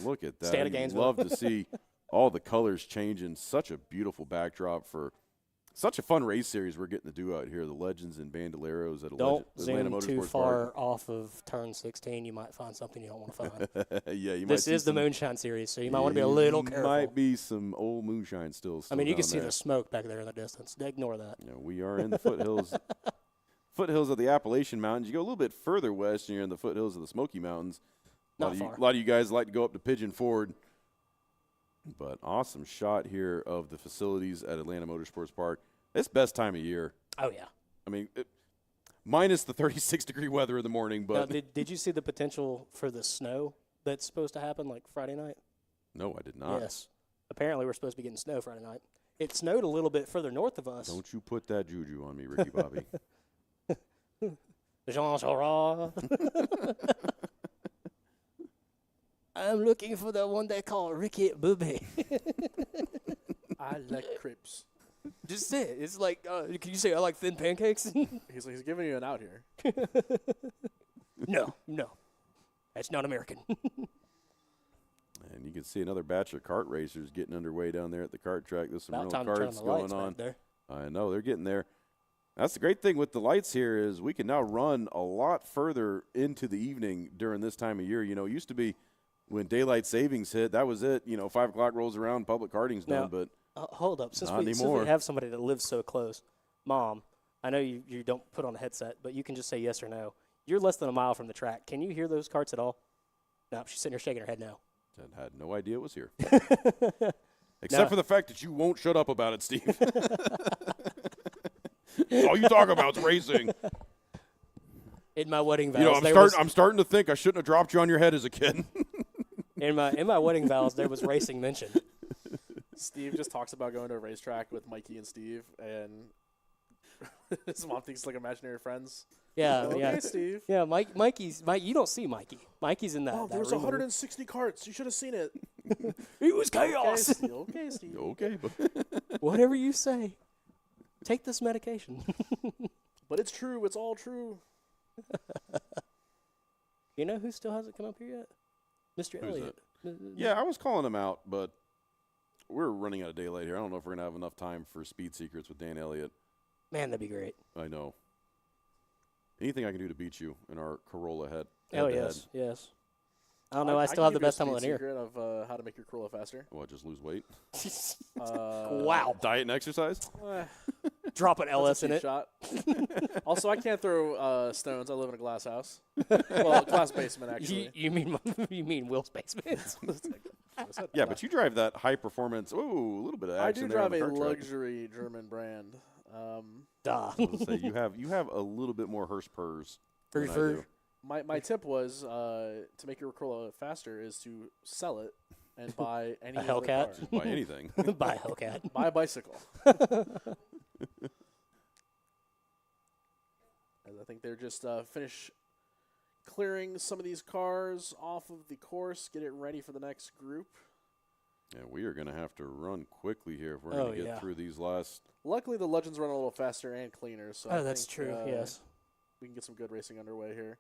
Look at that. Stay out of You'd Gainesville. love to see all the colors changing. Such a beautiful backdrop for such a fun race series we're getting to do out here. The Legends and Bandoleros at Don't Atlanta zoom too Motorsports far off of turn 16. You might find something you don't want to find. Park. Yeah, you might This see is the some- Moonshine Series, so you might want to be a little careful. Might be some old moonshine still. I mean, you can down see there. the smoke back there in the distance. Ignore that. You know, we are in the foothills of the Appalachian Mountains. You go a little bit further west, and you're in the foothills of the Smoky Mountains. Not far. A lot of you guys like to go up to Pigeon Forge. But awesome shot here of the facilities at Atlanta Motorsports Park. It's best time of year. Oh, yeah. I mean, minus the 36-degree weather in the morning, Now, but did you see the potential for the snow that's supposed to happen like Friday night? no, I did not. Yes. Apparently, we're supposed to be getting snow Friday night. It snowed a little bit further north of us. Don't you put that juju on me, Ricky Bobby. Jean Chara. I'm looking for the one they call Ricky Bobby. I like crepes. Just say it. It's like, can you say I like thin pancakes? He's giving you an out here. No. That's not American. And you can see another batch of kart racers getting underway down there at the kart track. There's some About real time to turn on karts the lights going on. back there. I know, they're getting there. That's the great thing with the lights here is we can now run a lot further into the evening during this time of year. You know, it used to be when daylight savings hit, that was it. You know, 5 o'clock rolls around, public karting's done, Now, but hold up. Since not we anymore. have somebody that lives so close, Mom, I know you don't put on a headset, but you can just say yes or no. You're less than a mile from the track. Can you hear those carts at all? No, she's sitting here shaking her head no. I had no idea it was here. Except No. for the fact that you won't shut up about it, Steve. All you talk about is racing. In my wedding vows, You know, I'm starting to think I shouldn't have dropped you on your head as a kid. in my wedding vows there was racing mentioned. Steve just talks about going to a racetrack with Mikey and Steve, and his mom thinks it's like imaginary friends. Yeah, Okay, yeah. Steve. Yeah, Mike. You don't see Mikey. Mikey's in that. Oh, that there was room. 160 carts. You should have seen it. It was Okay, chaos. Steve. Okay, Steve. Okay, but Whatever you say. Take this medication. But it's true. It's all true. You know who still hasn't come up here yet? Mr. Who's Elliott. yeah, I was calling him out, but we're running out of daylight here. I don't know if we're gonna have enough time for Speed Secrets with Dan Elliott. Man, that'd be great. I know. Anything I can do to beat you in our Corolla head. Oh, head-to-head. yes, yes. I don't know. I still have the best time on the near. Secret of how to make your Corolla faster. What, just lose weight? Wow. Diet and exercise? Drop an That's LS a in cheap it. shot. Also, I can't throw stones. I live in a glass house. Well, glass basement, actually. You mean Will's basement? Yeah, but you drive that high performance. Ooh, a little bit of I action do there on drive the a kart track. luxury German brand. Duh. I was gonna say, you have a little bit more Hearst purrs. than I Fur. do. My tip was to make your Corolla faster is to sell it and buy any A other Hellcat? car. Just buy anything. Buy a Hellcat. Buy a bicycle. And I think they're just finish clearing some of these cars off of the course, get it ready for the next group. Yeah, we are going to have to run quickly here if we're Oh, going to get yeah. through these last. Luckily, the Legends run a little faster and cleaner, so I That's think, true. Yes. we can get some good racing underway here.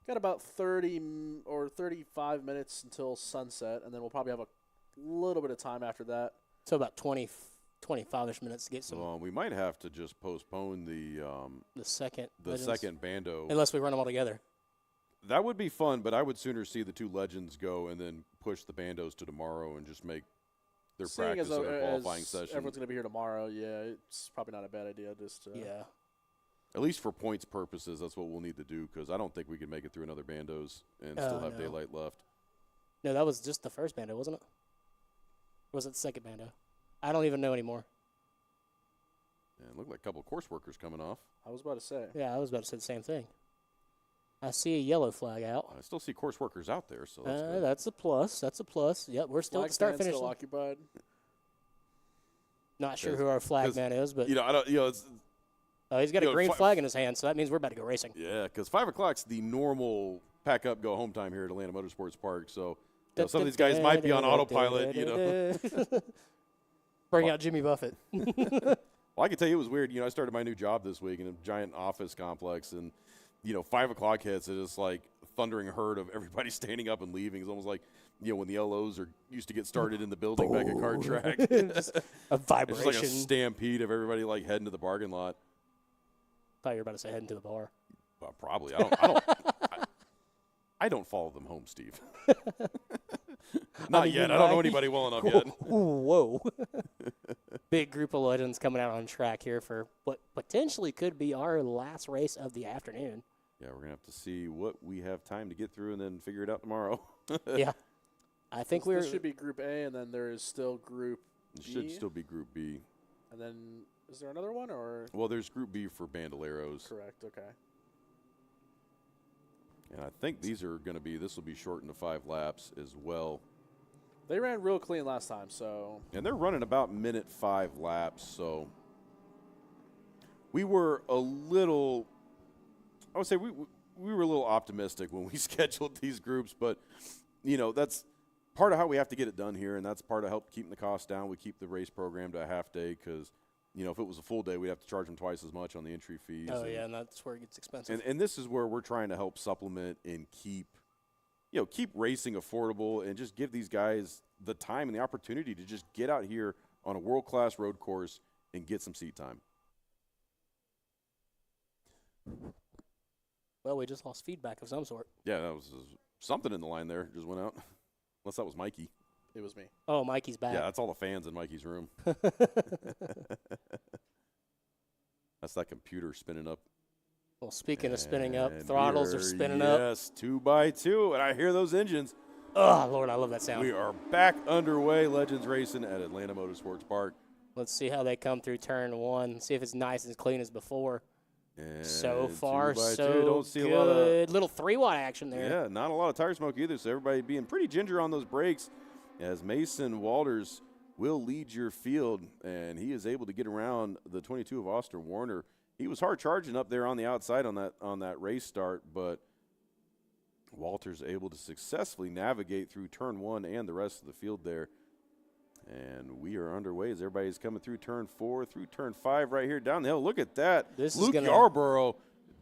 Got about 30 or 35 minutes until sunset, and then we'll probably have a little bit of time after that. So about 25-ish minutes to get some We might have to just postpone the second. the Legends. second bando. Unless we run them all together. That would be fun, but I would sooner see the two legends go and then push the bandos to tomorrow and just make their Seeing practice as, or their as qualifying session. everyone's going to be here tomorrow, yeah, it's probably not a bad idea. Just Yeah. At least for points purposes, that's what we'll need to do because I don't think we can make it through another bandos and still have no. daylight left. No, that was just the first bando, wasn't it? Or was it the second bando? I don't even know anymore. And it looked like a couple of course workers coming off. I was about to say. Yeah, I was about to say the same thing. I see a yellow flag out. I still see course workers out there, so that's good. That's a plus. That's a plus. Yep, we're still at Flag the start stand finish. still occupied. Not sure 'Cause- who our flag man is, but I don't. It's he's got you a know, green flag in his hand, so that means we're about to go racing. yeah, because 5 o'clock's the normal pack up, go home time here at Atlanta Motorsports Park. So some of these guys might be on autopilot. Bring out Jimmy Buffett. Well, I can tell you it was weird. I started my new job this week in a giant office complex, and 5 o'clock hits, it's just like a thundering herd of everybody standing up and leaving. It's almost like when the LOs used to get started in the building back at Kart Track. Just a vibration. It's just like a stampede of everybody like heading to the parking lot. Thought you were about to say heading to the bar. Well, probably. I don't follow them home, Steve. Not yet. I don't know anybody well enough yet. Whoa. Big group of legends coming out on track here for what potentially could be our last race of the afternoon. Yeah, we're going to have to see what we have time to get through and then figure it out tomorrow. Yeah. I think This should be Group A, and then there is still Group It B. should still be Group B. And then is there another one or? Well, there's Group B for Bandoleros. Correct. Okay. And I think this will be shortened to 5 laps as well. They ran real clean last time, so. And they're running about minute 5 laps, so we were a little, I would say we were a little optimistic when we scheduled these groups, but, that's part of how we have to get it done here, and that's part of help keeping the costs down. We keep the race program to a half day because, if it was a full day, we'd have to charge them twice as much on the entry fees. Oh, yeah, and that's where it gets expensive. And this is where we're trying to help supplement and keep racing affordable and just give these guys the time and the opportunity to just get out here on a world-class road course and get some seat time. Well, we just lost feedback of some sort. Yeah, that was something in the line there. Just went out. Unless that was Mikey. It was me. Oh, Mikey's back. Yeah, that's all the fans in Mikey's room. That's that computer spinning up. Well, speaking of spinning up, And throttles are spinning up. Yes, 2x2, and I hear those engines. Oh, Lord, I love that sound. We are back underway, Legends Racing at Atlanta Motorsports Park. Let's see how they come through turn 1. See if it's nice and clean as before. And So far, 2x2. so Don't see good. a lot of, Little 3-watt action there. yeah, not a lot of tire smoke either, so everybody being pretty ginger on those brakes as Mason Walters will lead your field, and he is able to get around the 22 of Austin Warner. He was hard charging up there on the outside on that race start, but Walters able to successfully navigate through turn 1 and the rest of the field there. And we are underway as everybody's coming through turn 4, through turn 5 right here down the hill. Look at that. Luke Yarborough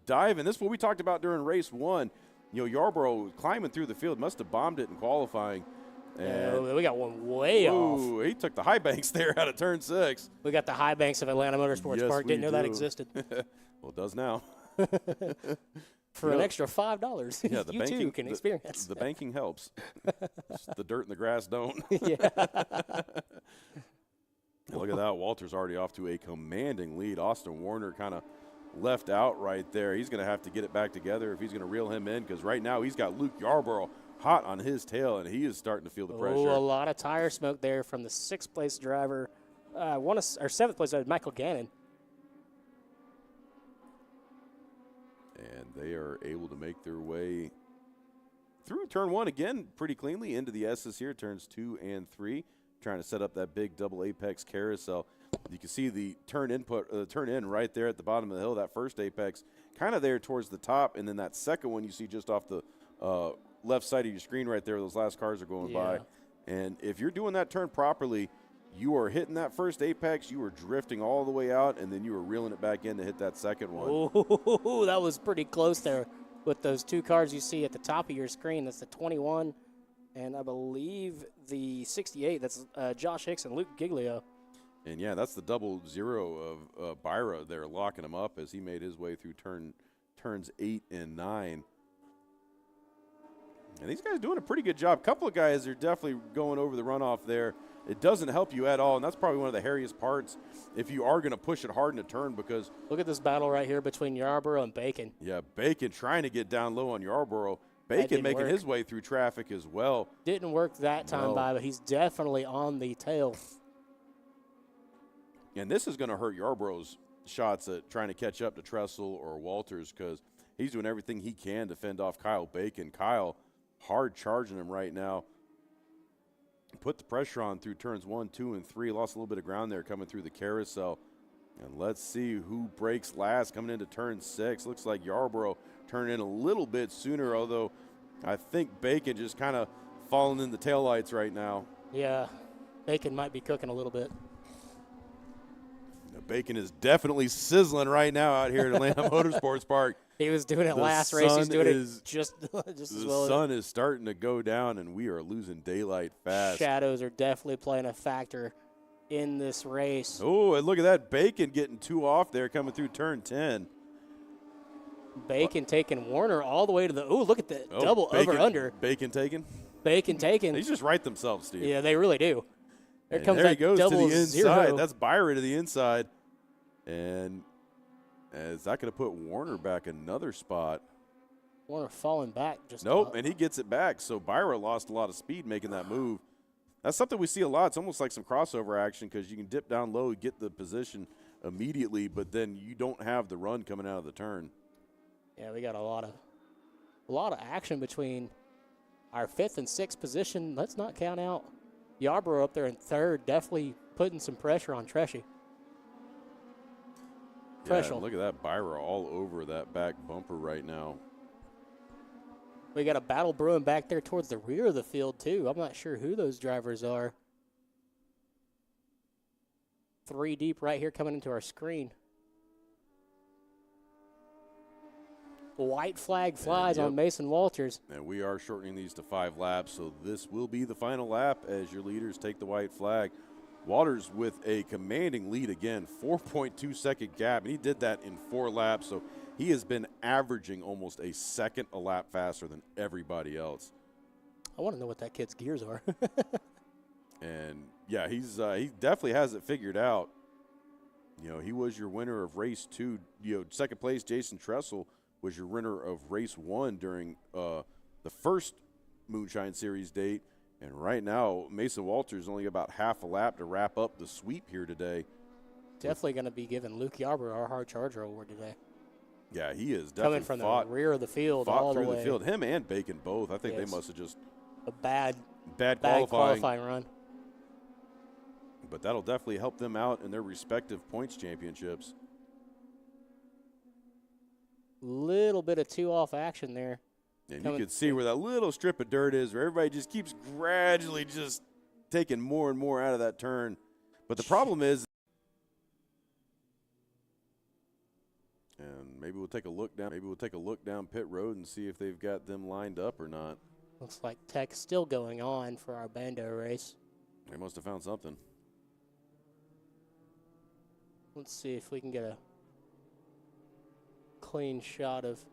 diving. This is what we talked about during race 1. Yarborough climbing through the field, must have bombed it in qualifying. And we got one way off. He took the high banks there out of turn 6. We got the high banks of Atlanta Motorsports Yes, Park. Didn't we know that do. existed. Well, it does now. For an extra $5, Yeah, the you banking too can experience. The banking helps. Just the dirt and the grass don't. Yeah. Look at that. Walter's already off to a commanding lead. Austin Warner kind of left out right there. He's going to have to get it back together if he's going to reel him in, because right now he's got Luke Yarborough hot on his tail, and he is starting to feel the pressure. Oh, a lot of tire smoke there from the 6th place driver. 7th place driver, Michael Gannon. And they are able to make their way through turn 1 again pretty cleanly into the S's here, turns 2 and 3, trying to set up that big double apex carousel. You can see the turn in right there at the bottom of the hill, that first apex, kind of there towards the top, and then that second one you see just off the left side of your screen right there, those last cars are going by. And if you're doing that turn properly, you are hitting that first apex, you are drifting all the way out, and then you are reeling it back in to hit that second one. Oh, that was pretty close there with those 2 cars you see at the top of your screen. That's the 21 and I believe the 68. That's Josh Hicks and Luke Giglio. And, yeah, that's the 00 of Byra there locking him up as he made his way through turns 8 and 9. And these guys doing a pretty good job. A couple of guys are definitely going over the runoff there. It doesn't help you at all, and that's probably one of the hairiest parts if you are going to push it hard in a turn, because look at this battle right here between Yarborough and Bacon. Yeah, Bacon trying to get down low on Yarborough. Bacon making his way through traffic as well. Didn't work that time by, but he's definitely on the tail. And this is going to hurt Yarbrough's shots at trying to catch up to Tressel or Walters because he's doing everything he can to fend off Kyle Bacon. Kyle hard charging him right now. Put the pressure on through turns 1, 2, and 3. Lost a little bit of ground there coming through the carousel. And let's see who breaks last coming into turn 6. Looks like Yarbrough turned in a little bit sooner, although I think Bacon just kind of falling in the taillights right now. Yeah, Bacon might be cooking a little bit. Bacon is definitely sizzling right now out here at Atlanta Motorsports Park. He was doing it The last race. He's doing sun it just as well. The sun is starting to go down, and we are losing daylight fast. Shadows are definitely playing a factor in this race. Oh, and look at that. Bacon getting 2 off there coming through turn 10. Bacon taking Warner all the way to the – oh, look at the double over-under. Bacon taken? Bacon taken. They just right themselves, Steve. Yeah, they really do. There comes there that he goes double to the inside. zero. That's Byron to the inside. And is that going to put Warner back another spot? Warner falling back. Nope, and he gets it back. So Byron lost a lot of speed making that move. That's something we see a lot. It's almost like some crossover action because you can dip down low, get the position immediately, but then you don't have the run coming out of the turn. Yeah, we got a lot of action between our 5th and 6th position. Let's not count out Yarbrough up there in 3rd, definitely putting some pressure on Treshy. Yeah, look at that Byra all over that back bumper right now. We got a battle brewing back there towards the rear of the field, too. I'm not sure who those drivers are. 3 deep right here coming into our screen. White flag flies on Mason Walters. And we are shortening these to 5 laps, so this will be the final lap as your leaders take the white flag. Walters with a commanding lead again, 4.2 second gap, and he did that in 4 laps, so he has been averaging almost a second a lap faster than everybody else. I want to know what that kid's gears are. And yeah, he definitely has it figured out. You know, he was your winner of race 2. You know, second place Jason Tressel was your winner of race 1 during the first Moonshine Series date. And right now, Mason Walters only about half a lap to wrap up the sweep here today. Definitely going to be giving Luke Yarbrough our hard charger award today. Yeah, he is definitely coming from the rear of the field all the way. Through the field. Him and Bacon both. I think they must have just a bad qualifying run. But that'll definitely help them out in their respective points championships. Little bit of 2 off action there. And you can see where that little strip of dirt is, where everybody just keeps gradually just taking more and more out of that turn. But the problem is, and maybe we'll take a look down. Maybe we'll take a look down pit road and see if they've got them lined up or not. Looks like tech's still going on for our Bando race. They must have found something. Let's see if we can get a clean shot of.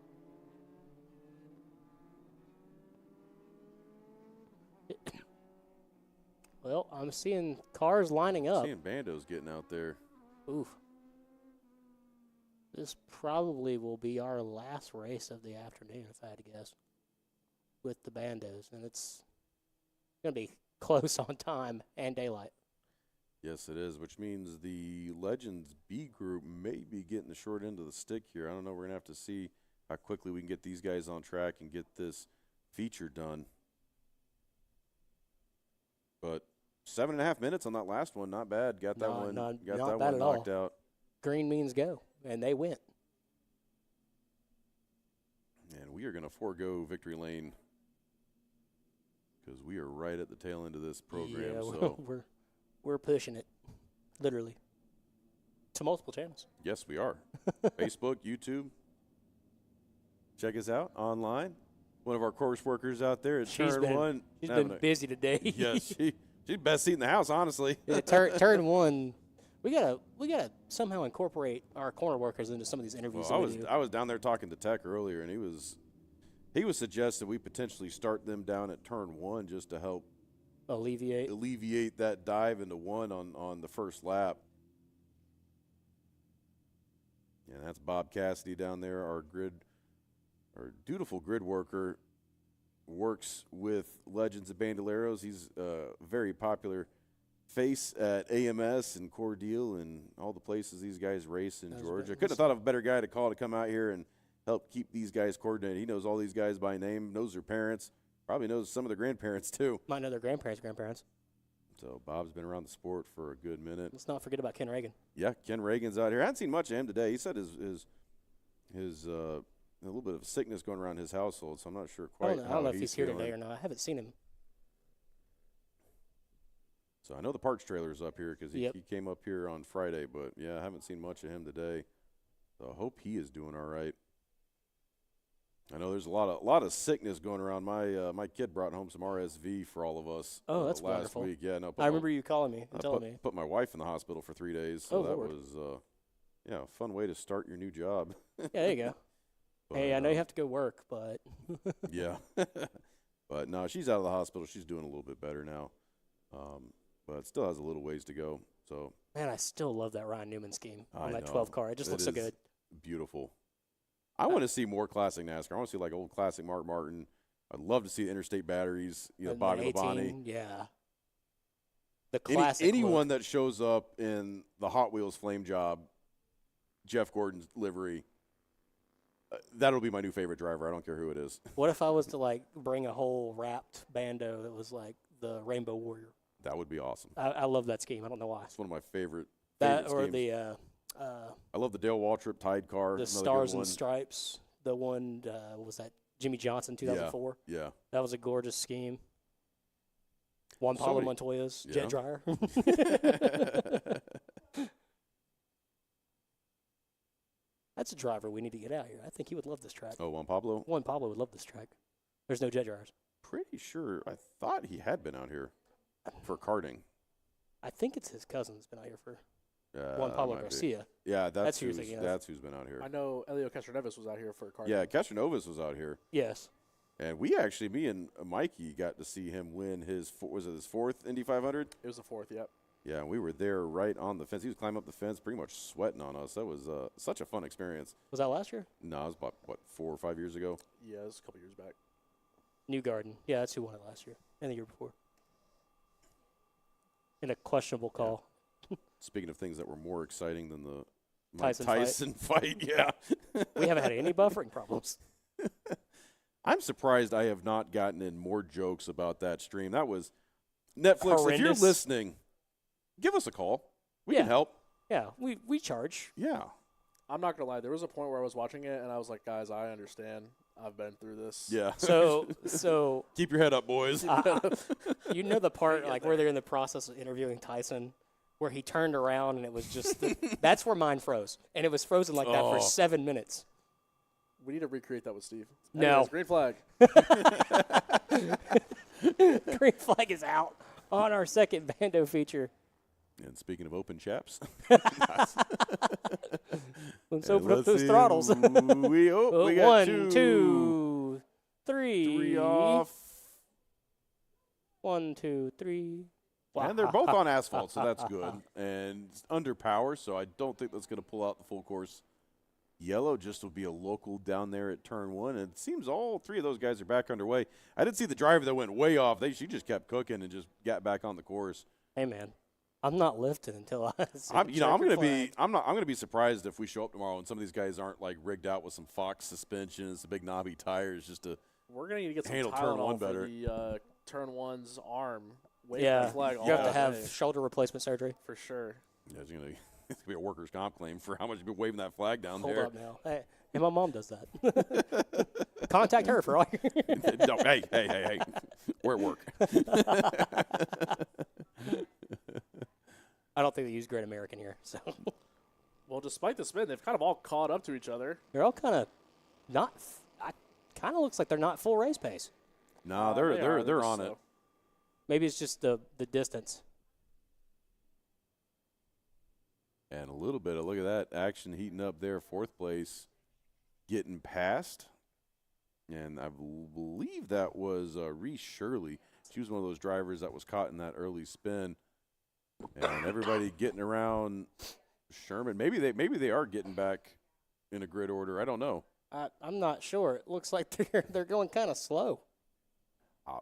Well, I'm seeing cars lining up. Seeing Bandos getting out there. Oof. This probably will be our last race of the afternoon, if I had to guess, with the Bandos. And it's going to be close on time and daylight. Yes, it is, which means the Legends B group may be getting the short end of the stick here. I don't know. We're going to have to see how quickly we can get these guys on track and get this feature done. But 7.5 minutes on that last one, not bad. Got that one knocked out. Green means go, and they went. And we are going to forego victory lane because we are right at the tail end of this program. Yeah, so we're pushing it, literally, to multiple channels. Yes, we are. Facebook, YouTube. Check us out online. One of our course workers out there at turn 1. She's been busy today. Yes, she's best seat in the house, honestly. Yeah, turn 1. We gotta somehow incorporate our corner workers into some of these interviews. Well, I was down there talking to Tech earlier, and he was suggesting we potentially start them down at turn 1 just to help alleviate that dive into 1 on the first lap. And that's Bob Cassidy down there, our dutiful grid worker, works with Legends of Bandoleros. He's a very popular face at AMS and Cordeal and all the places these guys race in That was Georgia. big. Couldn't have thought of a better guy to call to come out here and help keep these guys coordinated. He knows all these guys by name, knows their parents, probably knows some of their grandparents too. Might know their grandparents. So Bob's been around the sport for a good minute. Let's not forget about Ken Reagan. Yeah, Ken Reagan's out here. I haven't seen much of him today. He said his a little bit of sickness going around his household, so I'm not sure I quite don't know, how if he's here feeling. today or not. I haven't seen him. So I know the parts trailer's up here because Yep. he came up here on Friday, but yeah, I haven't seen much of him today. So I hope he is doing all right. I know there's a lot of sickness going around. My kid brought home some RSV for all of us. Oh, that's last wonderful. week. Yeah, no. I remember you calling me and I telling me. put my wife in the hospital for 3 days. So Oh, that Lord. was a fun way to start your new job. Yeah, there you go. But, Hey, I know you have to go work, but Yeah. But no, she's out of the hospital. She's doing a little bit better now. But still has a little ways to go. So man, I still love that Ryan Newman scheme on I that know. 12 car. It just looks so is good. Beautiful. I want to see more classic NASCAR. I want to see like old classic Mark Martin. I'd love to see the interstate batteries, And the Bobby 18, Labonte. yeah. The classic Anyone look. that shows up in the Hot Wheels flame job, Jeff Gordon's livery, that'll be my new favorite driver. I don't care who it is. What if I was to like bring a whole wrapped bando that was like the Rainbow Warrior? That would be awesome. I love that scheme. I don't know why. It's one of my favorite That or schemes. the I love the Dale Waltrip Tide car. the another good Stars one. and Stripes. The one what was that Jimmy Johnson 2004? Yeah. That was a gorgeous scheme. Juan Pablo Somebody- Montoya's yeah. jet dryer. That's a driver we need to get out here. I think he would love this track. Oh, Juan Pablo? Juan Pablo would love this track. There's no jet dryers. Pretty sure. I thought he had been out here for karting. I think it's his cousin that's been out here for Juan That Pablo might be. Garcia. Yeah, That's who you're thinking of. that's who's been out here. I know Elio Castroneves was out here for a car. Yeah, Castroneves was out here. Yes. And me and Mikey got to see him win his fourth Indy 500? It was the fourth, yep. Yeah, and we were there right on the fence. He was climbing up the fence, pretty much sweating on us. That was such a fun experience. Was that last year? No, it was about, 4 or 5 years ago? Yeah, it was a couple years back. New Garden. Yeah, that's who won it last year and the year before. In a questionable call. Speaking of things that were more exciting than the Mike Tyson Tyson fight, yeah. We haven't had any buffering problems. I'm surprised I have not gotten in more jokes about that stream. That was Netflix. If you're Horrendous. listening, give us a call. We can Yeah. help. Yeah, we charge. Yeah. I'm not going to lie. There was a point where I was watching it, and I was like, guys, I understand. I've been through this. Yeah. So Keep your head up, boys. you know the part like where they're in the process of interviewing Tyson, where he turned around and it was just that's where mine froze, and it was frozen like that for Oh. 7 minutes. We need to recreate that with Steve. No. Anyways, green flag. Green flag is out on our second bando feature. And speaking of open chaps, Let's and open up let's those see, throttles. we got 1, 2, 3. 3 off. 1, 2, 3. And they're both on asphalt, so that's good. And it's under power, so I don't think that's going to pull out the full course. Yellow just will be a local down there at turn 1. And it seems all 3 of those guys are back underway. I did see the driver that went way off. She just kept cooking and just got back on the course. Hey man, I'm not lifting until I see I'm the going to checkered be I'm going to be surprised if we show up tomorrow and some of these guys aren't like rigged out with some Fox suspensions, the big knobby tires, just to We're going to need to get some handle turn Tylenol 1 for better. the turn one's arm. Wave Yeah, the flag you have all to have day, shoulder replacement surgery. for sure. Yeah, it's going to be a workers' comp claim for how much you've been waving that flag down Hold there. up now. Hey, my mom does that. Contact her for all your No, hey. We're at work. I don't think they use Great American here, so Well, despite the spin, they've kind of all caught up to each other. they're all kind of not. Kind of looks like they're not full race pace. No, They are, they're just on it. slow. Maybe it's just the distance. And a little bit of look at that action heating up there. 4th place, getting past. And I believe that was Reese Shirley. She was one of those drivers that was caught in that early spin. And everybody getting around Sherman. Maybe they are getting back in a grid order. I don't know. I'm not sure. It looks like they're going kind of slow.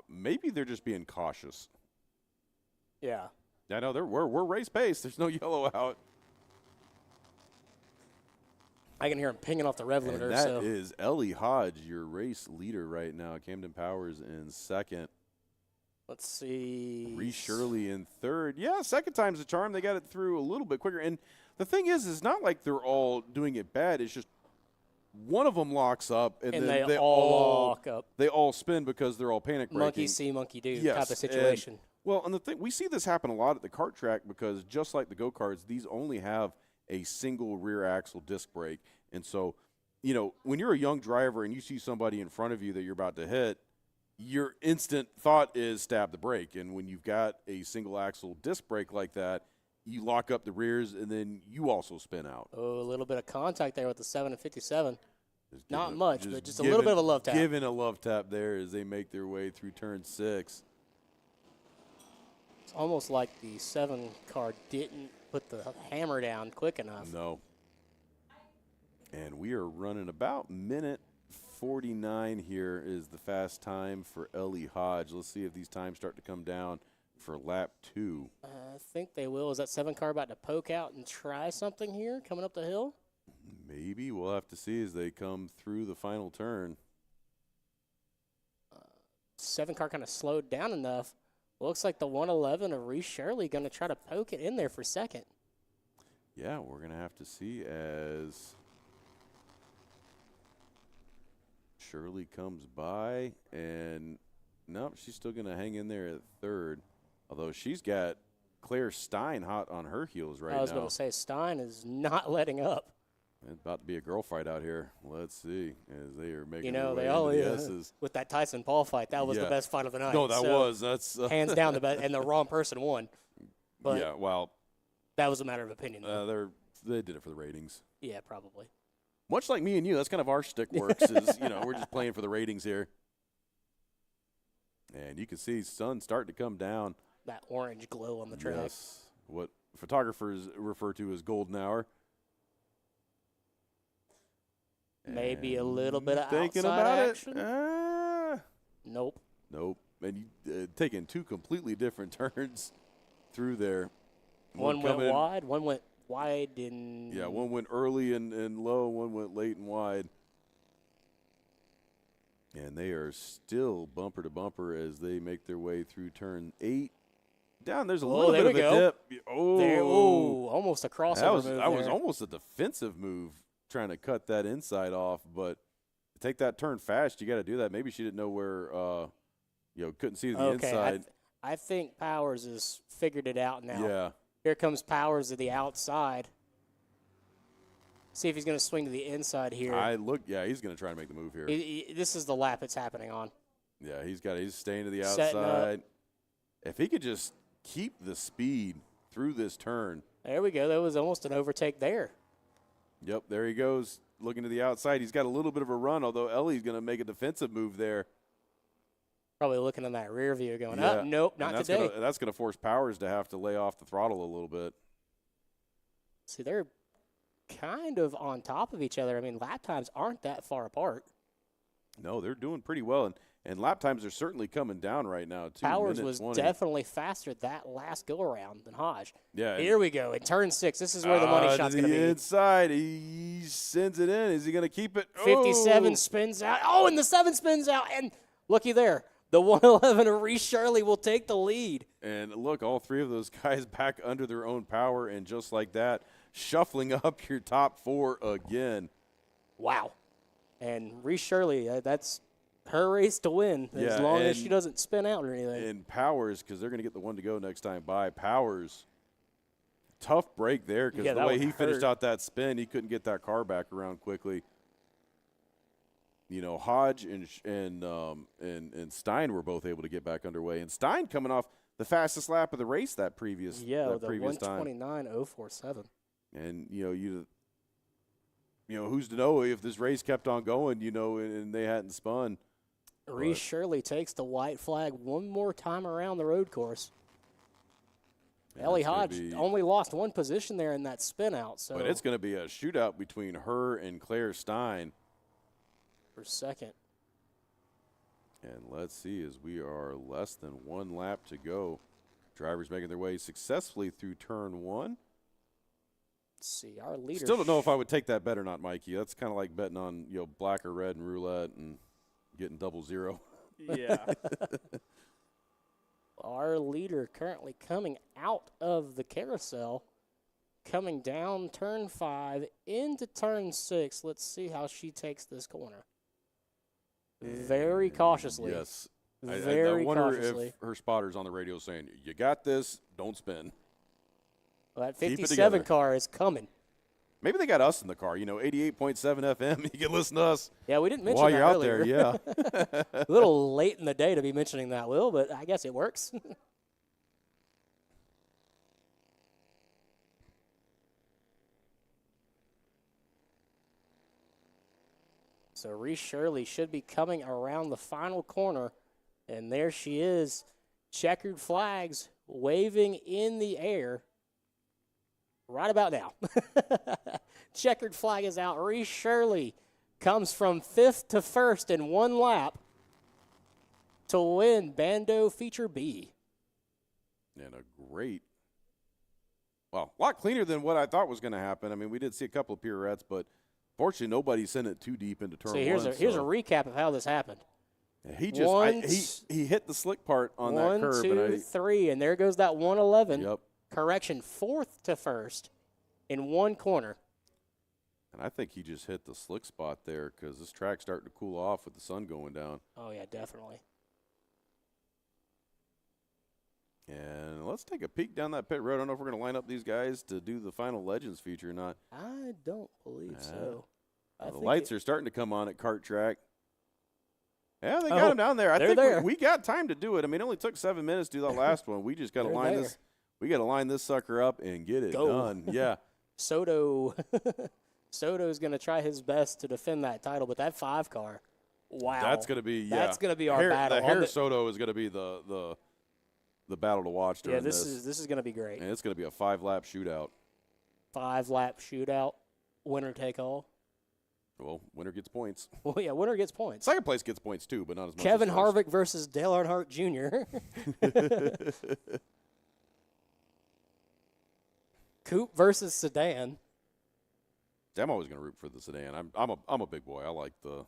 Maybe they're just being cautious. Yeah. I know we're race pace. There's no yellow out. I can hear him pinging off the rev And limiter. that So is Ellie Hodge, your race leader right now. Camden Powers in second. let's see. Reese Shirley in third. Yeah, second time's the charm. They got it through a little bit quicker. And the thing is, it's not like they're all doing it bad. It's just one of them locks up, and And then they all lock up. They all spin because they're all panic braking. Monkey see, monkey do Yes, type of situation. Well, and the thing, we see this happen a lot at the kart track because just like the go-karts, these only have a single rear axle disc brake. And so, you know, when you're a young driver and you see somebody in front of you that you're about to hit, your instant thought is stab the brake. And when you've got a single axle disc brake like that, you lock up the rears and then you also spin out. Oh, a little bit of contact there with the 7 and 57. Just Not giving- much, but just a little bit of a love tap. Giving a love tap there as they make their way through turn 6. It's almost like the 7 car didn't put the hammer down quick enough. No. And we are running about minute 49 here is the fast time for Ellie Hodge. Let's see if these times start to come down for lap 2. I think they will. Is that 7 car about to poke out and try something here coming up the hill? Maybe. We'll have to see as they come through the final turn. 7 car kind of slowed down enough. Looks like the 111 of Reese Shirley going to try to poke it in there for second. Yeah, we're going to have to see as Shirley comes by. And, nope, she's still going to hang in there at third. Although she's got Claire Stein hot on her heels right now. I was going to say Stein is not letting up. It's about to be a girl fight out here. Let's see as they are making You know, their they way all into the S's. with that Tyson Paul fight. That was the Yeah. best fight of the night. No, that So, was. That's hands down the best, and the wrong person won. But yeah, well, that was a matter of opinion. they did it for the ratings. Yeah, probably. Much like me and you, that's kind of our stick works. Is we're just playing for the ratings here. And you can see sun starting to come down. That orange glow on the track. Yes, what photographers refer to as golden hour. Maybe a And little bit of thinking outside about action. Nope. Nope. And you taking two completely different turns through there. One went coming in- wide, one went wide and Yeah, one went early and low, one went late and wide. And they are still bumper to bumper as they make their way through turn 8. Down, there's a little there bit of we a go. dip. Oh, there, ooh, almost a crossover that was move was there. almost a defensive move trying to cut that inside off, but to take that turn fast, you got to do that. Maybe she didn't know where, couldn't see the Okay, inside. I think Powers has figured it out now. Yeah. Here comes Powers to the outside. See if he's going to swing to the inside here. He's going to try to make the move here. This is the lap it's happening on. Yeah, he's staying to the Setting up. outside. If he could just keep the speed through this turn. There we go. That was almost an overtake there. Yep, there he goes, looking to the outside. He's got a little bit of a run, although Ellie's going to make a defensive move there. Probably looking in that rear view going, Yeah. nope, And not that's today. That's going to force Powers to have to lay off the throttle a little bit. See, they're kind of on top of each other. I mean, lap times aren't that far apart. No, they're doing pretty well, and lap times are certainly coming down right now, too. Powers Minute was 20. definitely faster that last go-around than Hodge. Yeah. Here we go. In turn 6, this is where the money shot's to going to the be. inside. He sends it in. Is he going to keep it? 57 Oh! spins out. Oh, and the 7 spins out. And looky there. The 111 of Reese Shirley will take the lead. And look, all three of those guys back under their own power, and just like that, shuffling up your top 4 again. Wow. And Reese Shirley, that's her race to win as Yeah, long as and- she doesn't spin out or anything. And Powers, because they're going to get the one to go next time by. Powers, tough break there because Yeah, the that way one he finished hurt. out that spin, he couldn't get that car back around quickly. Hodge and Stein were both able to get back underway. And Stein coming off the fastest lap of the race that previous the time. 129.047. And who's to know if this race kept on going, and they hadn't spun. Reese Shirley takes the white flag one more time around the road course. And Ellie that's gonna Hodge be- only lost one position there in that spin out. So But it's going to be a shootout between her and Claire Stein. for second. And let's see, as we are less than one lap to go, Drivers making their way successfully through turn 1. Let's see, our leader. Still don't know if I would take that bet or not, Mikey. That's kind of like betting on black or red and roulette and getting 0-0. Yeah. Our leader currently coming out of the carousel, coming down turn 5 into turn 6. Let's see how she takes this corner. Very cautiously. Yes. Very I wonder cautiously. if her spotter's on the radio saying, "You got this. Don't spin." Well, that Keep it 57 together. car is coming. Maybe they got us in the car. 88.7 FM. You can listen to us Yeah, we didn't mention while that you're out earlier. there. Yeah. A little late in the day to be mentioning that, Will, but I guess it works. So Reese Shirley should be coming around the final corner, and there she is, checkered flags waving in the air right about now. Checkered flag is out. Reese Shirley comes from 5th to 1st in 1 lap to win Bando Feature B. And a great, well, a lot cleaner than what I thought was going to happen. I mean, we did see a couple of pirouettes, but fortunately nobody sent it too deep into turn So 1. here's a recap of how this happened. He just he hit the slick part on that curb. 1, 2, 3, and there goes that 111. Yep. Correction, 4th to 1st in 1 corner. And I think he just hit the slick spot there because this track's starting to cool off with the sun going down. Oh, yeah, definitely. And let's take a peek down that pit road. I don't know if we're going to line up these guys to do the final Legends feature or not. I don't believe so. The lights are starting to come on at Kart Track. Yeah, they got Oh, them down there. I they're think there. we got time to do it. I mean, it only took 7 minutes to do that last one. We just got to They're line there. this. We got to line this sucker up and get it Go. done. Yeah. Soto's going to try his best to defend that title, but that 5 car, wow. That's going to be That's gonna be our battle. The Harris Soto is going to be the battle to watch during Yeah, this is going to be great. And it's going to be a 5-lap shootout. 5-lap shootout, winner take all. Well, winner gets points. Well, yeah, winner gets points. Second place gets points too, but not as much. Kevin as first. Harvick versus Dale Earnhardt Jr. Coupe versus sedan. See, I'm always going to root for the sedan. I'm a big boy. I like the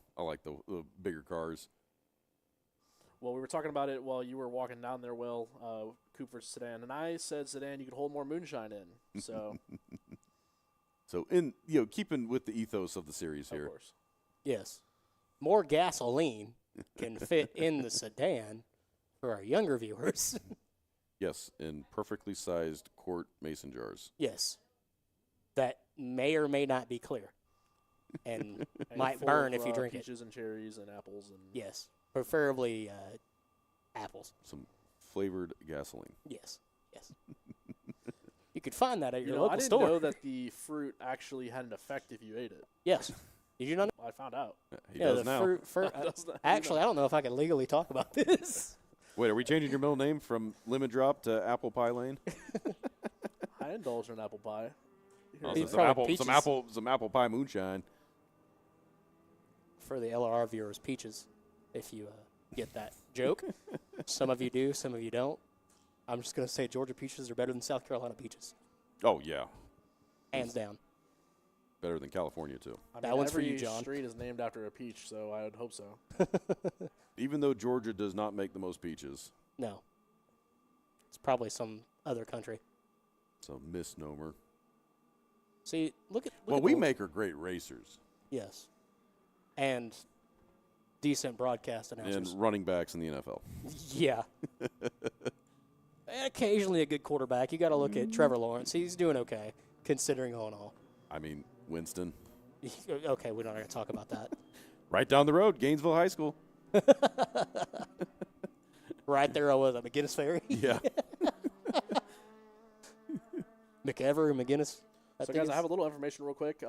bigger cars. Well, we were talking about it while you were walking down there, Will, coupe versus sedan, and I said sedan you could hold more moonshine in. So, So keeping with the ethos of the series here. of course. Yes. More gasoline can fit in the sedan for our younger viewers. Yes, in perfectly sized quart mason jars. Yes. That may or may not be clear and And might full burn of, if you drink it. peaches and cherries and apples and Yes. Preferably apples. Some flavored gasoline. Yes. Yes. You could find that at your I local didn't store. know that the fruit actually had an effect if you ate it. Yes. Did you not know? I found out. He Yeah, does the now. fruit. Does not- Actually, I don't know if I can legally talk about this. Wait, are we changing your middle name from Lemon Drop to Apple Pie Lane? I indulge in apple pie. Oh, He's so probably some peaches. apple pie moonshine. For the LRR viewers, peaches, if you get that joke. Some of you do, some of you don't. I'm just going to say Georgia peaches are better than South Carolina peaches. Oh yeah, Hands down. better than California too. I That mean, one's for you, every John. street is named after a peach, so I would hope so. Even though Georgia does not make the most peaches, No. It's probably some other country. it's a misnomer. See, look at What at we the- make are great racers Yes. And decent broadcast announcers. and running backs in the NFL. Yeah. And occasionally a good quarterback. You got to look at Trevor Lawrence. He's doing okay, considering all in all. I mean, Winston. Okay, we're not going to talk about that. Right down the road, Gainesville High School. Right there was at McGinnis Ferry. Yeah. McEver and McGinnis. So, guys, I have a little information real quick.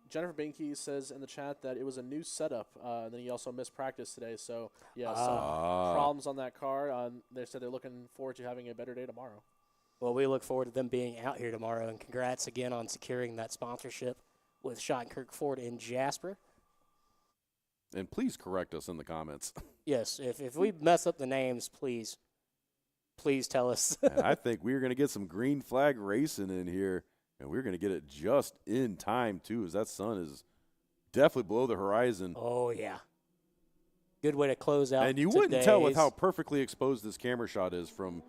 Jennifer Binky says in the chat that it was a new setup, and then he also missed practice today. So, yeah, some problems on that car. They said they're looking forward to having a better day tomorrow. Well, we look forward to them being out here tomorrow, and congrats again on securing that sponsorship with Schottenkirk Ford in Jasper. And please correct us in the comments. Yes, if we mess up the names, please Please tell us. And I think we're going to get some green flag racing in here, and we're going to get it just in time, too, as that sun is definitely below the horizon. Oh, yeah. Good way to close out. And you wouldn't tell with today's- how perfectly exposed this camera shot is from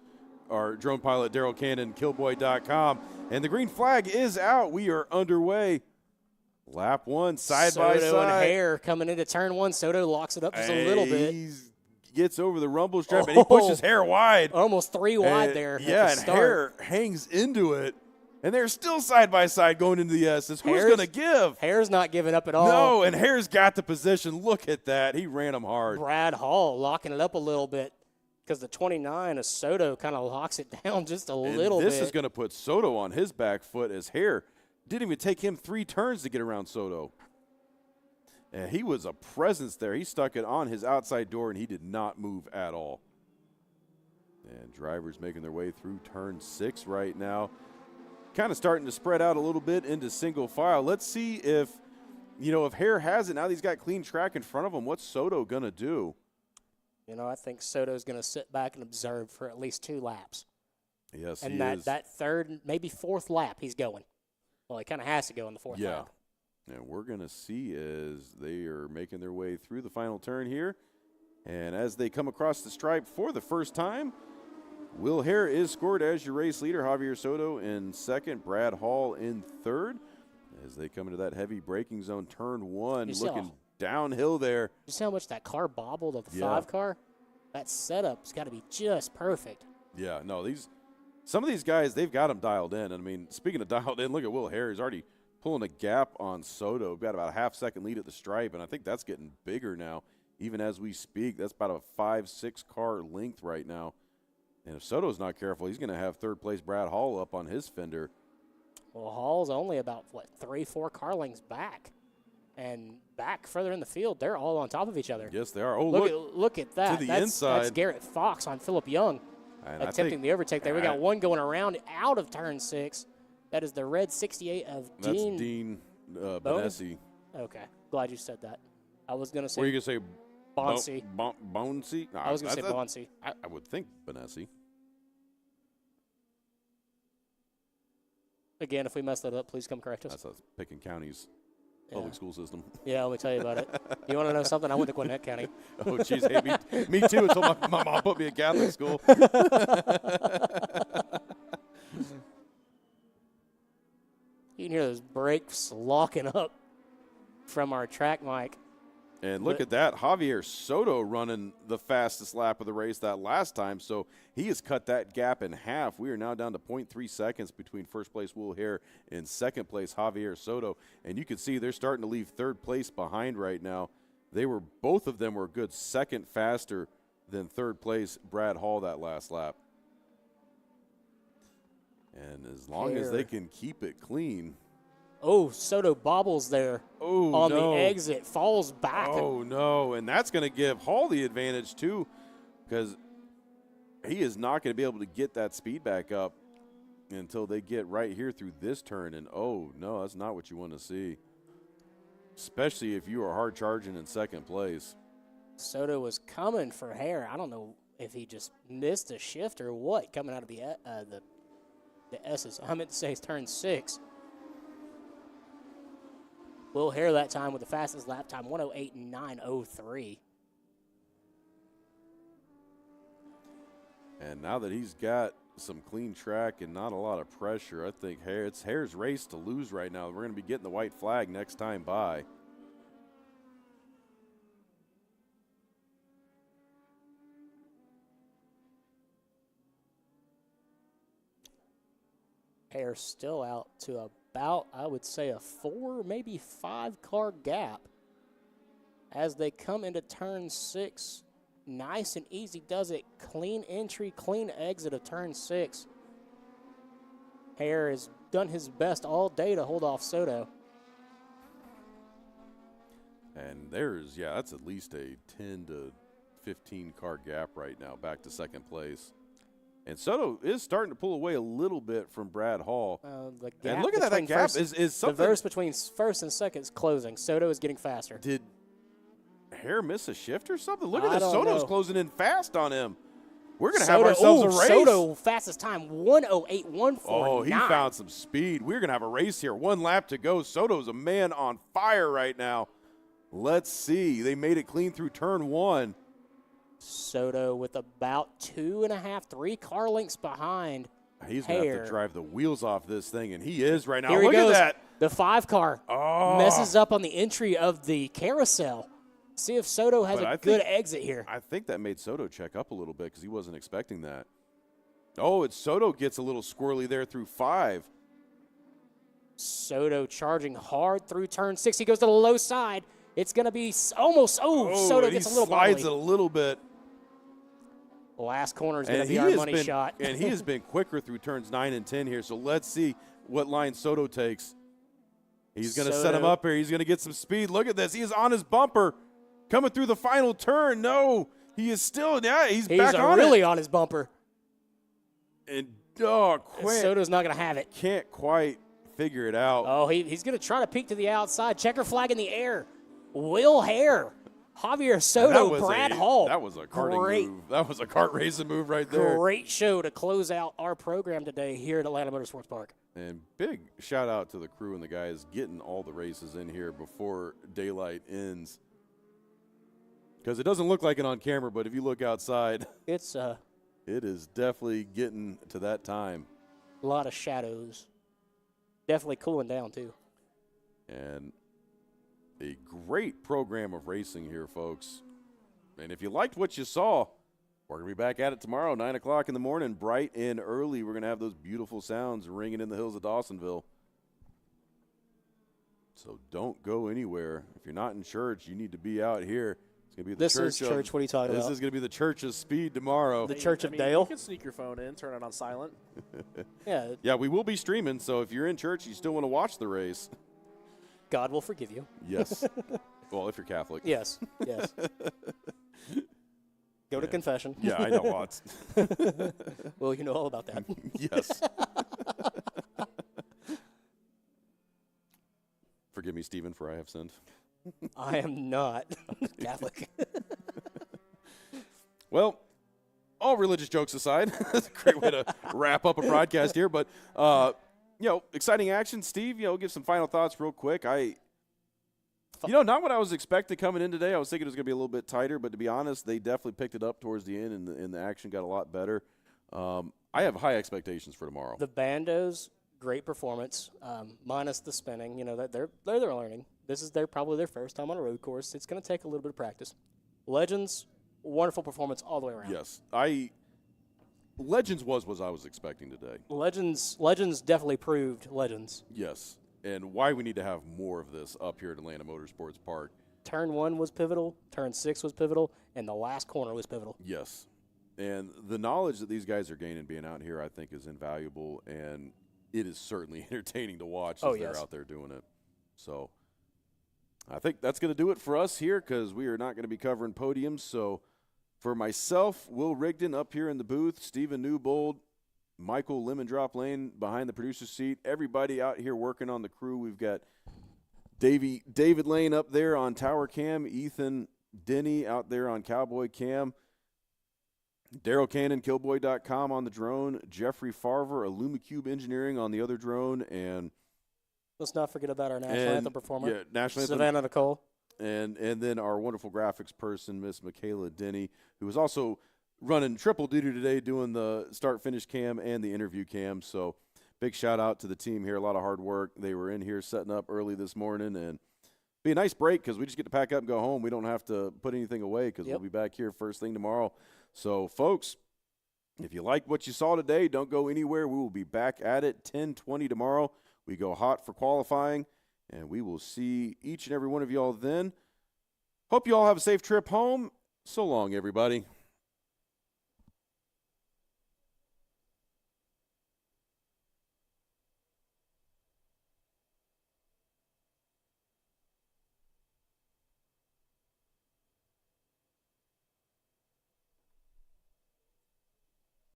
our drone pilot, Daryl Cannon, Killboy.com. And the green flag is out. We are underway. Lap 1, side by Soto side. and Hare coming into turn 1. Soto locks it up just a little bit. He gets over the rumble strip, and he pushes Hare wide. Almost 3 wide And- there. Yeah, at and the start. Hare hangs into it. And they're still side by side going into the S's. Who's Hare's- going to give? Hare's not giving up at all. No, and Hare's got the position. Look at that. He ran him hard. Brad Hall locking it up a little bit because the 29 of Soto kind of locks it down just a And little this bit. is going to put Soto on his back foot as Hare didn't even take him 3 turns to get around Soto. And he was a presence there. He stuck it on his outside door, and he did not move at all. And drivers making their way through turn 6 right now. Kind of starting to spread out a little bit into single file. Let's see if Hare has it. Now that he's got clean track in front of him, what's Soto going to do? I think Soto's going to sit back and observe for at least 2 laps. Yes, And he that, is. that third, maybe 4th lap, he's going. Well, he kind of has to go in the 4th Yeah. lap. And we're going to see as they are making their way through the final turn here. And as they come across the stripe for the first time, Will Hare is scored as your race leader. Javier Soto in second. Brad Hall in third. As they come into that heavy braking zone, turn 1, You see looking how- downhill there. You see how much that car bobbled of the Yeah. 5 car? That setup's got to be just perfect. Yeah, no, some of these guys, they've got them dialed in. And I mean, speaking of dialed in, look at Will Hare. He's already pulling a gap on Soto. Got about a half-second lead at the stripe, and I think that's getting bigger now. Even as we speak, that's about a 5-6 car length right now. And if Soto's not careful, he's going to have third-place Brad Hall up on his fender. Well, Hall's only about, 3-4 car lengths back. And back further in the field, they're all on top of each other. Yes, they are. Oh, Look at that. the That's inside. Garrett Fox on Phillip Young And I attempting think the overtake there. We got one going around out of turn 6. That is the red 68 of that's Dean. Dean Bowman? Benessi. Okay. Glad you said that. I was going to Or you say can say Bonsi. Bonsi? No, I was going to say that's- Bonsi. I would think Benessi. Again, if we mess that up, please come correct us. That's us Picken County's Yeah. public school system. Yeah, let me tell you about it. You want to know something? I went to Gwinnett County. Oh, jeez. Hey, me too, until my mom put me in Catholic school. You can hear those brakes locking up from our track mic. And look But- at that. Javier Soto running the fastest lap of the race that last time. So he has cut that gap in half. We are now down to 0.3 seconds between first place Will Hare and second place Javier Soto. And you can see they're starting to leave third place behind right now. Both of them were a good second faster than third place Brad Hall that last lap. And as long as they Hare. can keep it clean. Oh, Soto bobbles there Oh, on no. the exit, falls back. Oh, no. And that's going to give Hall the advantage, too, because he is not going to be able to get that speed back up until they get right here through this turn. And, oh, no, that's not what you want to see, especially if you are hard charging in second place. Soto was coming for Hare. I don't know if he just missed a shift or what coming out of the S's. I meant to say turn 6. Will Hare that time with the fastest lap time, 108.903. And now that he's got some clean track and not a lot of pressure, I think it's Hare's race to lose right now. We're going to be getting the white flag next time by. Hare still out to about, I would say, a 4, maybe 5 car gap as they come into turn 6. Nice and easy does it. Clean entry, clean exit of turn 6. Hare has done his best all day to hold off Soto. And that's at least a 10 to 15 car gap right now back to second place. And Soto is starting to pull away a little bit from Brad Hall. The gap And look at that between gap first- is the something. verse between first and second is closing. Soto is getting faster. Did Hare miss a shift or something? Look I at this. don't Soto's know. closing in fast on him. We're going to have ourselves a race. Soto, fastest time, 1:08.149. Oh, he found some speed. We're going to have a race here. 1 lap to go. Soto's a man on fire right now. Let's see. They made it clean through turn 1. Soto with about 2.5, 3 car lengths behind. He's going to have to drive the wheels off this thing, and he is right now. Here Look he goes. at that. The 5 car messes up on the entry of the carousel. See if Soto has a good exit here. I think that made Soto check up a little bit because he wasn't expecting that. Oh, it's Soto gets a little squirrely there through 5. Soto charging hard through turn 6. He goes to the low side. It's going to be almost. Soto gets a little slides bubbly. it a little bit. The last corner is going to be our money shot. And he has been quicker through turns 9 and 10 here. So let's see what line Soto takes. He's going to set him up here. He's going to get some speed. Look at this. He is on his bumper. Coming through the final turn. No, he is still, he's back on really it. on his bumper. And, Soto's not going to have it. Can't quite figure it out. Oh, he's going to try to peek to the outside. Checker flag in the air. Will Hare, Javier Soto, Brad Hall. That was a karting move. That was a kart racing move right there. Great show to close out our program today here at Atlanta Motorsports Park. And big shout out to the crew and the guys getting all the races in here before daylight ends. Because it doesn't look like it on camera, but if you look outside, it is definitely getting to that time. A lot of shadows. Definitely cooling down, too. And a great program of racing here, folks. And if you liked what you saw, we're going to be back at it tomorrow, 9 o'clock in the morning, bright and early. We're going to have those beautiful sounds ringing in the hills of Dawsonville. So don't go anywhere. If you're not in church, you need to be out here. It's going to be the This is church. What are you talking about? This is going to be the Church of Speed tomorrow. The Church of Dale? You can sneak your phone in, turn it on silent. Yeah, we will be streaming, so if you're in church, you still want to watch the race. God will forgive you. Yes. Well, if you're Catholic. Yes. Go to confession. Yeah, I know lots. Well, you know all about that. Yes. Forgive me, Stephen, for I have sinned. I am not Catholic. Well, all religious jokes aside, that's a great way to wrap up a broadcast here. But, exciting action. Steve, give some final thoughts real quick. Not what I was expecting coming in today. I was thinking it was going to be a little bit tighter, but to be honest, they definitely picked it up towards the end, and the action got a lot better. I have high expectations for tomorrow. The Bandos, great performance, minus the spinning. They're learning. This is probably their first time on a road course. It's going to take a little bit of practice. Legends, wonderful performance all the way around. Yes, Legends was what I was expecting today. Legends definitely proved Legends. Yes, and why we need to have more of this up here at Atlanta Motorsports Park. Turn 1 was pivotal, turn 6 was pivotal, and the last corner was pivotal. Yes, and the knowledge that these guys are gaining being out here, I think, is invaluable, and it is certainly entertaining to watch as they're out there doing it. So I think that's going to do it for us here because we are not going to be covering podiums. So for myself, Will Rigdon up here in the booth, Stephen Newbold, Michael Lemon Drop Lane behind the producer's seat, everybody out here working on the crew. We've got David Lane up there on Tower Cam, Ethan Denny out there on Cowboy Cam, Daryl Cannon, Killboy.com on the drone, Jeffrey Farver, Illumicube Engineering on the other drone, and let's not forget about our national anthem performer, national anthem, Savannah Nicole. And then our wonderful graphics person, Miss Michaela Denny, who is also running triple duty today doing the start-finish cam and the interview cam. So big shout-out to the team here. A lot of hard work. They were in here setting up early this morning, and be a nice break because we just get to pack up and go home. We don't have to put anything away because we'll be back here first thing tomorrow. So, folks, if you like what you saw today, don't go anywhere. We will be back at it 10:20 tomorrow. We go hot for qualifying, and we will see each and every one of y'all then. Hope you all have a safe trip home. So long, everybody.